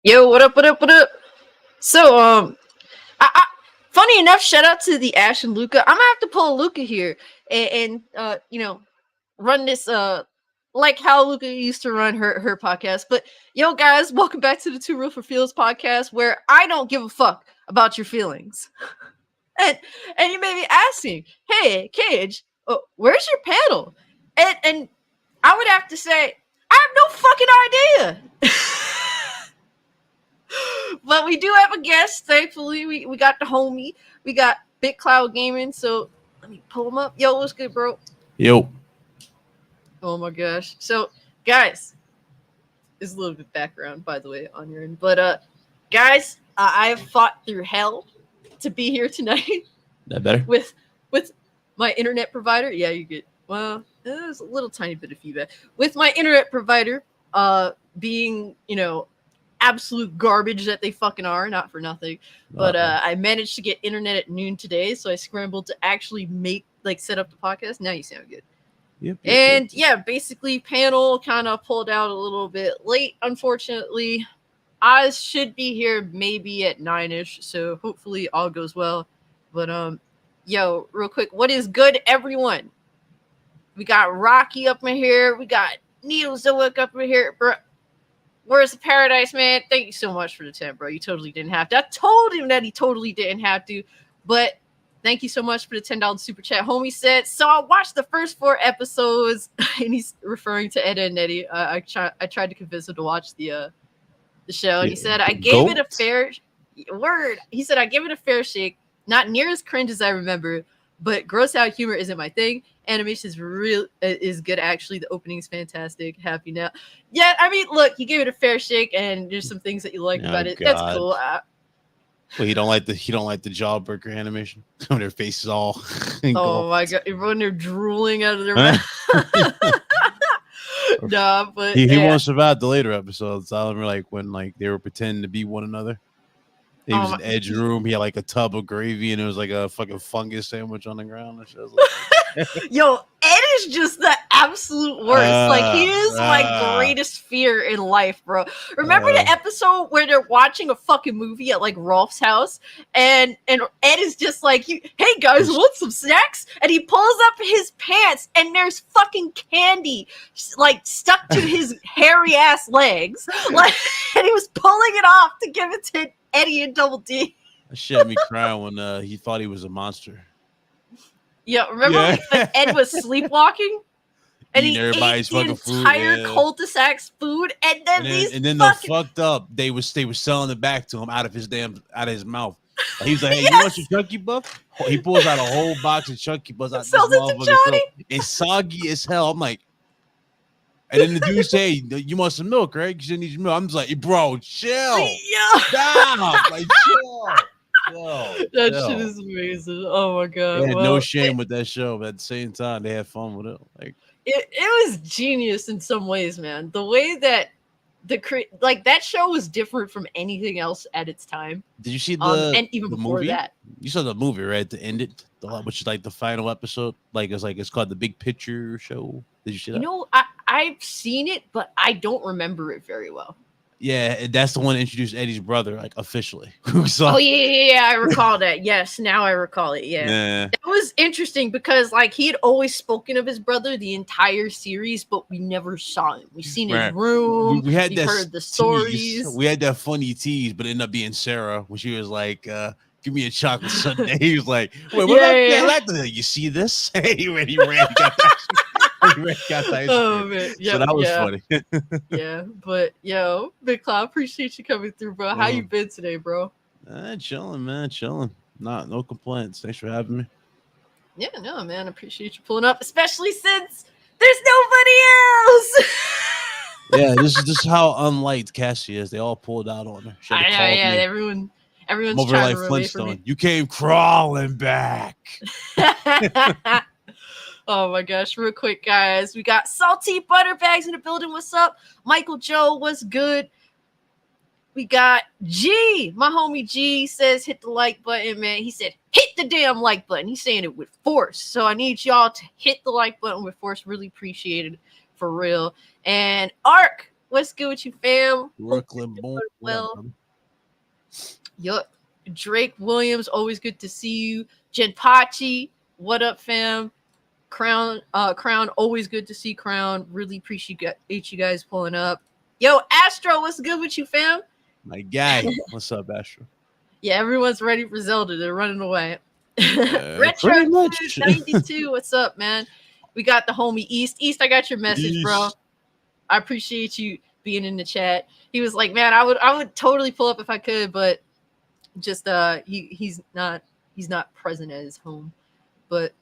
Yo, what up, what up, what up? So, funny enough, shout out to the Ash and Luca. I'm gonna have to pull Luca here and run this, like how Luca used to run her podcast. But, yo, guys, welcome back to the 2REAL4FEELS podcast, where I don't give a fuck about your feelings. and you may be asking, hey, Cage, where's your panel? And I would have to say, I have no fucking idea. But we do have a guest. Thankfully, we got the homie. We got Big Cloud Gaming. So let me pull him up. Yo, what's good, bro? Yo. Oh my gosh. So, guys, there's a little bit of background, by the way, on your end. But guys, I have fought through hell to be here tonight. That better? With my internet provider. Yeah, you get there's a little tiny bit of feedback. With my internet provider being, absolute garbage that they fucking are, not for nothing. But I managed to get internet at noon today, so I scrambled to actually set up the podcast. Now you sound good. Yep. Yeah, basically panel kind of pulled out a little bit late, unfortunately. Oz should be here maybe at 9ish, so hopefully all goes well. But yo, real quick, what is good, everyone? We got Rocky up in here, we got Neozoic up in here, bro. Where's the Paradise, man? Thank you so much for the 10, bro. You totally didn't have to. I told him that he totally didn't have to. But thank you so much for the $10 super chat. Homie said, so I watched the first 4 episodes. And he's referring to Ed and Eddie. I tried to convince him to watch the show. And he said, I gave it a fair word. He said, I gave it a fair shake. Not near as cringe as I remember. But gross out humor isn't my thing. Animation is good, actually. The opening is fantastic. Happy now. Yeah, I mean, look, you gave it a fair shake, and there's some things that you like about it. God. That's cool. Well, you don't like the jawbreaker animation when their face is all. Oh my god! When they're drooling out of their mouth. Nah, but he won't survive the later episodes. I remember when they were pretending to be one another. He was in Edge room. He had a tub of gravy, and it was like a fucking fungus sandwich on the ground. Yo, Ed is just the absolute worst. He is my greatest fear in life, bro. Remember the episode where they're watching a fucking movie at Rolf's house, and Ed is just like, "Hey guys, want some snacks?" And he pulls up his pants, and there's fucking candy stuck to his hairy ass legs, and he was pulling it off to give it to Eddie and Double D. That shit had me crying when he thought he was a monster. Yeah, remember when Ed was sleepwalking? And he ate the entire cul-de-sac's food, and then they fucked up. They were selling it back to him out of his mouth. He was like, "Hey, you want some Chunky Buff?" He pulls out a whole box of Chunky Buff. Sells it to Johnny. It's soggy as hell. I'm like, and then the dude say, "You want some milk, right? You need your milk." I'm just like, "Bro, chill, stop, chill." That shit is amazing. Oh my god! They had no shame with that show, but at the same time, they had fun with it. It was genius in some ways, man. The way that that show was different from anything else at its time. Did you see and even before movie? That? You saw the movie, right? To end it, which is the final episode. It's called the Big Picture Show. Did you see that? I've seen it, but I don't remember it very well. Yeah, that's the one that introduced Eddie's brother, officially. Oh yeah, I recall that. Yes, now I recall it. Yeah. That was interesting because he had always spoken of his brother the entire series, but we never saw him. We seen his room. We had heard the stories. We had that funny tease, but it ended up being Sarah when she was like, "Give me a chocolate sundae." He was like, "Wait, what? You see this?" He ran. He got that. Oh man, yeah, so that was funny. Yeah, but yo, Big Cloud, appreciate you coming through, bro. How you been today, bro? Chilling, man, chilling. No complaints. Thanks for having me. Yeah, no, man, appreciate you pulling up, especially since there's nobody else. Yeah, this is how unliked Cassie is. They all pulled out on her. I know, yeah, everyone's over trying to run away from me. You came crawling back. Oh my gosh, real quick, guys. We got Salty Butterbags in the building. What's up? Michael Joe, what's good? We got G. My homie G says hit the like button, man. He said hit the damn like button. He's saying it with force. So I need y'all to hit the like button with force. Really appreciate it, for real. And Ark, What's good with you, fam? Brooklyn, boom. What up, Well, brother? yup. Drake Williams, always good to see you. Jen Pachi, what up, fam? Crown, always good to see Crown. Really appreciate you guys pulling up. Yo, Astro, what's good with you, fam? My guy. What's up, Astro? Yeah, everyone's ready for Zelda. They're running away. Retro Pretty much. 92, what's up, man? We got the homie East. East, I got your message, bro. I appreciate you being in the chat. He was like, man, I would totally pull up if I could, but just he's not present at his home. But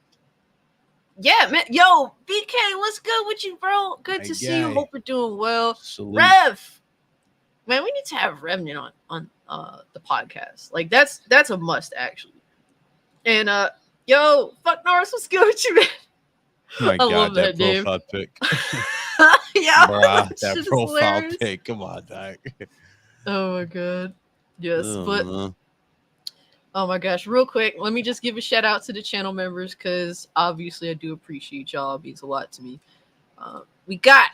yeah, man. Yo, BK, what's good with you, bro? Good to see you. Hope you're doing well. Salute. Rev, man, we need to have Revenant on the podcast. Like that's a must, actually. And yo, fuck Norris, what's good with you, man? My I God, love that name. profile pic. Yeah, Bruh, that shit is profile hilarious. pic. Come on, dog. Oh my god. Yes, Oh, but man. oh my gosh, real quick, let me just give a shout out to the channel members because obviously I do appreciate y'all. It means a lot to me. We got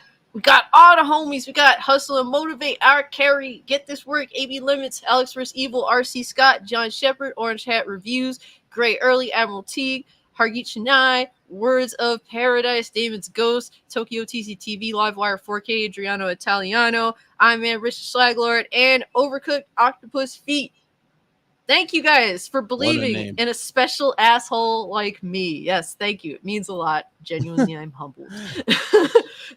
all the homies. We got Hustle and Motivate, Our Carry, Get This Work, AB Limits, Alex vs. Evil, RC Scott, John Shepard, Orange Hat Reviews, Gray Early, Admiral Teague, Hargit Chennai, Words of Paradise, Damon's Ghost, Tokyo TCTV, Livewire 4K, Adriano Italiano, I'm Man, Rich Slaglord, and Overcooked Octopus Feet. Thank you guys for believing in a special asshole like me. Yes, thank you. It means a lot. Genuinely, I'm humbled.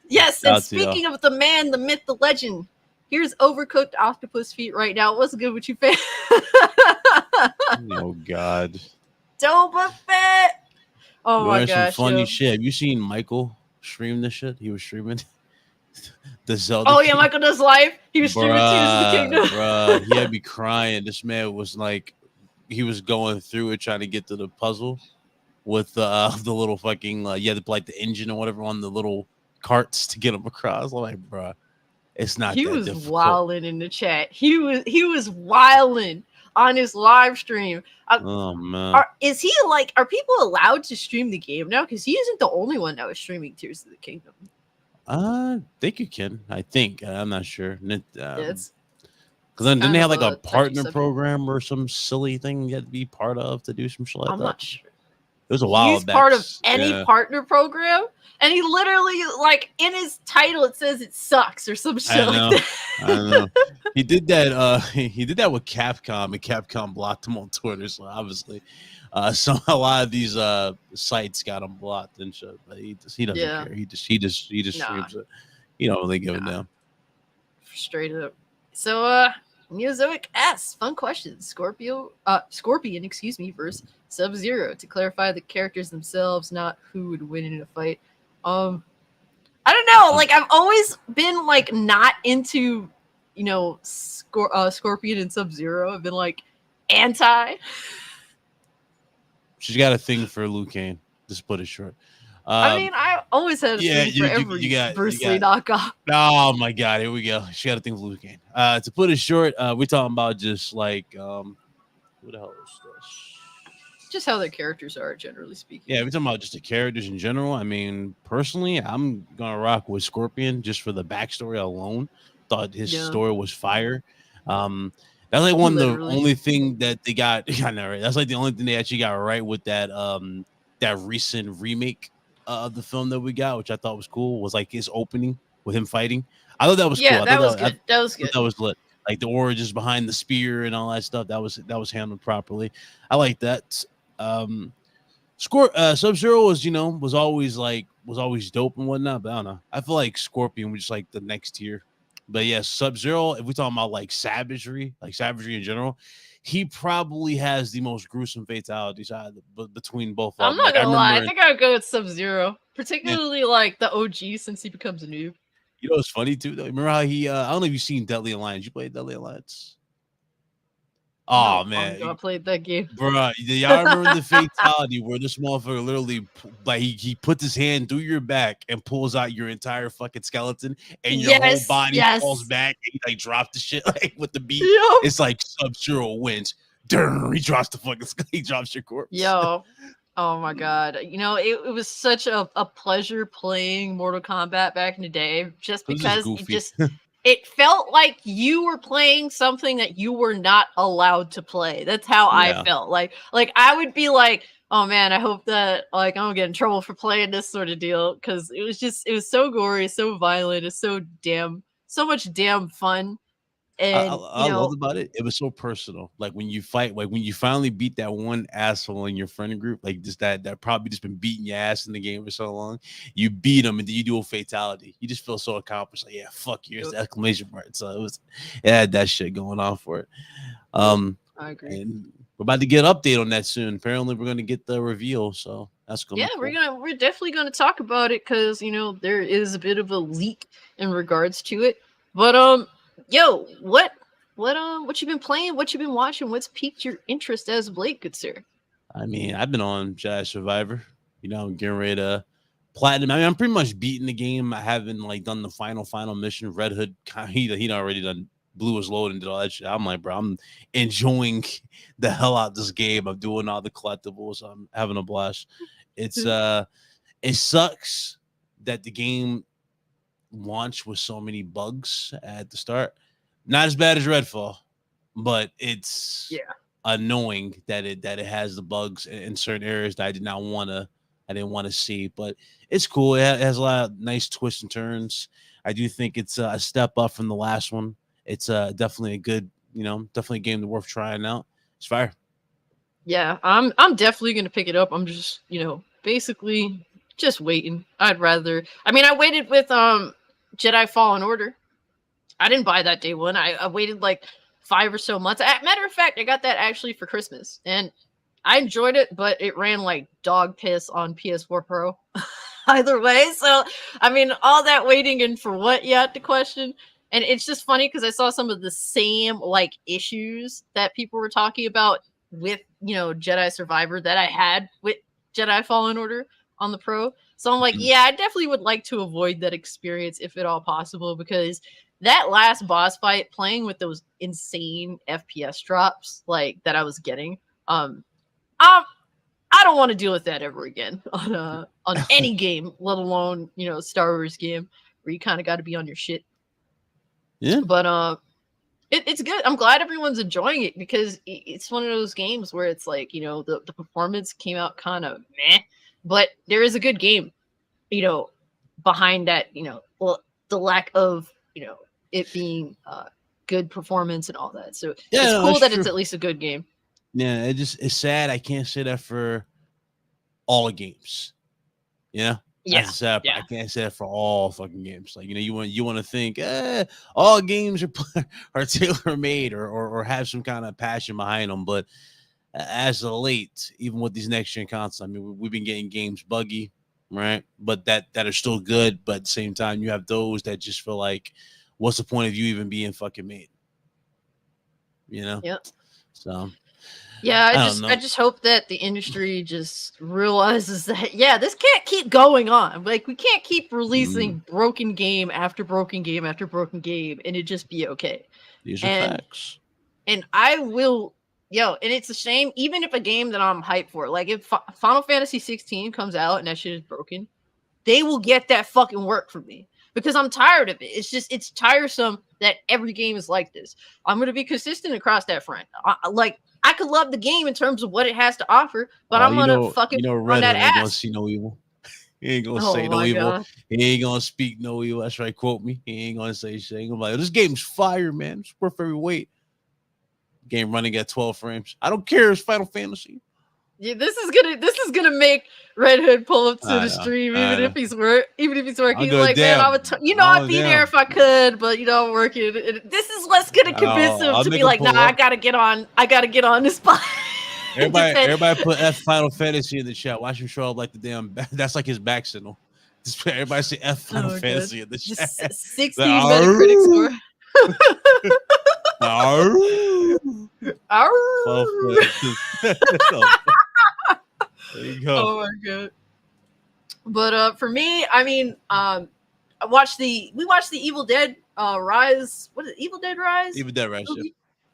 Yes, and speaking of the man, the myth, the legend, here's Overcooked Octopus Feet right now. What's good with you, fam? Oh, God. Doba Fett. Oh my gosh. Some funny shit. Have you seen Michael stream this shit? He was streaming the Zelda. Oh, yeah, Michael Does Live. He was streaming Tears of the Kingdom. Bruh, he had me crying. This man was like, he was going through it trying to get to the puzzle with the little fucking, you had to like the engine or whatever on the little carts to get him across. I'm like, bruh, it's not he that was difficult. wilding in the chat. He was wilding on his live stream. Oh man, is he like? Are people allowed to stream the game now? Because he isn't the only one that was streaming Tears of the Kingdom. I think you can. I think I'm not sure. It's because then they have like a partner program or some silly thing you had to be part of to do some shit like that. I'm not sure. It was a while He's back. part of any partner program, and he literally, like, in his title it says it sucks or some shit like that. I know. He did that. He did that with Capcom, and Capcom blocked him on Twitter. So obviously, a lot of these sites got him blocked and shit. But he doesn't care. He just streams it. He don't really give a damn. Straight up. So Neozoic asks, fun question. Scorpion, excuse me, versus Sub-Zero. To clarify, the characters themselves, not who would win in a fight. I don't know. Like, I've always been like not into, Scorpion and Sub-Zero. I've been like anti. She's got a thing for Liu Kang. Just put it short. I mean, I always had a thing for every Bruce Lee knockoff. Oh my god, here we go. She got a thing for Liu Kang. To put it short, we're talking about just like what the hell is this? Just how their characters are, generally speaking. Yeah, we're talking about just the characters in general. I mean, personally, I'm gonna rock with Scorpion just for the backstory alone. Thought his story was fire. That's like one of the only thing that they got. I know, right? That's like the only thing they actually got right with that that recent remake of the film that we got, which I thought was cool. Was like his opening with him fighting. I thought that was cool. That was good. That was good. That was lit. Like the origins behind the spear and all that stuff. That was handled properly. I like that. Sub-Zero was always dope and whatnot, but I don't know. I feel like Scorpion was just like the next tier. But yeah, Sub-Zero, if we're talking about like savagery in general, he probably has the most gruesome fatalities between both of them. I'm not gonna lie, I think I would go with Sub-Zero, particularly like the OG since he becomes a noob. You know what's funny too though? Remember how he I don't know if you've seen Deadly Alliance. You played Deadly Alliance? Oh man, I played that game, bro. Y'all remember the fatality where this motherfucker literally, like, he puts his hand through your back and pulls out your entire fucking skeleton, and your whole body falls back, and he like dropped the shit like with the beat. Yep. It's like Sub-Zero wins. He drops the fucking, he drops your corpse. Yo, oh my god, it was such a pleasure playing Mortal Kombat back in the day, just because it felt like you were playing something that you were not allowed to play. That's how I felt. Like I would be like, oh man, I hope that like I don't get in trouble for playing this sort of deal, because it was so gory, so violent, it's so much damn fun. And I loved about it. It was so personal. Like when you fight, like when you finally beat that one asshole in your friend group, like just that probably just been beating your ass in the game for so long. You beat him and then you do a fatality. You just feel so accomplished. Like, yeah, fuck you. It's the exclamation mark. So it had that shit going on for it. I agree. And we're about to get an update on that soon. Apparently, we're going to get the reveal. So that's gonna be cool. We're definitely gonna talk about it, because there is a bit of a leak in regards to it. But yo, what you been playing? What you been watching? What's piqued your interest as of late, good sir? I mean, I've been on Jedi Survivor. I'm getting ready to platinum. I mean, I'm pretty much beating the game. I haven't like done the final mission. Red Hood, he already done blew his load and did all that shit. I'm like, bro, I'm enjoying the hell out of this game. I'm doing all the collectibles. I'm having a blast. It's it sucks that the game launched with so many bugs at the start. Not as bad as Redfall, but it's annoying that it has the bugs in certain areas that I didn't want to see. But it's cool. It has a lot of nice twists and turns. I do think it's a step up from the last one. It's definitely a good, definitely a game worth trying out. It's fire. Yeah, I'm definitely gonna pick it up. I'm just, basically just waiting. I waited with Jedi Fallen Order. I didn't buy that day one. I waited like 5 or so months. Matter of fact, I got that actually for Christmas, and I enjoyed it, but it ran like dog piss on PS4 Pro. Either way, so all that waiting and for what, you had to question. And it's just funny because I saw some of the same like issues that people were talking about with Jedi Survivor that I had with Jedi Fallen Order on the Pro. So I'm like, yeah, I definitely would like to avoid that experience if at all possible, because that last boss fight, playing with those insane FPS drops like that I was getting, I don't want to deal with that ever again on any game, let alone Star Wars game where you kind of got to be on your shit. Yeah, but it's good. I'm glad everyone's enjoying it, because it's one of those games where it's like the performance came out kind of meh, but there is a good game behind that, the lack of it being good performance and all that. So it's cool that it's at least a good game. Yeah, it's sad I can't say that for all games. Yeah. I can't say that for all fucking games. Like, you want to think all games are tailor made or have some kind of passion behind them. But as of late, even with these next gen consoles, we've been getting games buggy, right? But that are still good. But at the same time, you have those that just feel like, what's the point of you even being fucking made? Yep. So. Yeah, I just hope that the industry just realizes that this can't keep going on. Like, we can't keep releasing broken game after broken game after broken game and it just be okay. These are facts. And I will, and it's a shame, even if a game that I'm hyped for, like if Final Fantasy 16 comes out and that shit is broken, they will get that fucking work from me, because I'm tired of it. It's tiresome that every game is like this. I'm going to be consistent across that front. I could love the game in terms of what it has to offer, but I'm gonna fucking run that ass. Ain't gonna see no evil. He ain't gonna say no evil. God. He ain't gonna speak no evil. That's right. Quote me. He ain't gonna say shit. He gonna be like, this game's fire, man. It's worth every weight. Game running at 12 frames. I don't care. It's Final Fantasy. Yeah, this is gonna make Red Hood pull up to the stream, even if he's working. He's like, man, I would, I'd be there if I could, but I'm working. This is what's gonna convince him to be like, nah, I gotta get on this spot. Everybody put F Final Fantasy in the chat. Watch him show up like the damn. That's like his back signal. Everybody say F Final Fantasy in the chat. 16 Metacritic score. There you go. Oh my god. But for me, we watched the Evil Dead Rise. What is it? Evil Dead Rise? Evil Dead Rise. Yeah.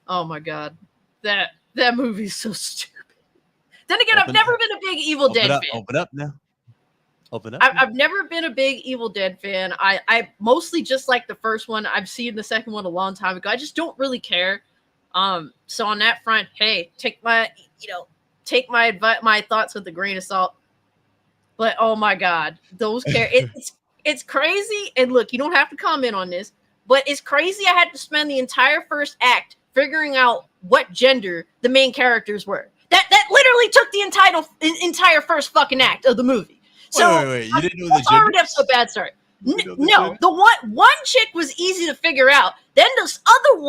Oh my god. That movie is so stupid. Then again, I've never been a big Evil Dead fan. Open up now. Open up. I've never been a big Evil Dead fan. I mostly just like the first one. I've seen the second one a long time ago. I just don't really care. So on that front, hey, take my my thoughts with a grain of salt. But oh my god, those it's crazy. And look, you don't have to comment on this, but it's crazy. I had to spend the entire first act figuring out what gender the main characters were. That literally took the entire first fucking act of the movie. So wait. You didn't know the gender? Already up to a bad start. No, the one chick was easy to figure out. Then this other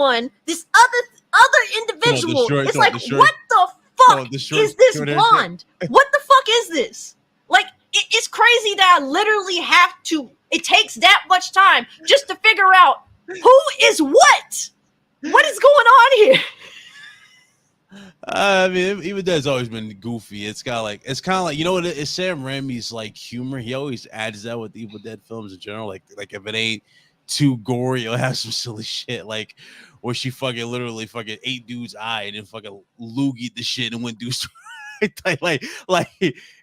individual, it's like, what the fuck is this blonde? What the fuck is this? Like, it's crazy that I literally have to. It takes that much time just to figure out who is what. What is going on here? I mean, Evil Dead's always been goofy. It's kind of like you know what? It's Sam Raimi's like humor. He always adds that with Evil Dead films in general. Like if it ain't too gory, you'll have some silly shit like where she literally ate dude's eye and then loogied the shit and went deuce.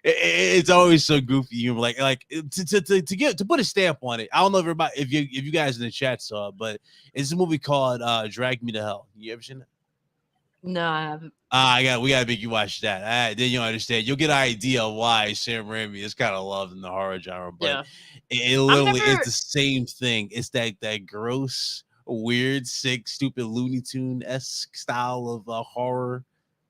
It's always so goofy humor. To put a stamp on it. I don't know if you guys in the chat saw it, but it's a movie called Drag Me to Hell. You ever seen it? No, I haven't. We gotta make you watch that. Then you'll understand. You'll get an idea of why Sam Raimi is kind of loved in the horror genre. But it literally is the same thing. It's that gross, weird, sick, stupid Looney Tune-esque style of horror.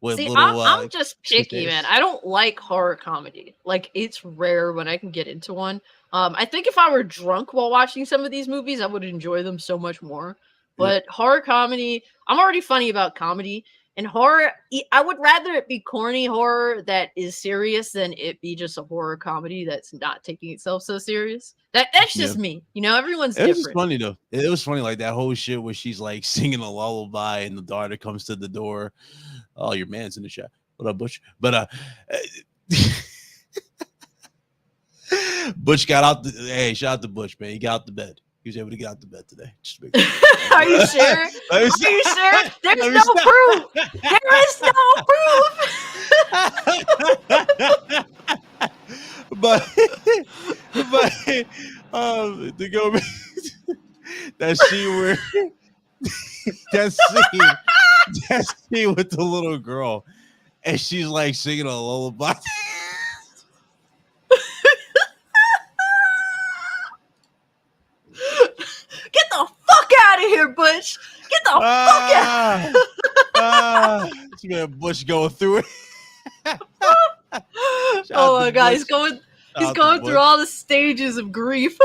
I'm just picky, man. I don't like horror comedy. Like, it's rare when I can get into one. I think if I were drunk while watching some of these movies, I would enjoy them so much more. But horror comedy, I'm already funny about comedy. And horror, I would rather it be corny horror that is serious than it be just a horror comedy that's not taking itself so serious. That's just me. You know, everyone's different. It was funny, though. It was funny, like that whole shit where she's like singing a lullaby and the daughter comes to the door. Oh, your man's in the shot. What up, Butch? But Butch got out. Hey, shout out to Butch, man. He got out the bed. He was able to get out the bed today. Just make sure. Are you sure? Are you sure? There's no proof. There is no proof. but to go back, that scene with the little girl, and she's like singing a lullaby. Get the fuck out of here, Butch. Get the fuck out. Man, Butch going through it. Oh my god, he's going through all the stages of grief.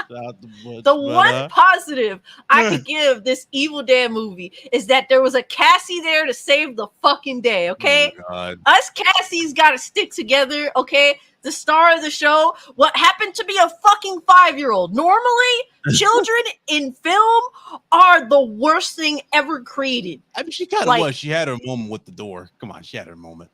The one positive I could give this Evil Dead movie is that there was a Cassie there to save the fucking day, okay? Oh, us Cassies gotta stick together, okay? The star of the show, what happened to be a fucking 5-year-old. Normally, children in film are the worst thing ever created. I mean, she kind of was. She had her moment with the door. Come on, she had her moment.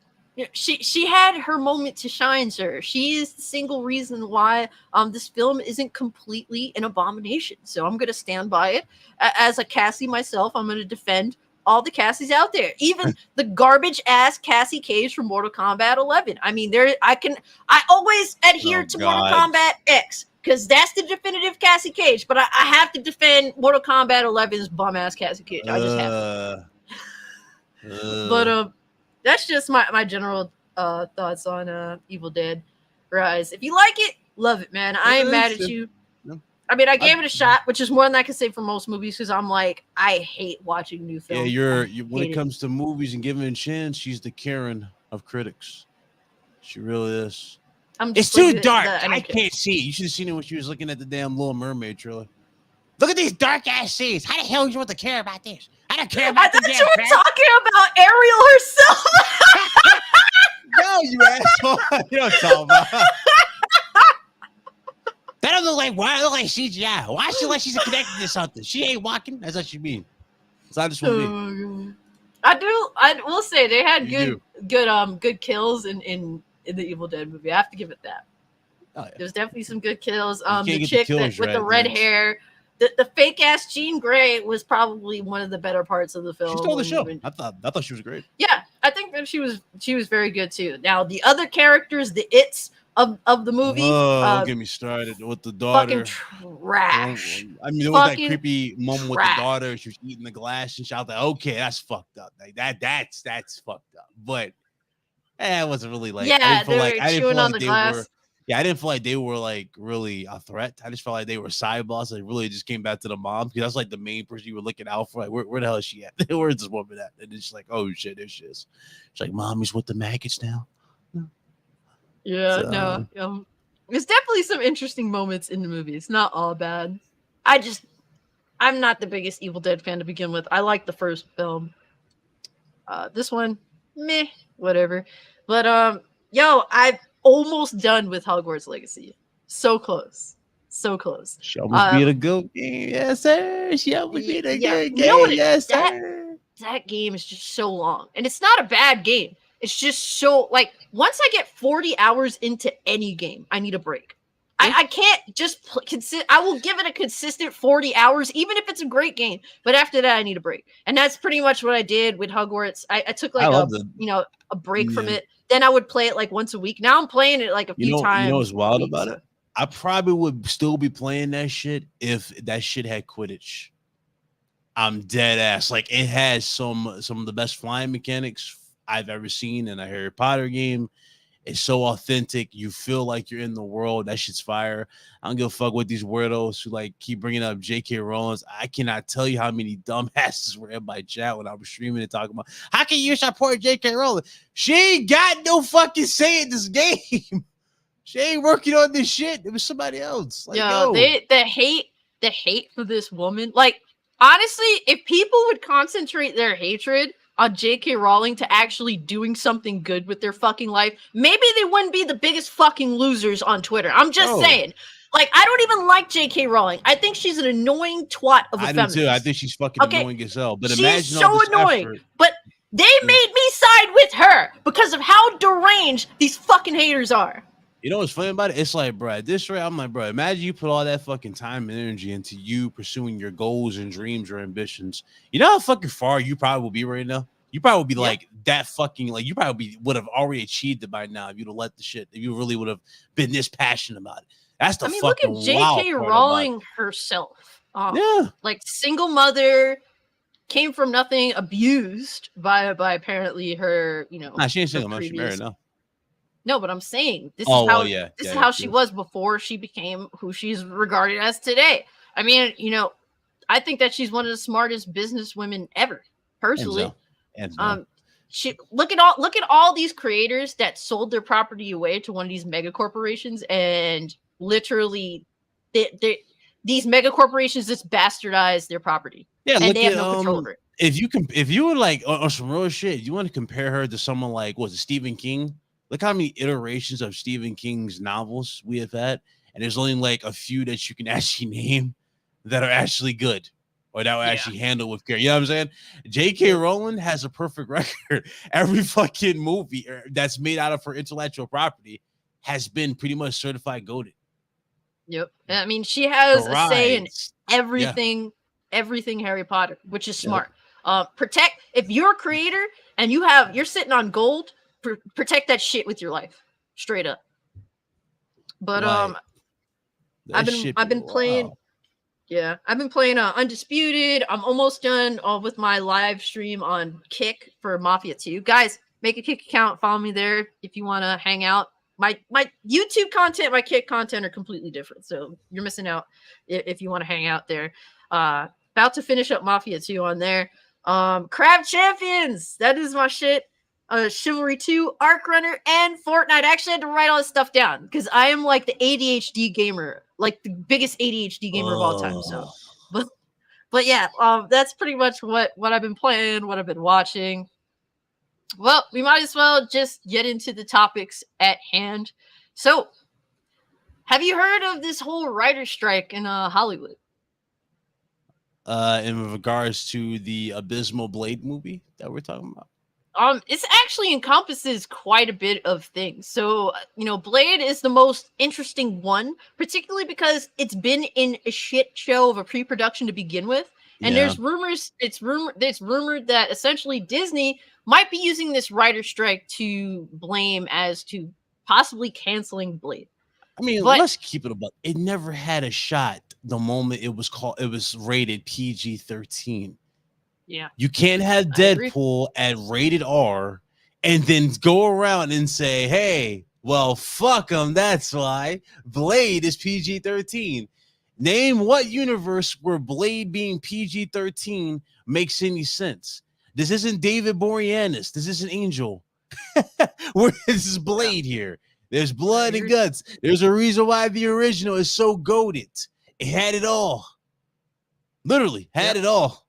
She had her moment to shine, sir. She is the single reason why this film isn't completely an abomination. So I'm going to stand by it. As a Cassie myself, I'm going to defend all the Cassies out there. Even the garbage ass Cassie Cage from Mortal Kombat 11. I mean, I always adhere to Mortal Kombat X because that's the definitive Cassie Cage. But I have to defend Mortal Kombat 11's bum ass Cassie Cage. I just have to. But that's just my general thoughts on Evil Dead Rise. If you like it, love it, man. I ain't mad at you. No. I mean, I gave it a shot, which is more than I can say for most movies because I'm like, I hate watching new films. Yeah, when it comes to movies and giving it a chance, she's the Karen of critics. She really is. It's too dark. I can't see. You should have seen it when she was looking at the damn Little Mermaid trailer. Look at these dark ass scenes. How the hell are you supposed to care about this? I don't care about this. I thought you were talking about Ariel herself. No, you asshole. You don't talk about her. That don't look like why? Look like CGI. Why she like she's connected to something? She ain't walking. That's what you mean. It's not just for me. I will say they had good kills in the Evil Dead movie. I have to give it that. Oh, yeah. There's definitely some good kills. The chick with the red hair. The fake ass Jean Grey was probably one of the better parts of the film. She stole the show. I thought she was great. Yeah, I think that she was very good too. Now the other characters, the It's of the movie. Don't get me started with the Fucking daughter. trash. I mean, there was that creepy moment with the daughter. She was eating the glass, and she was like, "Okay, that's fucked up. Like that's fucked up." But it wasn't really like. Yeah, I didn't feel like the glass. were. Yeah, I didn't feel like they were like really a threat. I just felt like they were side boss. Like really just came back to the mom because that's like the main person you were looking out for. Like where the hell is she at? Where's this woman at? And it's like, oh shit, there she is. She's like, mommy's with the maggots now. Yeah, so. No. There's definitely some interesting moments in the movie. It's not all bad. I'm not the biggest Evil Dead fan to begin with. I like the first film. This one, meh, whatever. But I've almost done with Hogwarts Legacy. So close. She almost beat a good game. Yes, sir. She almost beat a good game. Yes, sir. That game is just so long. And it's not a bad game. It's just so, like, once I get 40 hours into any game, I need a break. I can't just I will give it a consistent 40 hours, even if it's a great game. But after that, I need a break. And that's pretty much what I did with Hogwarts. I took like a break from it. Then I would play it like once a week. Now I'm playing it like a few times. You know what's wild about it? I probably would still be playing that shit if that shit had Quidditch. I'm dead ass. Like it has some of the best flying mechanics I've ever seen in a Harry Potter game. It's so authentic. You feel like you're in the world. That shit's fire. I don't give a fuck with these weirdos who like keep bringing up J.K. Rowling. I cannot tell you how many dumbasses were in my chat when I was streaming and talking about how can you support J.K. Rowling? She ain't got no fucking say in this game. She ain't working on this shit. It was somebody else. Like, the hate for this woman. Like, honestly, if people would concentrate their hatred on J.K. Rowling to actually doing something good with their fucking life, maybe they wouldn't be the biggest fucking losers on Twitter. I'm just saying. Like, I don't even like J.K. Rowling. I think she's an annoying twat of a feminist. I do too. I think she's fucking annoying as hell. But she's imagine so all this annoying. Effort. But they made me side with her because of how deranged these fucking haters are. You know what's funny about it? It's like, bro, at this rate, I'm like, bro, imagine you put all that fucking time and energy into you pursuing your goals and dreams or ambitions. You know how fucking far you probably will be right now? You probably would be like that fucking, like, you probably would have already achieved it by now if you'd have let the shit, if you really would have been this passionate about it. That's the fucking look at J.K. Rowling herself. Like, single mother, came from nothing, abused by apparently her, Nah, she ain't single mother, she's married now. No, but I'm saying this is how she was before she became who she's regarded as today. I mean, I think that she's one of the smartest businesswomen ever, personally. She look at all these creators that sold their property away to one of these mega corporations, and literally these mega corporations just bastardized their property. Yeah, and they have no control over it. If you were like on some real shit, you want to compare her to someone like Stephen King? Look how many iterations of Stephen King's novels we have had, and there's only like a few that you can actually name that are actually good or that will actually handle with care. You know what I'm saying? J.K. Rowling has a perfect record. Every fucking movie that's made out of her intellectual property has been pretty much certified goated. Yep. I mean, she has a say in everything Harry Potter, which is smart. Protect, if you're a creator and you're sitting on gold, protect that shit with your life, straight up. But I've been playing. Yeah, I've been playing Undisputed. I'm almost done with my live stream on Kick for Mafia 2. Guys, make a Kick account. Follow me there if you want to hang out. My YouTube content, my Kick content are completely different, so you're missing out if you want to hang out there. About to finish up Mafia 2 on there. Crab Champions, that is my shit. Chivalry 2, Arc Runner, and Fortnite. I actually had to write all this stuff down because I am like the ADHD gamer, like the biggest ADHD gamer of all time. So, but yeah, that's pretty much what I've been playing, what I've been watching. Well, we might as well just get into the topics at hand. So, have you heard of this whole writer strike in Hollywood? In regards to the abysmal Blade movie that we're talking about? It actually encompasses quite a bit of things. So, Blade is the most interesting one, particularly because it's been in a shit show of a pre-production to begin with. And there's rumors, it's rumored that essentially Disney might be using this writer strike to blame as to possibly canceling Blade. I mean, But let's keep it about. It never had a shot the moment it was rated PG-13. Yeah, you can't have Deadpool at rated R and then go around and say, "Hey, well, fuck them. That's why Blade is PG-13." Name what universe where Blade being PG-13 makes any sense. This isn't David Boreanaz. This isn't Angel. This is Blade here. There's blood and guts. There's a reason why the original is so goated. It had it all. Literally had it all.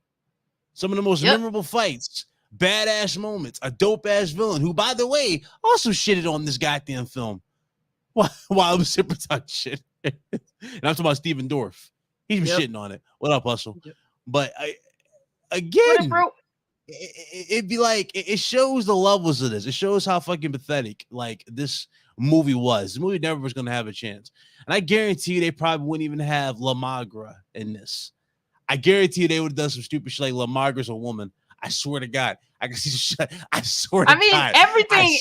Some of the most memorable fights, badass moments, a dope ass villain who, by the way, also shitted on this goddamn film while it was in production. And I'm talking about Steven Dorff. He's been shitting on it. What up, Hustle? But again, it'd be like, it shows the levels of this. It shows how fucking pathetic like this movie was. The movie never was going to have a chance. And I guarantee you they probably wouldn't even have La Magra in this. I guarantee you they would have done some stupid shit like La Magra's a woman. I swear to God. I can see some shit. I swear to God. Everything.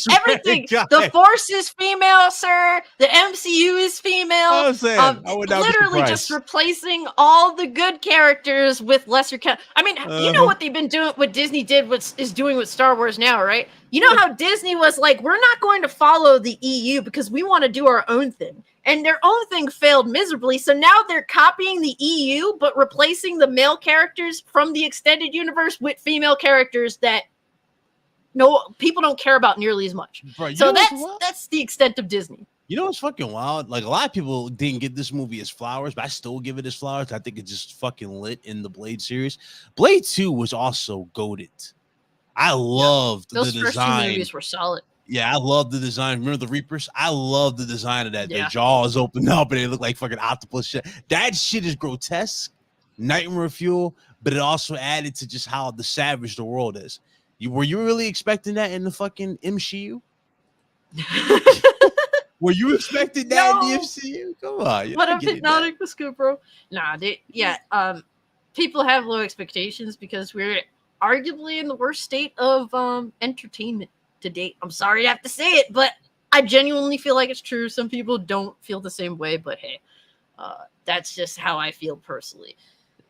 The Force is female, sir. The MCU is female. I'm saying, I would not literally just replacing all the good characters with lesser you know what they've been doing, what Disney is doing with Star Wars now, right? You know how Disney was like, we're not going to follow the EU because we want to do our own thing. And their own thing failed miserably. So now they're copying the EU, but replacing the male characters from the extended universe with female characters that people don't care about nearly as much. Bro, so that's the extent of Disney. You know what's fucking wild? Like, a lot of people didn't give this movie its flowers, but I still give it its flowers. I think it's just fucking lit in the Blade series. Blade 2 was also goated. I loved the design. Those first two movies were solid. Yeah, I love the design. Remember the Reapers? I love the design of that. Their jaws open up and they look like fucking octopus shit. That shit is grotesque, nightmare fuel, but it also added to just how the savage the world is. Were you really expecting that in the fucking MCU? Were you expecting that in the MCU? Come on. What if Hypnotic was good, bro? Nah, people have low expectations because we're arguably in the worst state of entertainment to date. I'm sorry to have to say it, but I genuinely feel like it's true. Some people don't feel the same way, but hey, that's just how I feel personally.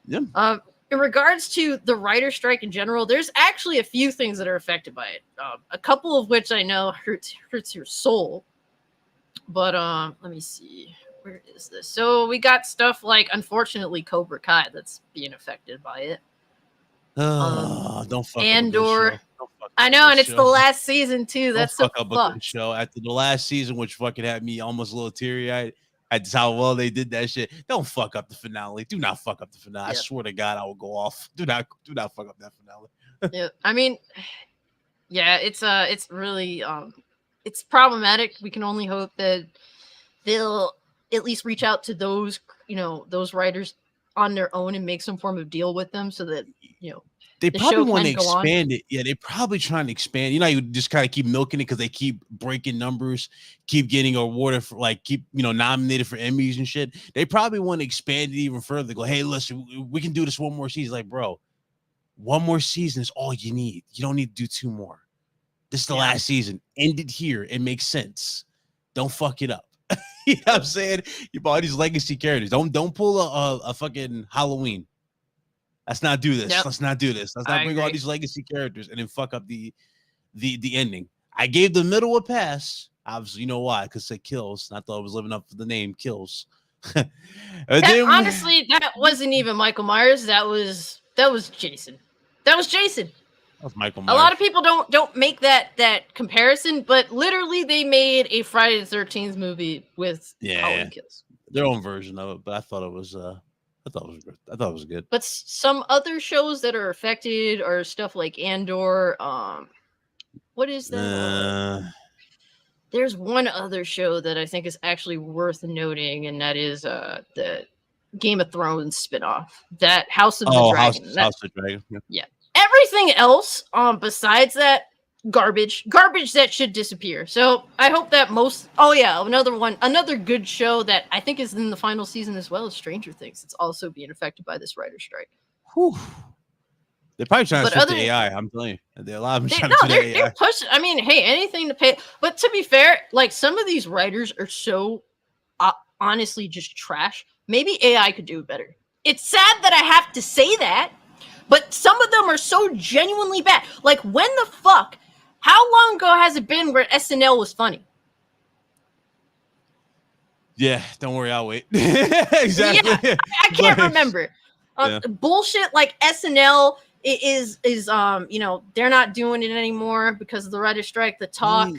Yeah. In regards to the writer's strike in general, there's actually a few things that are affected by it. A couple of which I know hurts your soul. But let me see. Where is this? So we got stuff like, unfortunately, Cobra Kai that's being affected by it. Don't fuck Andor. I know, and it's the last season too. That's so fucked. The show after the last season, which fucking had me almost a little teary-eyed. That's how well they did that shit. Don't fuck up the finale. Do not fuck up the finale. I swear to God, I will go off. Do not fuck up that finale. Yeah, I mean, yeah, it's really it's problematic. We can only hope that they'll at least reach out to those those writers on their own and make some form of deal with them so that they probably want to expand it. Yeah, they're probably trying to expand. You know, you just kind of keep milking it because they keep breaking numbers, keep getting awarded for keep nominated for Emmys and shit. They probably want to expand it even further. Go, hey, listen, we can do this one more season. Like, bro, one more season is all you need. You don't need to do two more. This is the last season. End it here. It makes sense. Don't fuck it up. You know what I'm saying? You bought these legacy characters. Don't pull a fucking Halloween. Let's not do this. Let's not do this. Let's not bring all these legacy characters and then fuck up the ending. I gave the middle a pass. Obviously, you know why? Because it kills. I thought it was living up to the name, Kills. Honestly, that wasn't even Michael Myers. That was Jason. That was Jason. That's Michael Myers. A lot of people don't make that comparison, but literally they made a Friday the 13th movie with Halloween Kills. Their own version of it, but I thought it was good. I thought it was good. But some other shows that are affected are stuff like Andor. What is that? There's one other show that I think is actually worth noting, and that is the Game of Thrones spinoff. That House of the Dragon. House of the Dragon. Yeah. Everything else, besides that, garbage that should disappear. So I hope that another good show that I think is in the final season as well as Stranger Things. It's also being affected by this writer's strike. Whew. They're probably trying to But switch to other AI. I'm telling you, they're a lot of them they, trying no, to do the they're AI. pushing. I mean, hey, anything to pay. But to be fair, like some of these writers are so honestly just trash. Maybe AI could do it better. It's sad that I have to say that, but some of them are so genuinely bad. Like, when the fuck? How long ago has it been where SNL was funny? Yeah, don't worry, I'll wait. Exactly. Yeah, I can't remember. Yeah. Bullshit like SNL is they're not doing it anymore because of the writer's strike. The Talk.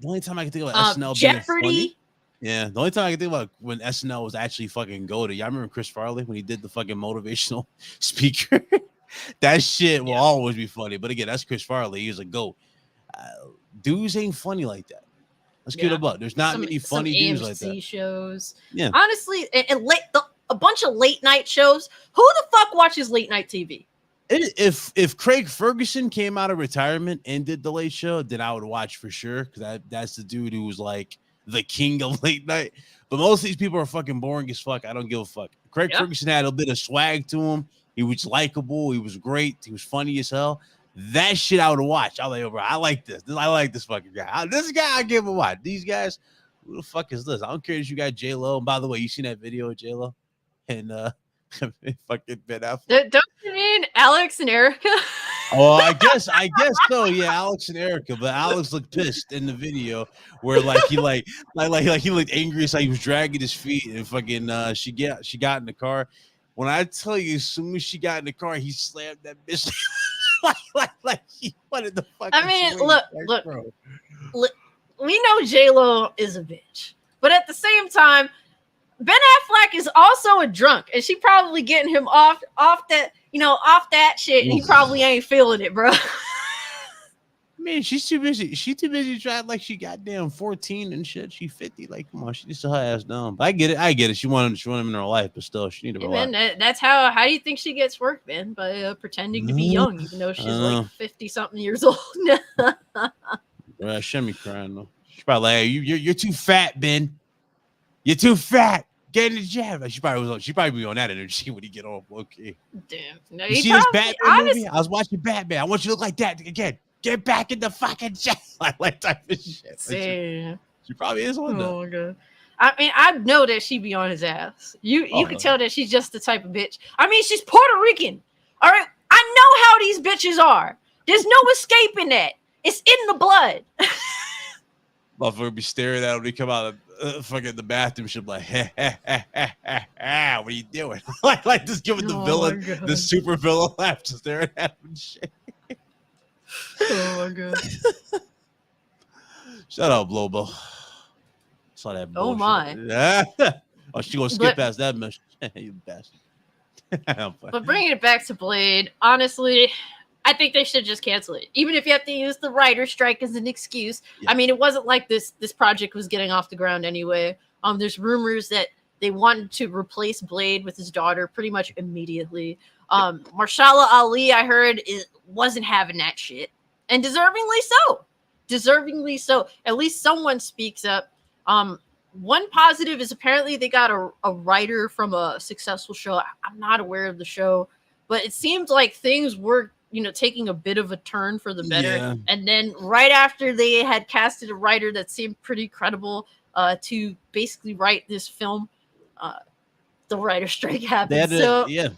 The only time I can think about SNL being funny. Yeah, the only time I can think about when SNL was actually fucking goated. Y'all remember Chris Farley when he did the fucking motivational speaker? That shit will always be funny. But again, that's Chris Farley. He's a goat. Dudes ain't funny like that. Let's get about. There's not many funny dudes like that. Shows. Yeah, honestly, and a bunch of late night shows. Who the fuck watches late night TV? If Craig Ferguson came out of retirement and did the Late Show, then I would watch for sure, because that's the dude who was like the king of late night. But most of these people are fucking boring as fuck. I don't give a fuck. Craig Ferguson had a bit of swag to him. He was likable. He was great. He was funny as hell. That shit I would watch. I'm like, bro, I like this. I like this fucking guy. This guy I give a watch. These guys, who the fuck is this? I don't care if you got J-Lo. And by the way, you seen that video of J-Lo? And fucking Ben Affleck. Don't you mean Alex and Erica? Oh, I guess so. Yeah, Alex and Erica, but Alex looked pissed in the video where like he like he looked angry, so he was dragging his feet, and fucking she got in the car. When I tell you, as soon as she got in the car, he slammed that bitch like he wanted the fucking. I mean, look, we know J-Lo is a bitch, but at the same time, Ben Affleck is also a drunk, and she probably getting him off that shit, and he probably ain't feeling it, bro. Man, she's too busy. She's too busy trying like she goddamn 14 and shit. She 50. Like, come on, she needs to her ass down. But I get it. She wanted him in her life, but still, she need to relax. Man, that's how do you think she gets work, man? By pretending to be young, even though she's like 50-something years old. Bro, she me crying though. She's probably like, hey, you're too fat, Ben. You're too fat. Get in the jab. Like, she probably be on that energy when he get off. Okay. Damn. No, you see this Batman movie? I was watching Batman. I want you to look like that again. Get back in the fucking jab. Like type of shit. She probably is on that. Oh my god. I mean, I know that she be on his ass. You can tell that she's just the type of bitch. I mean, she's Puerto Rican. All right. I know how these bitches are. There's no escaping that. It's in the blood. Motherfucker be staring at him when he come out of fucking the bathroom. She'll be like, what are you doing? like just giving the villain, the super villain laugh, just staring at him and shit. Oh my god. Shut up, Lobo. Saw that bullshit. Oh my. Oh, she gonna skip past that mission. You bastard. But bringing it back to Blade, honestly, I think they should just cancel it. Even if you have to use the writer's strike as an excuse. Yeah. I mean, it wasn't like this project was getting off the ground anyway. There's rumors that they wanted to replace Blade with his daughter pretty much immediately. Marshala Ali, I heard, wasn't having that shit. And deservingly so. At least someone speaks up. One positive is apparently they got a writer from a successful show. I'm not aware of the show, but it seemed like things were taking a bit of a turn for the better. Yeah. And then right after they had casted a writer that seemed pretty credible to basically write this film, the writer's strike happened.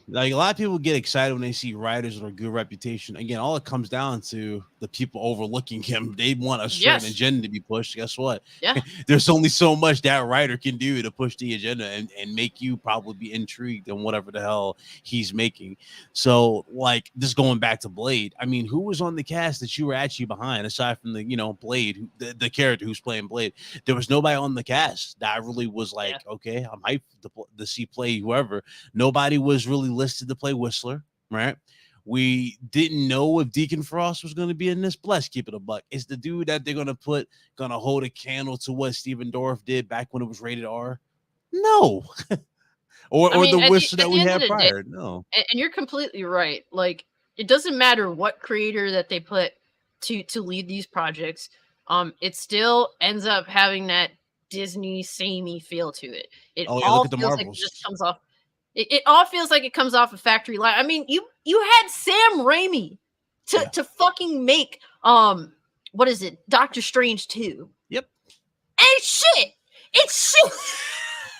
Like a lot of people get excited when they see writers with a good reputation. Again, all it comes down to the people overlooking him. They want a certain agenda to be pushed. Guess what? Yeah. There's only so much that writer can do to push the agenda and make you probably be intrigued in whatever the hell he's making. So, like, just going back to Blade, I mean, who was on the cast that you were actually behind, aside from the Blade, the character who's playing Blade? There was nobody on the cast that I really was like, okay, I'm hyped to see play whoever. Nobody was really listed to play Whistler, right? We didn't know if Deacon Frost was going to be in this. Bless, keep it a buck. It's the dude that they're going to hold a candle to what Steven Dorff did back when it was rated R. No. or the Whistler that we had prior. No. And you're completely right. Like, it doesn't matter what creator that they put to lead these projects. It still ends up having that Disney samey feel to it. It all feels like it just comes off. It all feels like it comes off a factory line. I mean, you had Sam Raimi to fucking make what is it, Doctor Strange 2. Yep. And shit. It's shit.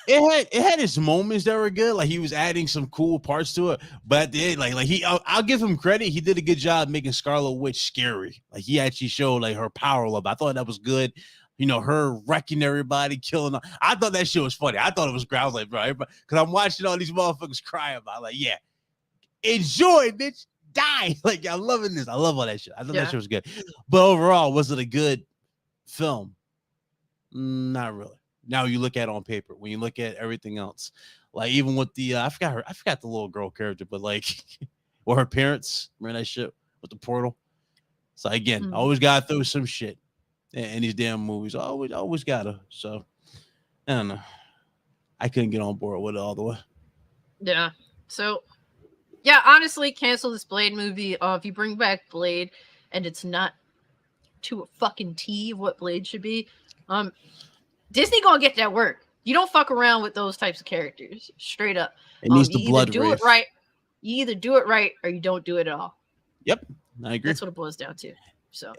It had its moments that were good. Like he was adding some cool parts to it, but at the end, I'll give him credit. He did a good job making Scarlet Witch scary. Like he actually showed like her power level. I thought that was good. You know, her wrecking everybody, killing. I thought that shit was funny. I thought it was great. I was like, bro, because I'm watching all these motherfuckers cry about. Like, yeah, enjoy, bitch, die. Like, I'm loving this. I love all that shit. I thought that shit was good. But overall, was it a good film? Not really. Now you look at it on paper. When you look at everything else, like even with the I forgot the little girl character, but like or her parents, remember that shit with the portal. So again, I always gotta throw some shit in these damn movies. I always gotta. So I don't know. I couldn't get on board with it all the way. Yeah. So yeah, honestly, cancel this Blade movie. If you bring back Blade and it's not to a fucking T of what Blade should be, Disney gonna get that work. You don't fuck around with those types of characters. Straight up. It needs the blood do rave. it right. You either do it right or you don't do it at all. Yep, I agree. That's what it boils down to. So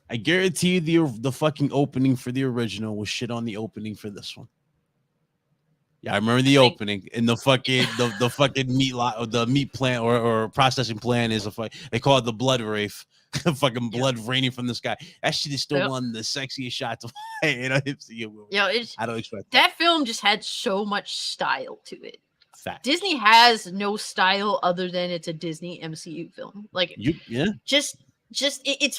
I guarantee the fucking opening for the original was shit on the opening for this one. Yeah, I remember the opening and the fucking the fucking meat plant or processing plant is they call it the blood rave. Fucking blood raining from the sky. That shit is still one of the sexiest shots of in a MCU movie. I don't expect that film just had so much style to it. Fact. Disney has no style other than it's a Disney MCU film. Like it's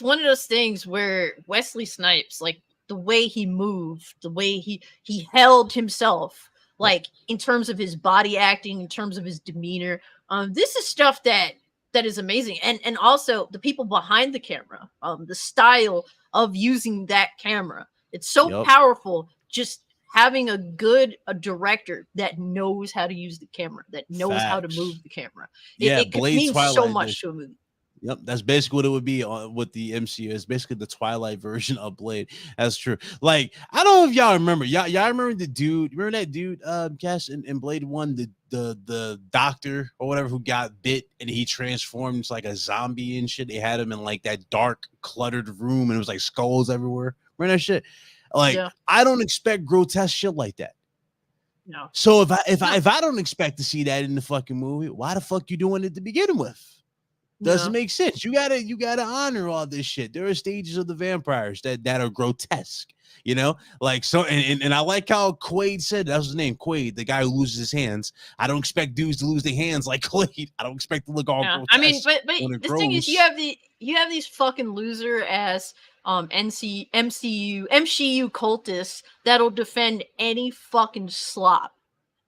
one of those things where Wesley Snipes, like the way he moved, the way he held himself, like in terms of his body acting, in terms of his demeanor. This is stuff that is amazing. And also the people behind the camera, the style of using that camera. It's so powerful just having a director that knows how to use the camera, that knows how to move the camera. It could mean so much to a movie. Yep, that's basically what it would be with the MCU. It's basically the Twilight version of Blade. That's true. Like, I don't know if y'all remember. Y'all remember the dude? Remember that dude, Cash, in Blade 1, the doctor or whatever who got bit and he transformed into like a zombie and shit. They had him in like that dark, cluttered room and it was like skulls everywhere. Remember that shit? Like, I don't expect grotesque shit like that. No. So if I don't expect to see that in the fucking movie, why the fuck you doing it to begin with? Doesn't make sense. You gotta honor all this shit. There are stages of the vampires that are grotesque, you know, like so. And I like how Quaid said that was his name, Quaid, the guy who loses his hands. I don't expect dudes to lose their hands like Quaid. I don't expect to look all grotesque. I mean, but the thing is, you have these fucking loser ass MCU cultists that'll defend any fucking slop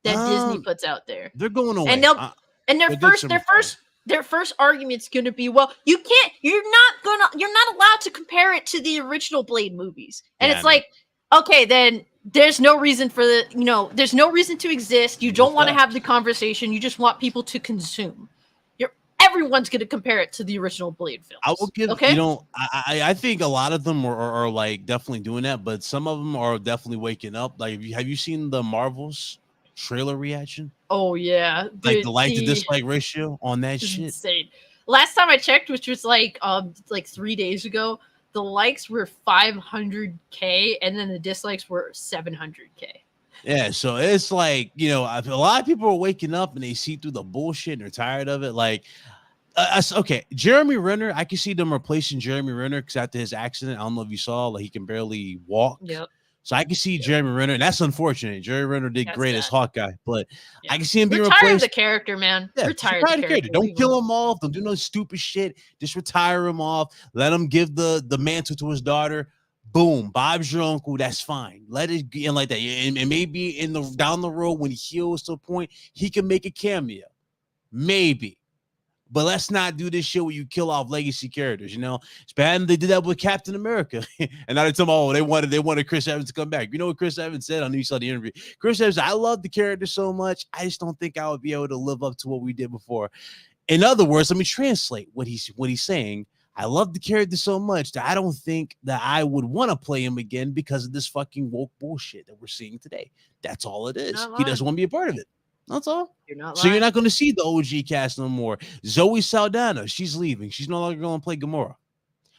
that Disney puts out there. They're going away, and their first argument's gonna be, well, you're not allowed to compare it to the original Blade movies. And it's like, okay, then there's no reason there's no reason to exist. You don't want to have the conversation. You just want people to consume. Everyone's gonna compare it to the original Blade films. I will give, I think a lot of them are like definitely doing that, but some of them are definitely waking up. Like, have you seen the Marvels trailer reaction? Oh yeah, like the like to dislike ratio on that shit. Insane. Last time I checked, which was like 3 days ago, the likes were 500K and then the dislikes were 700K. Yeah, so it's like, you know, a lot of people are waking up and they see through the bullshit and they're tired of it. Like, okay, Jeremy Renner, I can see them replacing Jeremy Renner because after his accident, I don't know if you saw, like he can barely walk. Yep. So I can see Jeremy Renner, and that's unfortunate. Jeremy Renner did great as Hawkeye, but I can see him being replaced. Retire the character, man. Yeah, retire the character. Don't kill him off. Don't do no stupid shit. Just retire him off. Let him give the mantle to his daughter. Boom, Bob's your uncle. That's fine. Let it get in like that, and maybe down the road when he heals to a point, he can make a cameo, maybe. But let's not do this shit where you kill off legacy characters. You know, it's bad. They did that with Captain America, and now they tell me, they wanted Chris Evans to come back. You know what Chris Evans said? I know you saw the interview. Chris Evans, I love the character so much, I just don't think I would be able to live up to what we did before. In other words, let me translate what he's saying. I love the character so much that I don't think that I would want to play him again because of this fucking woke bullshit that we're seeing today. That's all it is. He doesn't want to be a part of it. That's all. You're not So you're lying. not going to see the OG cast no more. Zoe Saldana, she's leaving. She's no longer going to play Gamora.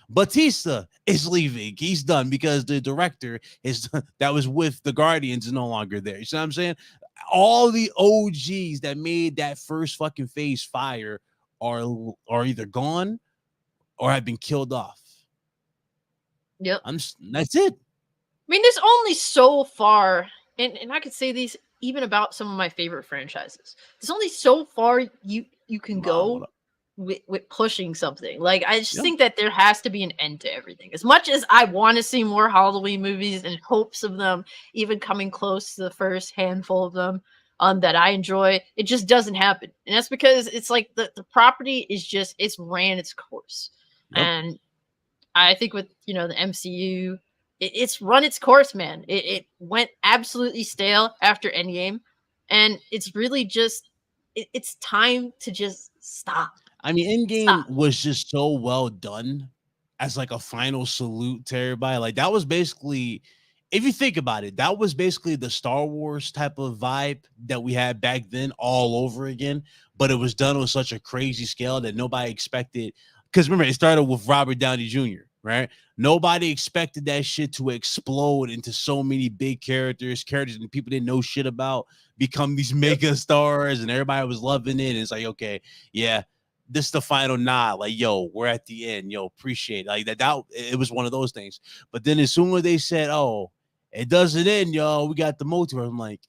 Batista is leaving. He's done because the director is that was with the Guardians is no longer there. You see what I'm saying? All the OGs that made that first fucking phase fire are either gone or have been killed off. Yep. That's it. I mean, there's only so far, and I could say these even about some of my favorite franchises. There's only so far you can go with pushing something. Like, I just think that there has to be an end to everything. As much as I want to see more Halloween movies in hopes of them even coming close to the first handful of them that I enjoy, it just doesn't happen. And that's because it's like the property is just, it's ran its course. And I think with, the MCU, it's run its course, man. It went absolutely stale after Endgame. And it's really just, it's time to just stop. I mean, Endgame was just so well done as like a final salute to everybody. Like that was basically, if you think about it, that was basically the Star Wars type of vibe that we had back then all over again. But it was done on such a crazy scale that nobody expected. Because remember, it started with Robert Downey Jr., right? Nobody expected that shit to explode into so many big characters that people didn't know shit about, become these mega stars, and everybody was loving it. And it's like, okay, yeah, this is the final nod. Like, yo, we're at the end. Yo, appreciate it. Like that it was one of those things. But then as soon as they said, oh, it doesn't end, yo, we got the multiverse. I'm like,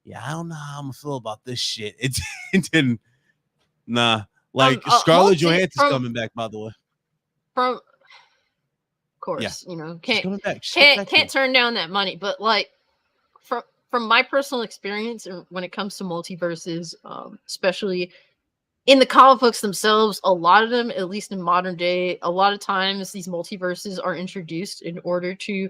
yeah, I don't know how I'm gonna feel about this shit. It didn't, nah. Like Scarlett Johansson's coming back, by the way. From course, can't turn down that money. But like from my personal experience, when it comes to multiverses, especially in the comic books themselves, a lot of them, at least in modern day, a lot of times these multiverses are introduced in order to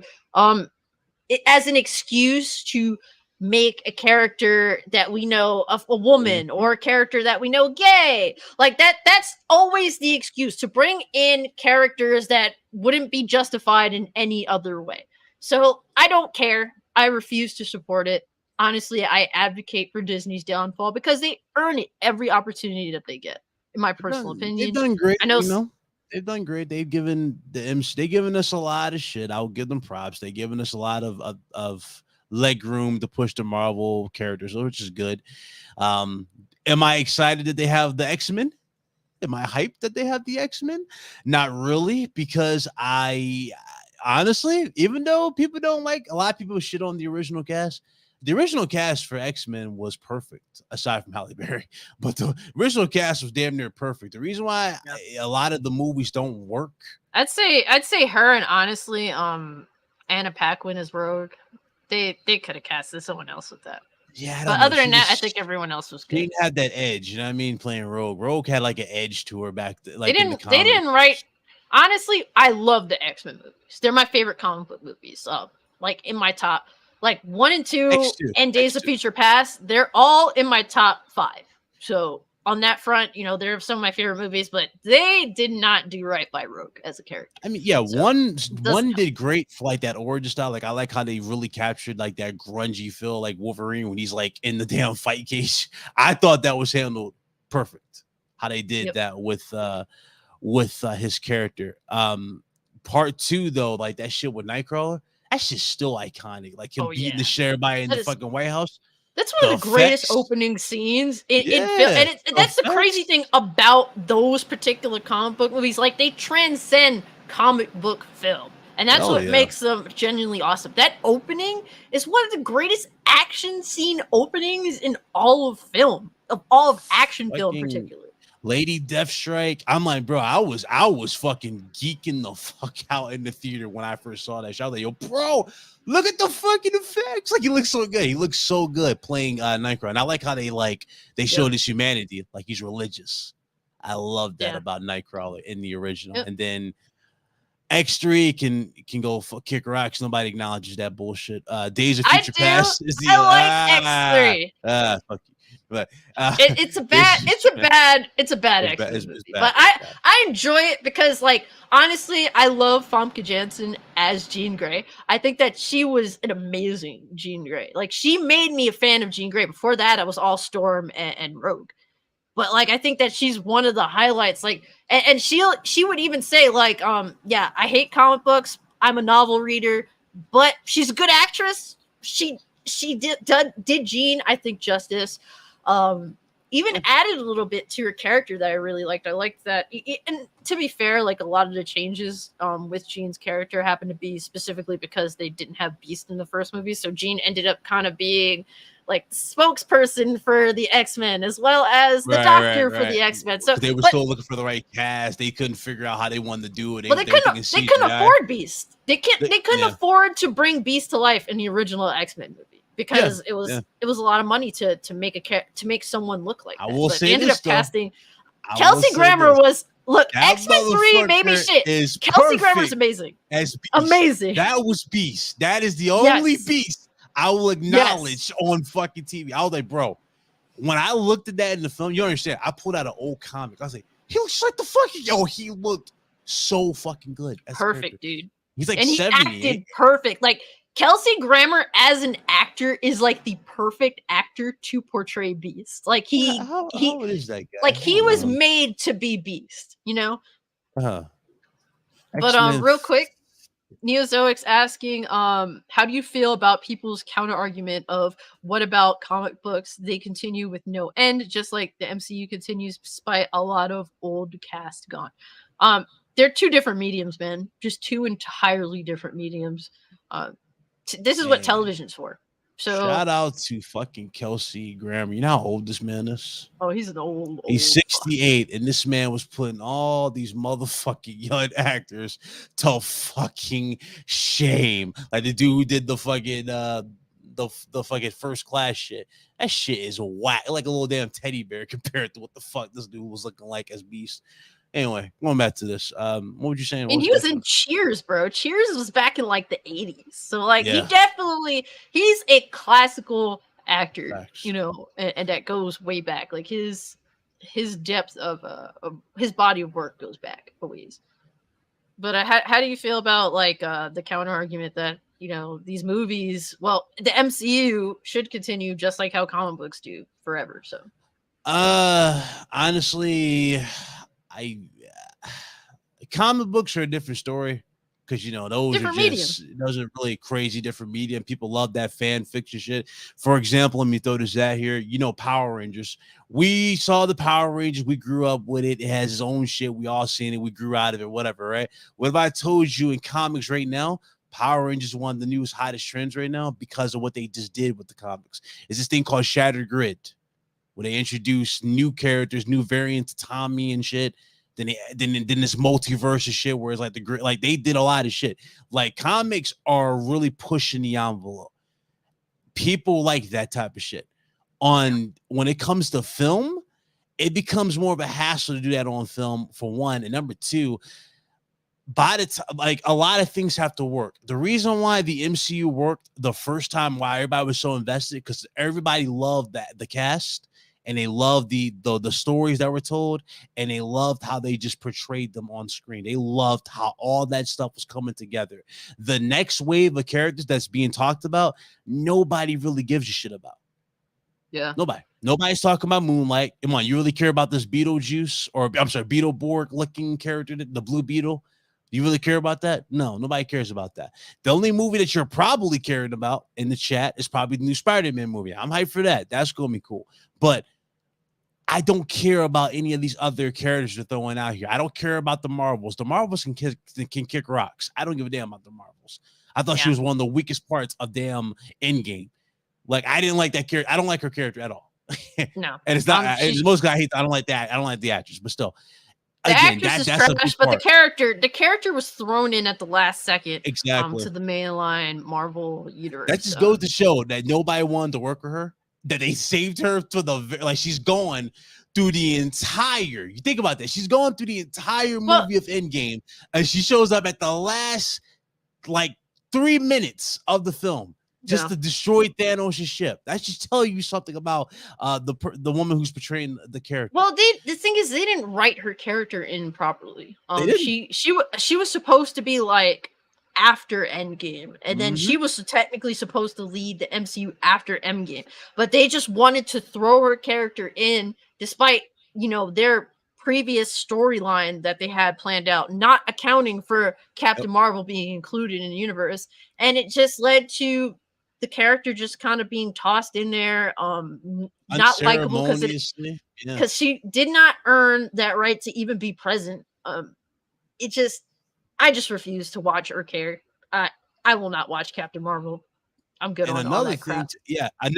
as an excuse to make a character that we know of a woman or a character that we know gay. Like that's always the excuse to bring in characters that wouldn't be justified in any other way. So I don't care. I refuse to support it. Honestly, I advocate for Disney's downfall because they earn it every opportunity that they get, in my personal opinion. They've done great. I know, they've done great. They've given they've given us a lot of shit. I'll give them props. They've given us a lot of leg room to push the Marvel characters, which is good. Am I excited that they have the X-Men? Am I hyped that they have the X-Men? Not really, because I honestly, even though people don't like, a lot of people shit on the original cast for X-Men was perfect, aside from Halle Berry. But the original cast was damn near perfect. The reason why a lot of the movies don't work, I'd say her, and honestly, Anna Paquin as Rogue. They could have casted someone else with that. Yeah, but other than that, I think everyone else was good. They had that edge, you know what I mean? Playing Rogue. Rogue had like an edge to her back. Like they didn't write. Honestly, I love the X-Men movies. They're my favorite comic book movies. Like in my top, like 1 and 2, and Days of Future Past. They're all in my top 5. So on that front, they're some of my favorite movies, but they did not do right by Rogue as a character. I mean, yeah, so one did great for like that origin style. Like I like how they really captured like that grungy feel, like Wolverine when he's like in the damn fight cage. I thought that was handled perfect. How they did that with his character. Part 2 though, like that shit with Nightcrawler, that shit's still iconic. Like him beating the shit everybody in the fucking White House. That's one of the greatest opening scenes in film. And that's the crazy thing about those particular comic book movies. Like, they transcend comic book film. And that's what makes them genuinely awesome. That opening is one of the greatest action scene openings in all of film. Of all of action film in particular. Lady Deathstrike. I'm like, bro, I was fucking geeking the fuck out in the theater when I first saw that shit. I was like, yo, bro, look at the fucking effects. Like, he looks so good. He looks so good playing Nightcrawler. And I like how they showed his humanity, like he's religious. I love that about Nightcrawler in the original. And then X3 can go kick rocks. Nobody acknowledges that bullshit. Days of Future Past is the I like X3. Fuck you. But it's a bad X-Men movie. But I enjoy it because, like, honestly, I love Famke Janssen as Jean Grey. I think that she was an amazing Jean Grey. Like, she made me a fan of Jean Grey. Before that, I was all Storm and Rogue. But, like, I think that she's one of the highlights. Like, and she would even say, like, yeah, I hate comic books. I'm a novel reader, but she's a good actress. She did Jean, I think, justice. Even added a little bit to her character that I really liked. I liked that, and to be fair, like, a lot of the changes with Jean's character happened to be specifically because they didn't have Beast in the first movie, so Jean ended up kind of being like the spokesperson for the X-Men as well as the doctor for the X-Men. So they were still looking for the right cast. They couldn't figure out how they wanted to do it. They couldn't afford Beast. They couldn't afford to bring Beast to life in the original X-Men movie. Because it was a lot of money to make someone look like that. I will say they ended this, up casting Kelsey Grammer was X-Men 3 made me shit. Kelsey Grammer's amazing. Amazing. That was Beast. That is the only Beast I will acknowledge on fucking TV. I was like, bro, when I looked at that in the film, you understand? I pulled out an old comic. I was like, he looks like the fucking he looked so fucking good. Perfect, dude. He's like and 70. He acted perfect. Like, Kelsey Grammer as an actor is like the perfect actor to portray Beast. Like, how old is that guy? Like, he was made to be Beast, you know? Uh-huh. But real quick, Neozoic's asking, how do you feel about people's counter argument of what about comic books? They continue with no end, just like the MCU continues despite a lot of old cast gone. They're two different mediums, man. Just two entirely different mediums. This is what television's for. So shout out to fucking Kelsey Grammer. You know how old this man is? Oh, he's an old. He's 68, and this man was putting all these motherfucking young actors to fucking shame. Like the dude who did the fucking the fucking First Class shit. That shit is whack, like a little damn teddy bear compared to what the fuck this dude was looking like as Beast. Anyway, going back to this, what were you saying? And he was in Cheers, bro. Cheers was back in like the 80s. So, like, he's a classical actor, you know, and that goes way back. Like, his depth of his body of work goes back a ways. But how do you feel about, like, the counter argument that, you know, these movies, well, the MCU should continue just like how comic books do forever? So, honestly, comic books are a different story because, you know, those are really crazy different medium. People love that fan fiction shit. For example, let me throw this out here. You know, Power Rangers. We saw the Power Rangers. We grew up with it. It has its own shit. We all seen it. We grew out of it. Whatever, right? What if I told you in comics right now, Power Rangers is one of the newest, hottest trends right now because of what they just did with the comics. It's this thing called Shattered Grid, where they introduce new characters, new variants of Tommy and shit. Then this multiverse of shit where it's like like they did a lot of shit. Like, comics are really pushing the envelope. People like that type of shit. When it comes to film, it becomes more of a hassle to do that on film, for one, and number two, by the time, like, a lot of things have to work. The reason why the MCU worked the first time, why everybody was so invested, because everybody loved the cast. And they loved the stories that were told, and they loved how they just portrayed them on screen. They loved how all that stuff was coming together. The next wave of characters that's being talked about, nobody really gives a shit about. Yeah. Nobody's talking about Moonlight. Come on, you really care about this Beetlejuice, or I'm sorry, Beetleborg looking character, the Blue Beetle? Do you really care about that? No, nobody cares about that. The only movie that you're probably caring about in the chat is probably the new Spider-Man movie. I'm hyped for that. That's going to be cool. But I don't care about any of these other characters they're throwing out here. I don't care about the Marvels. The Marvels can kick rocks. I don't give a damn about the Marvels. I thought she was one of the weakest parts of damn Endgame. Like, I didn't like that character. I don't like her character at all. No. And it's not, it's most guy hates. I don't like that. I don't like the actress, but still. The actress is trash, but the character was thrown in at the last second. Exactly. To the mainline Marvel universe. That just goes to show that nobody wanted to work with her. That they saved her for she's going through the entire, you think about that, she's going through the entire movie of Endgame, and she shows up at the last, like, 3 minutes of the film. just Yeah. to destroy Thanos' ship. That should tell you something about the woman who's portraying the character. Well, the thing is, they didn't write her character in properly. They didn't. She was supposed to be like after Endgame, and then she was technically supposed to lead the MCU after Endgame, but they just wanted to throw her character in, despite their previous storyline that they had planned out, not accounting for Captain Marvel being included in the universe, and it just led to the character just kind of being tossed in there, not likable because she did not earn that right to even be present. I just refuse to watch her character. I will not watch Captain Marvel. I'm good on all that crap.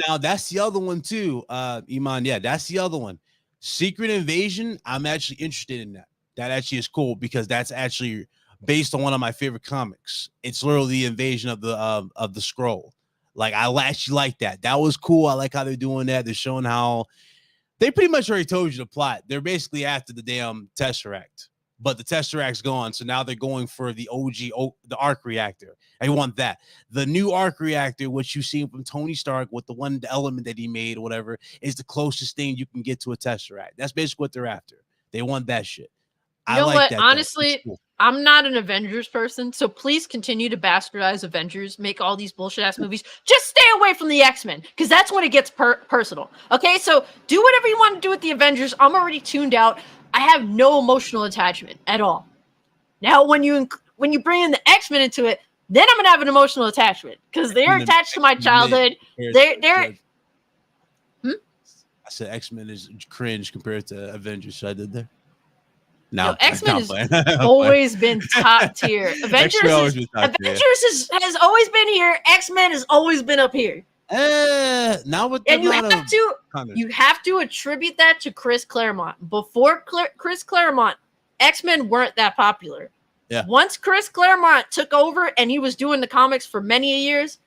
Now that's the other one too, Iman. Yeah, that's the other one. Secret Invasion. I'm actually interested in that. That actually is cool because that's actually based on one of my favorite comics. It's literally the invasion of the Skrull. Like, I actually like that. That was cool. I like how they're doing that. They're showing how they pretty much already told you the plot. They're basically after the damn Tesseract, but the Tesseract's gone. So now they're going for the the arc reactor. I want that. The new arc reactor, which you've seen from Tony Stark with the element that he made or whatever, is the closest thing you can get to a Tesseract. That's basically what they're after. They want that shit. You know what? Honestly, I'm not an Avengers person, so please continue to bastardize Avengers, make all these bullshit ass movies. Just stay away from the X-Men, because that's when it gets personal. Okay, so do whatever you want to do with the Avengers. I'm already tuned out. I have no emotional attachment at all. Now, when you bring in the X-Men into it, then I'm gonna have an emotional attachment because they're attached to my childhood. They're. I said X-Men is cringe compared to Avengers. So I did there. No, X-Men has always been top tier. Avengers has always been here. X-Men has always been up here. Now with and you have to attribute that to Chris Claremont. Before Chris Claremont, X-Men weren't that popular. Yeah. Once Chris Claremont took over and he was doing the comics for many years,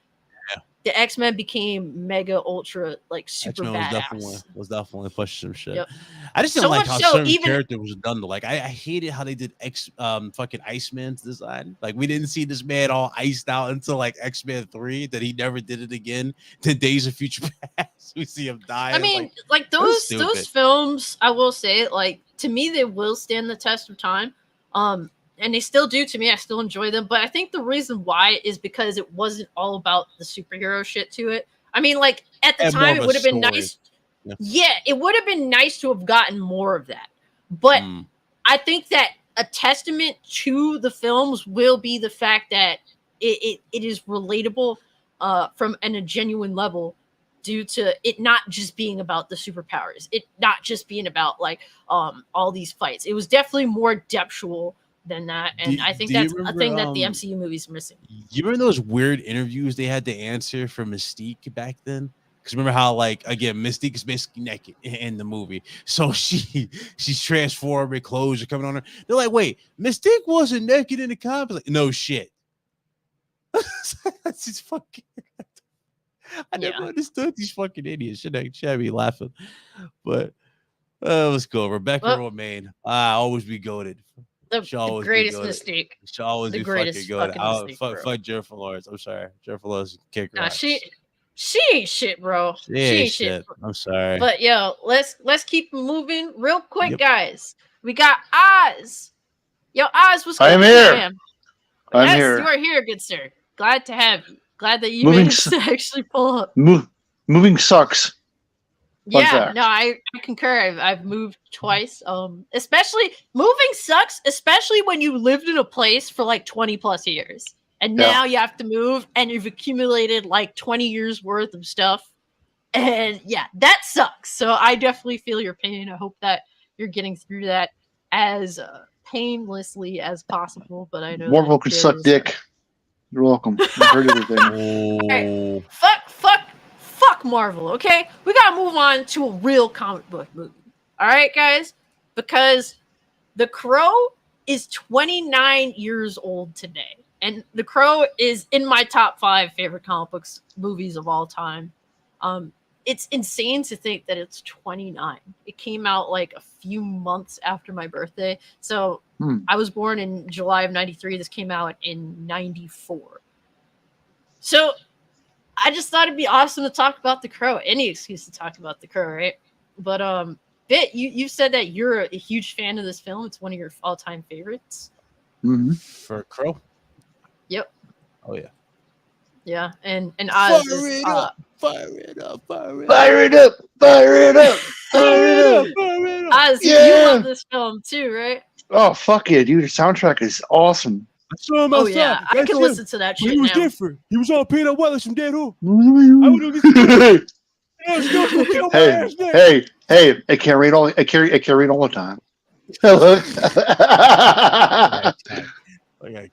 the X-Men became mega ultra like super badass. Was definitely pushing some shit. Yep. I just didn't like how certain character was done. Like I hated how they did fucking Iceman's design. Like we didn't see this man all iced out until like X-Men 3 that he never did it again. To Days of Future Past, we see him die. I mean, like those films, I will say, like to me, they will stand the test of time. And they still do to me. I still enjoy them. But I think the reason why is because it wasn't all about the superhero shit to it. I mean, like, at the time, it would have been nice. Yeah, it would have been nice to have gotten more of that. But I think that a testament to the films will be the fact that it is relatable from a genuine level due to it not just being about the superpowers. It not just being about, like, all these fights. It was definitely more depthful than that, and I think that's a thing that the MCU movies are missing. You remember those weird interviews they had to answer for Mystique back then? Because remember how, like, again, Mystique is basically naked in the movie, so she's transformed, her clothes are coming on her. They're like, wait, Mystique wasn't naked in the comics? Like, no shit. That's just fucking. I never understood these fucking idiots. Should I be laughing? But let's go. Rebecca Romaine. I always be goated. The greatest mistake. She'll always be fucking good. Fuck Jennifer Lawrence. I'm sorry. Jennifer Lawrence kick her ass. She ain't shit, bro. She ain't shit. I'm sorry. But yo, let's keep moving real quick, guys. We got Oz. Yo, Oz, what's going on, man? I'm here. You are here, good sir. Glad to have you. Glad that you managed to actually pull up. Moving sucks. Yeah, no, I concur. I've moved twice. Especially moving sucks, especially when you lived in a place for like 20 plus years. And now you have to move and you've accumulated like 20 years worth of stuff. And yeah, that sucks. So I definitely feel your pain. I hope that you're getting through that as painlessly as possible. But I know Marvel could suck dick. You're welcome. I've heard everything. Right. Fuck Marvel, okay? We gotta move on to a real comic book movie. Alright, guys? Because The Crow is 29 years old today. And The Crow is in my top 5 favorite comic books movies of all time. It's insane to think that it's 29. It came out like a few months after my birthday. So I was born in July of 93. This came out in 94. So I just thought it'd be awesome to talk about The Crow. Any excuse to talk about The Crow, right? But Bit, you said that you're a huge fan of this film. It's one of your all-time favorites. Mm-hmm. For Crow. Yep. Oh yeah. Yeah, and Oz Fire it up! Fire it up! Fire it up! Oz, Yeah. you love this film too, right? Oh fuck yeah, dude! The soundtrack is awesome. I saw him Oh outside. yeah, I can listen to that shit He was now. different. He was all peanut butter from Dead Who. Hey! I can't read all. I can't read all the time.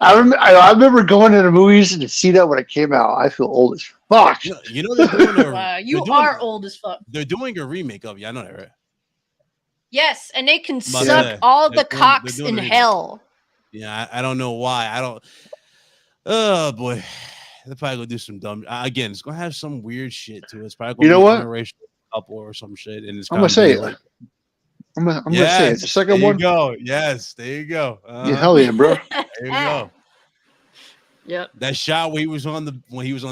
I remember going to the movies and to see that when it came out. I feel old as fuck. You know they're doing You are old as fuck. They're doing a remake of it. I know that, right? Yes, and they can suck all the cocks in hell. Yeah, I don't know why. I don't. Oh boy, they're probably gonna do some dumb. Again, it's gonna have some weird shit to it. It's probably gonna be an interracial couple or some shit. And it's I'm gonna say it. I'm gonna say it. It's the second one. There you go. Yes, there you go. Yeah, hell yeah, bro. There you go. Yep. That shot where he was on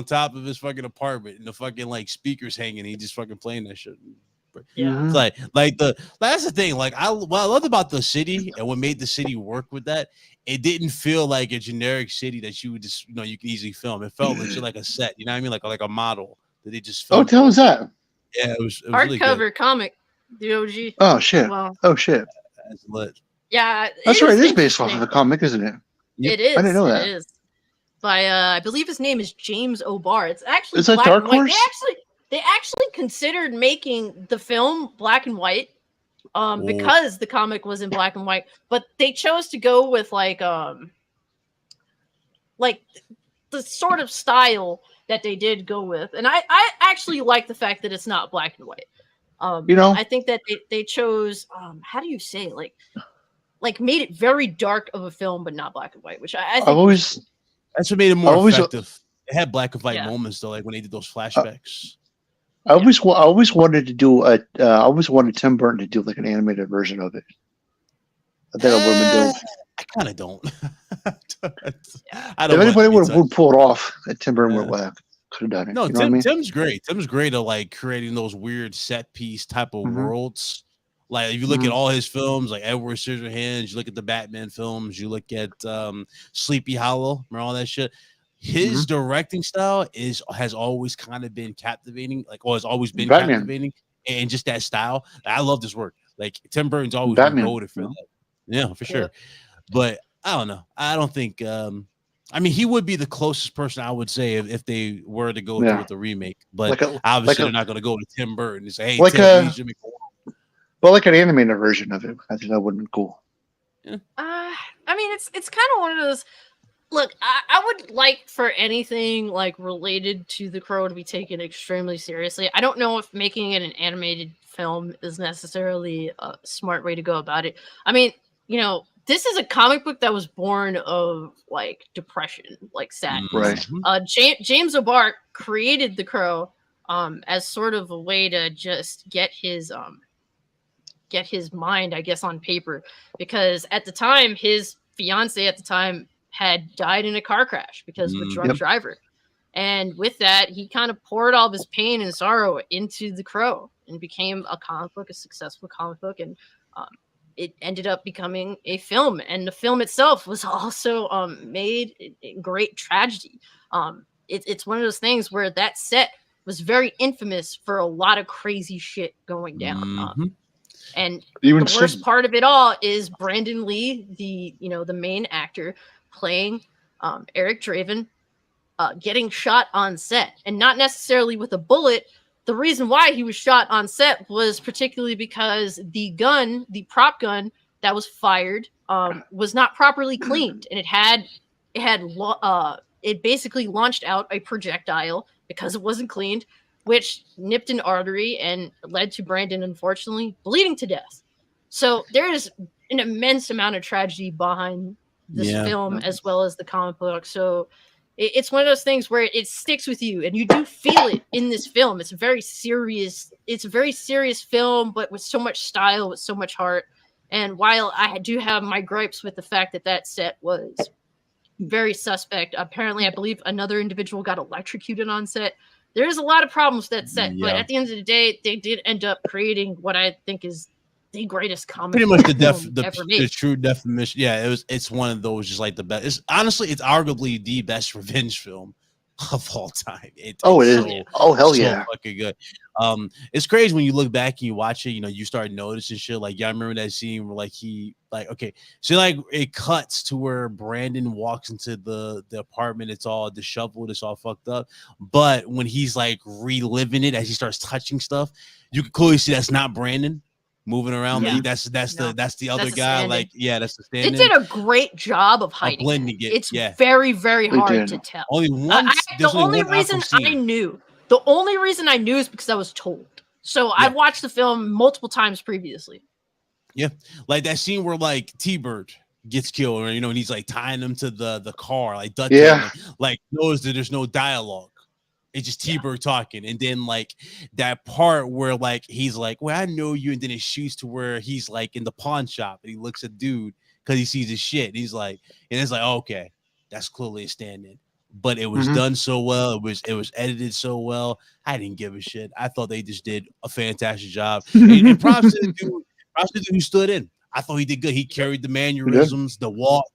top of his fucking apartment and the fucking like speakers hanging, he just fucking playing that shit. Yeah. It's that's the thing. Like what I loved about the city and what made the city work with that, it didn't feel like a generic city that you would just you can easily film. It felt like a set, you know what I mean? Like a model that they just filmed. Oh, tell us that. Yeah, it was hardcover really comic, the OG. Oh shit. Wow. Oh shit. That's lit. Yeah. That's right. It is based off of a comic, isn't it? Yep. It is. I didn't know that. It is. By I believe his name is James O'Barr. It's actually is that Dark Horse? They actually considered making the film black and white, because the comic was in black and white, but they chose to go with like the sort of style that they did go with, and I actually like the fact that it's not black and white. I think that they chose how do you say like made it very dark of a film, but not black and white, which I think that's what made it more effective. It had black and white moments though, like when they did those flashbacks. I always wanted to do I always wanted Tim Burton to do like an animated version of it. I think I would have been dope. I kind of don't. I don't. If anybody would pull it off, Tim Burton would have could have done it. No, you know what I mean? Tim's great. Tim's great at like creating those weird set piece type of worlds. Like if you look at all his films, like Edward Scissorhands, you look at the Batman films, you look at Sleepy Hollow, remember all that shit. His directing style has always kind of been captivating, has always been captivating, and just that style. I love this work. Like Tim Burton's always been voted for that. Yeah, for sure. But I don't know. I don't think. I mean, he would be the closest person I would say if they were to go through with the remake. But obviously, they're not going to go to Tim Burton and say, "Hey, Tim, like an animated version of it." I think that would be cool. Yeah. I mean, it's kind of one of those. Look, I would like for anything like related to The Crow to be taken extremely seriously. I don't know if making it an animated film is necessarily a smart way to go about it. I mean, this is a comic book that was born of like depression, like sadness. Right. James O'Barr created The Crow as sort of a way to just get his mind, I guess, on paper, because at the time his fiance at the time had died in a car crash because of a drunk driver. And with that, he kind of poured all of his pain and sorrow into The Crow and became a comic book, a successful comic book. And it ended up becoming a film. And the film itself was also made in great tragedy. It's one of those things where that set was very infamous for a lot of crazy shit going down. And even the worst part of it all is Brandon Lee, the main actor, playing Eric Draven, getting shot on set, and not necessarily with a bullet. The reason why he was shot on set was particularly because the prop gun that was fired, was not properly cleaned, and it basically launched out a projectile because it wasn't cleaned, which nipped an artery and led to Brandon, unfortunately, bleeding to death. So there is an immense amount of tragedy behind this film as well as the comic book. So it's one of those things where it sticks with you and you do feel it in this film. It's a very serious film, but with so much style, with so much heart. And while I do have my gripes with the fact that set was very suspect, apparently I believe another individual got electrocuted on set. There's a lot of problems with that set, but Yeah. at the end of the day, they did end up creating what I think is the greatest comic Pretty much ever made. the true definition. Yeah, it's one of those, just like the best. It's arguably the best revenge film of all time. It is. Hell yeah, fucking good. It's crazy when you look back and you watch it. You know, you start noticing shit. Like, yeah, I remember that scene where it cuts to where Brandon walks into the apartment. It's all disheveled. It's all fucked up. But when he's like reliving it as he starts touching stuff, you can clearly see that's not Brandon moving around. Yeah. Like, that's the other guy. Like, yeah, that's the stand-in. They did a great job of hiding blending it. It's very, very hard to tell. Only once. The only reason I knew is because I was told. So I've watched the film multiple times previously. Yeah, like that scene where like T-Bird gets killed, or and he's like tying him to the car, like Dutch. Like knows that there's no dialogue. It's just T-Bird talking, and then like that part where like he's like, "Well, I know you," and then it shoots to where he's like in the pawn shop, and he looks at dude because he sees his shit. And he's like, and it's like, okay, that's clearly a stand-in, but it was done so well. It was edited so well. I didn't give a shit. I thought they just did a fantastic job. And props to the dude. Props to the dude who stood in. I thought he did good. He carried the mannerisms, the walk,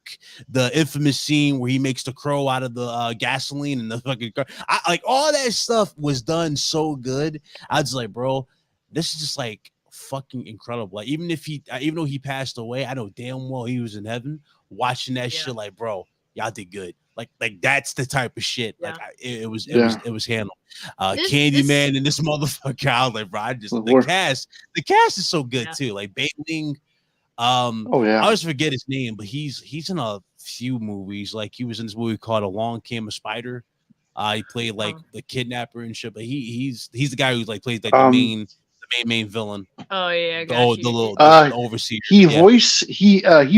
the infamous scene where he makes the crow out of the gasoline and the fucking car. Like all that stuff was done so good. I was like, bro, this is just like fucking incredible. Like even though he passed away, I know damn well he was in heaven watching that shit. Like, bro, y'all did good. Like that's the type of shit. Like it was handled. Candyman and this motherfucker. I was like, bro, the cast is so good too. Like Baitling. I always forget his name, but he's in a few movies. Like he was in this movie called Along Came a Spider. He played like the kidnapper and shit. But he's the guy who like plays like the main villain. Oh yeah, the overseer. He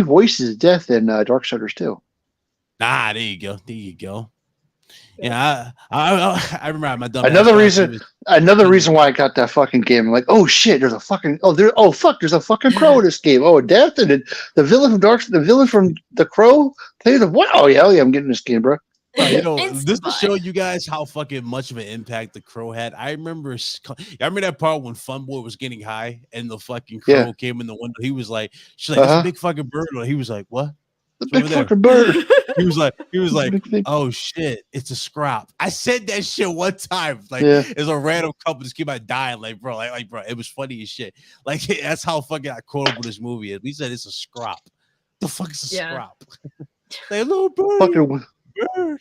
voices Death in Darksiders too. There you go. Yeah, I remember my dumb. Another reason why I got that fucking game. I'm like, oh shit, there's a fucking there's a fucking crow in this game. Oh, Death and the villain from the Crow. Play the what? Oh yeah, I'm getting this game, bro. This to show you guys how fucking much of an impact the Crow had. I remember that part when Funboy was getting high and the fucking Crow came in the window. He was like, she's like, it's a big fucking bird. He was like, what? The big fucking bird. He was like, oh shit, it's a scrap. I said that shit one time. Like, it's a random couple just came out dying. Like, bro, bro, it was funny as shit. Like, that's how fucking quotable this movie is. We said it's a scrap. The fuck is a scrap? Like, little bird.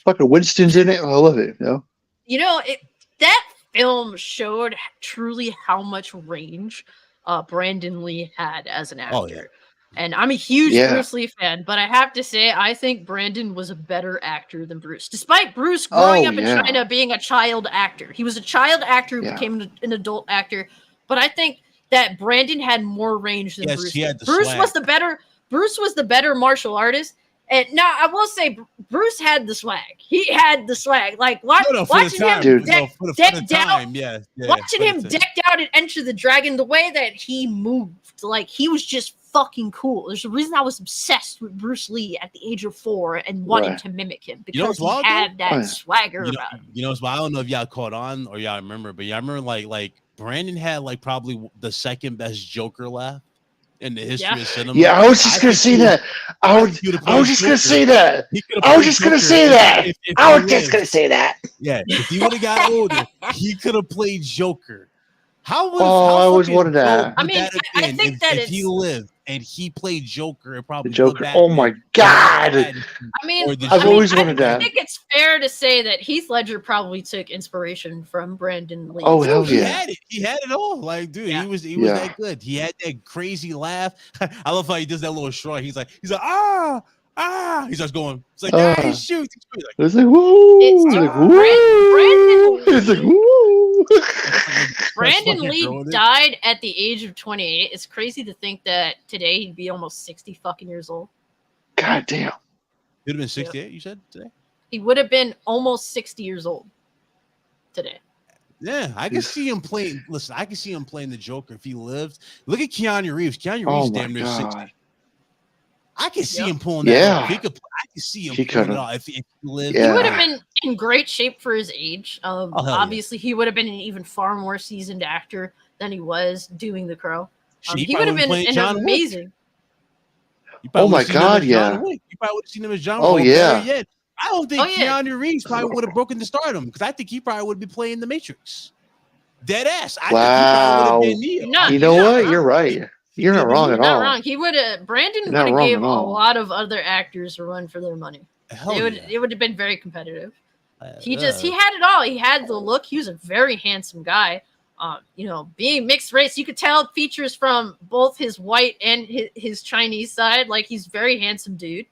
Fucking Winston's in it. I love it. That film showed truly how much range Brandon Lee had as an actor. Oh, yeah. And I'm a huge Bruce Lee fan, but I have to say, I think Brandon was a better actor than Bruce. Despite Bruce growing up in China being a child actor. He was a child actor who became an adult actor. But I think that Brandon had more range than Bruce. Bruce was the better martial artist. And now I will say, Bruce had the swag. He had the swag. Like watching him decked out and Enter the Dragon, the way that he moved, like he was just fucking cool. There's a reason I was obsessed with Bruce Lee at the age of 4 and wanting to mimic him because he had that swagger about him. I don't know if y'all caught on or y'all remember, but y'all remember like Brandon had like probably the second best Joker laugh in the history of cinema. Yeah, I was just gonna say that. I was just gonna say that. Yeah, if he would have got older, he could have played Joker. I always wanted that. I mean, I think that if he lived and he played Joker, it probably Joker. Oh my god! I mean, I've always wanted that. I think it's fair to say that Heath Ledger probably took inspiration from Brandon Lee. Oh hell yeah! He had it all. Like, dude, he was that good. He had that crazy laugh. I love how he does that little shrug. He's like ah. He starts going. It's like, he shoots. It's like, woo. It's like, woo. Brandon Lee died at the age of 28. It's crazy to think that today he'd be almost 60 fucking years old. God damn. He'd have been 68, you said, today? He would have been almost 60 years old today. Yeah, I can see him playing. Listen, I can see him playing the Joker if he lived. Look at Keanu Reeves. Keanu Reeves damn near 60. I can see him pulling that. I can can see him He pulling it could've. off if he lived. He would Yeah. have been in great shape for his age. hell Obviously, he would have been an even far more seasoned actor than he was doing The Crow. Shit, He would have been playing an John Wick. amazing. You Oh probably my would've seen him God, as John yeah. Wick. You probably would have seen him as John Oh, Wick. yeah. Better yet, I don't think Oh, yeah. Keanu Reeves probably would have broken the stardom because I think he probably would be playing the Matrix. Dead ass. I think he Wow. probably would have been Neo. No, You know you're not what? wrong. You're right. You're not wrong at Not all. wrong. He would have. Brandon You're would not have wrong gave at a all. lot of other actors a run for their money. Hell yeah. It would have been very competitive. He Uh, had it all. He had the look. He was a very handsome guy. Being mixed race, you could tell features from both his white and his Chinese side. Like, he's a very handsome dude.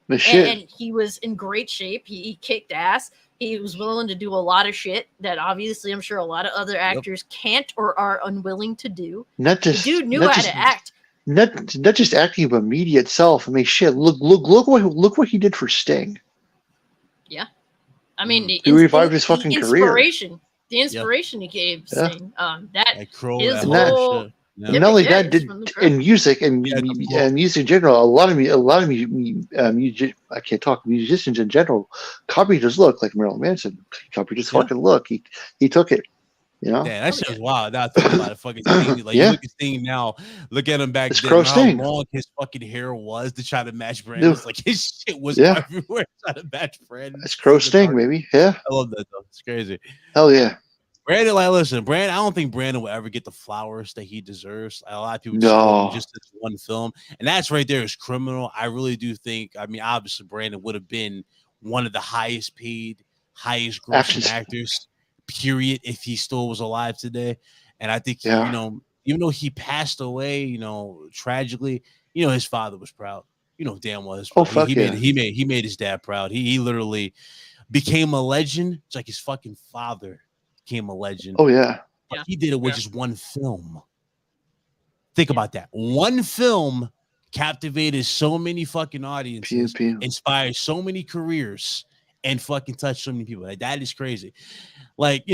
The shit. And he was in great shape. He kicked ass. He was willing to do a lot of shit that obviously I'm sure a lot of other actors can't or are unwilling to do. Not The just dude knew not how just, to act. Not just acting, but media itself. I mean, shit. Look what he did for Sting. Yeah. I mean, He revived his fucking career. The inspiration he gave Yeah. Sting. Like Crow, his that whole- whole shit. Yeah. And not only Yeah, that, it's did from the Crow. in music and music in general, a lot of I can't talk musicians in general copied his look, like Marilyn Manson. He copied his fucking look. He took it. You know? Yeah, that shit was wild. Now I think about it, fucking Sting. Like, Yeah. you look at Sting now, look at him back It's then, Crow how Sting. long his fucking hair was to try to match Brandon's. Like, his shit was Yeah. everywhere trying to match Brandon. It's Crow Sting, baby. Yeah. I love that though. It's crazy. Hell yeah. Brandon, like, listen, Brandon, I don't think Brandon will ever get the flowers that he deserves. A lot of people just No. love him just this one film, and that's right there is criminal. I really do think. I mean, obviously, Brandon would have been one of the highest paid, highest grossing actors, period, if he still was alive today. And I think, Yeah. even though he passed away, tragically, his father was proud. Damn well his Oh, father. fuck he yeah. made his dad proud. He literally became a legend. It's like his fucking father became a legend. Oh yeah. But he did it with just one film. Think about that. One film captivated so many fucking audiences, inspired so many careers, and fucking touched so many people. Like, that is crazy. Like,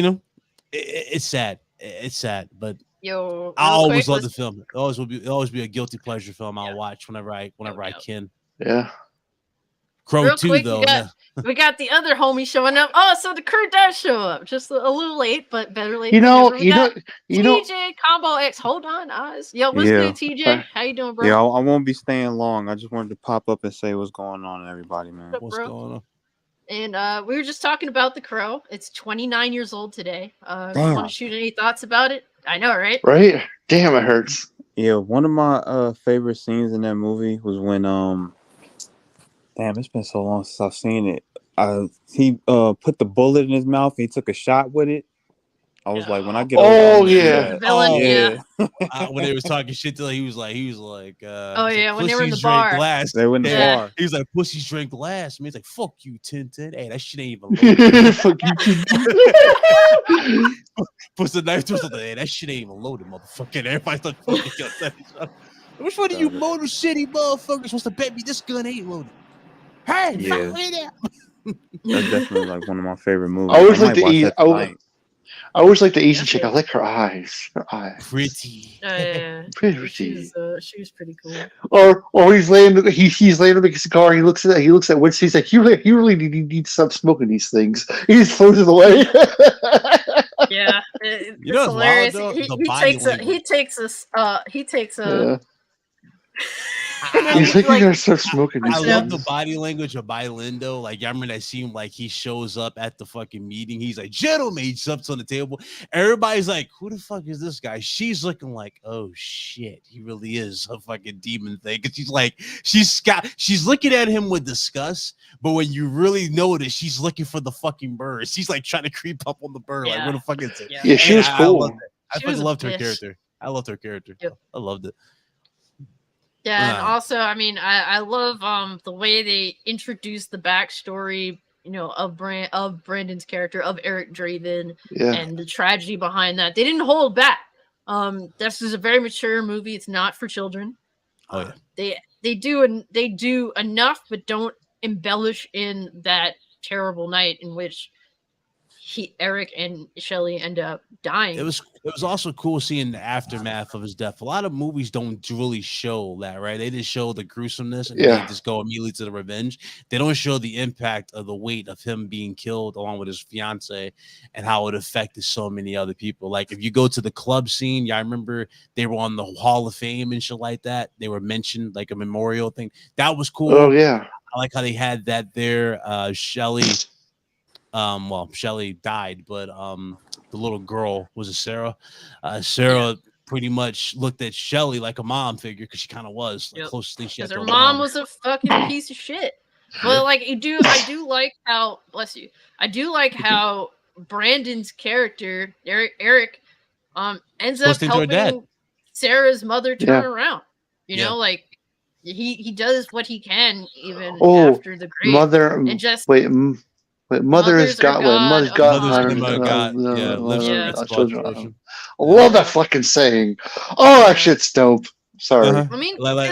it's sad. It's sad, but I always love the film. It always be a guilty pleasure film I'll watch whenever I can. Yeah. Crow Real 2 quick, though. we got the other homie showing up. Oh, so the crew does show up, just a little late, but better late. TJ Combo X. Hold on, Oz. Yo, what's good, TJ? How you doing, bro? Yeah, I won't be staying long. I just wanted to pop up and say what's going on, everybody, man. What's going on? And we were just talking about The Crow. It's 29 years old today. Want to shoot any thoughts about it? I know, right? Right? Damn, it hurts. Yeah, one of my favorite scenes in that movie was when damn, it's been so long since I've seen it. He put the bullet in his mouth. And he took a shot with it. I was like, when I get older, yeah. When they was talking shit to him, he was like, when they were in the bar. Glass. They were in the bar. He was like, pussies drink glass. I mean, he's like, fuck you, Tintin. Hey, that shit ain't even loaded. Fuck you, Puts the knife to us. Hey, that shit ain't even loaded, motherfucker. Everybody's like, fucking which one of you Motor City motherfuckers supposed to bet me this gun ain't loaded? Hey, yeah. That's definitely like one of my favorite movies. I always like I always like the Asian chick. I like her eyes. Pretty. Pretty. She was pretty cool. Or he's laying in the cigar. He looks at Woods. He's like, you really need to stop smoking these things. He just throws it away. Yeah, it's hilarious. Wild, He takes a. He's like, you're gonna start smoking these I things. love the body language of Lindo. Like, I remember that scene, like, he shows up at the fucking meeting. He's like, gentlemen, he jumps on the table. Everybody's like, who the fuck is this guy? She's looking like, oh shit, he really is a fucking demon thing. Cause she's like, she's looking at him with disgust, but when you really notice, she's looking for the fucking bird. She's like trying to creep up on the bird. Like, what the fuck is it? Yeah, she was cool. I fucking loved her character. I loved her character. Yep. I loved it. Yeah, and also, I mean, I love the way they introduced the backstory, of Brandon's character, of Eric Draven, and the tragedy behind that. They didn't hold back. This is a very mature movie. It's not for children. Oh yeah. They do enough, but don't embellish in that terrible night in which Eric and Shelly end up dying. It was also cool seeing the aftermath of his death. A lot of movies don't really show that, right? They just show the gruesomeness and they just go immediately to the revenge. They don't show the impact of the weight of him being killed along with his fiance and how it affected so many other people. Like if you go to the club scene, I remember they were on the Hall of Fame and shit like that. They were mentioned like a memorial thing. That was cool. Oh yeah. I like how they had that there. Shelly, Shelly died, but the little girl was it Sarah? Sarah pretty much looked at Shelly like a mom figure because she kind of was the closest thing she had. Because her mom was a fucking piece of shit. But like I do like how I do like how Brandon's character Eric ends up helping Sarah's mother turn around. You know, like he does what he can even after the grave. Mother and just Mother is God. Mother's God. I love that fucking saying. Oh, that shit's dope. Sorry. I mean, like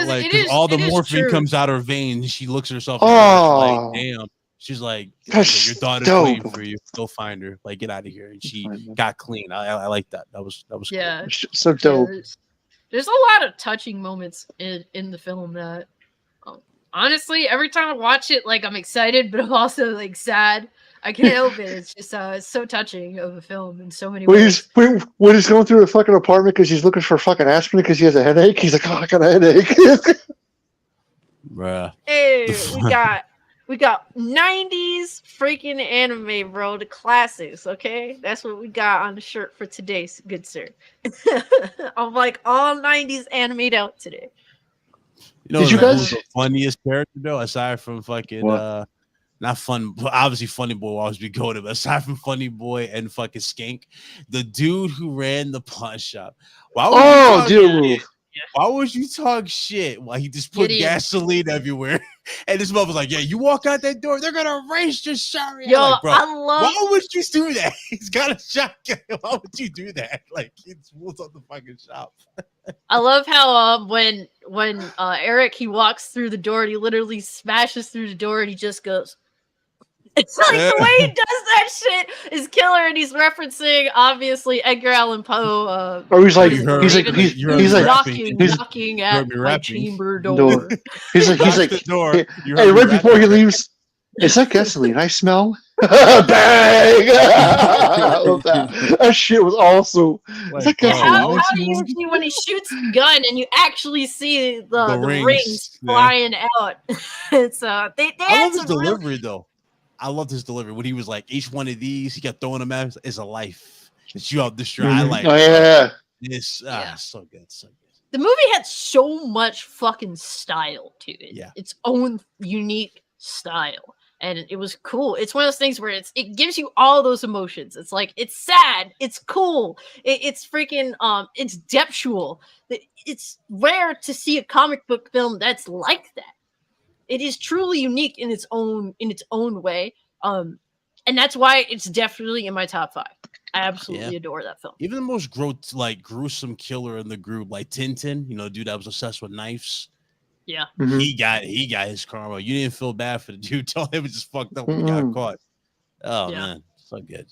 all the morphine comes out her veins. She looks at herself. Like, damn. She's like, your daughter's waiting for you. Go find her. Like, get out of here. And she got clean. I like that. That was cool. So dope. There's a lot of touching moments in the film that. Honestly, every time I watch it, like I'm excited, but I'm also like sad. I can't help it. It's just it's so touching of a film in so many ways. When he's going through the fucking apartment because he's looking for fucking aspirin because he has a headache, he's like, "Oh, I got a headache." Bruh. Hey, we got 90s freaking anime, bro. The classics. Okay, that's what we got on the shirt for today, good sir. I'm like all 90s animated out today. You know, who's the funniest character though, aside from fucking not fun, obviously Funny Boy will always be goated, but aside from Funny Boy and fucking Skank, the dude who ran the pawn shop. Why would you talk shit while he just put gasoline everywhere? And this mother's like, yeah, you walk out that door, they're gonna erase your shotgun. Yo, like, bro, why would you do that? He's got a shotgun. Why would you do that? Like, it's rules on the fucking shop. I love how when Eric he walks through the door and he literally smashes through the door and he just goes. It's like the way he does that shit is killer, and he's referencing obviously Edgar Allan Poe. Or he's like knocking at my chamber door. He's like, hey, right before he leaves, is that gasoline I smell? Bang! That shit was awesome. Like, how do you see when he shoots the gun and you actually see the rings flying out? It's I love his delivery though. I loved his delivery when he was like, each one of these, he kept throwing them at is a life. It's you out this year. I like this. So good. So good. The movie had so much fucking style to it. Yeah. Its own unique style. And it was cool. It's one of those things where it gives you all those emotions. It's like, it's sad. It's cool. It's freaking, it's depthful. It's rare to see a comic book film that's like that. It is truly unique in its own way, and that's why it's definitely in my top 5. I absolutely adore that film. Even the most gruesome killer in the group, like Tintin, you know, dude that was obsessed with knives. Yeah, he got his karma. You didn't feel bad for the dude. Told him it was just fucked up when he got caught. Oh man, so good.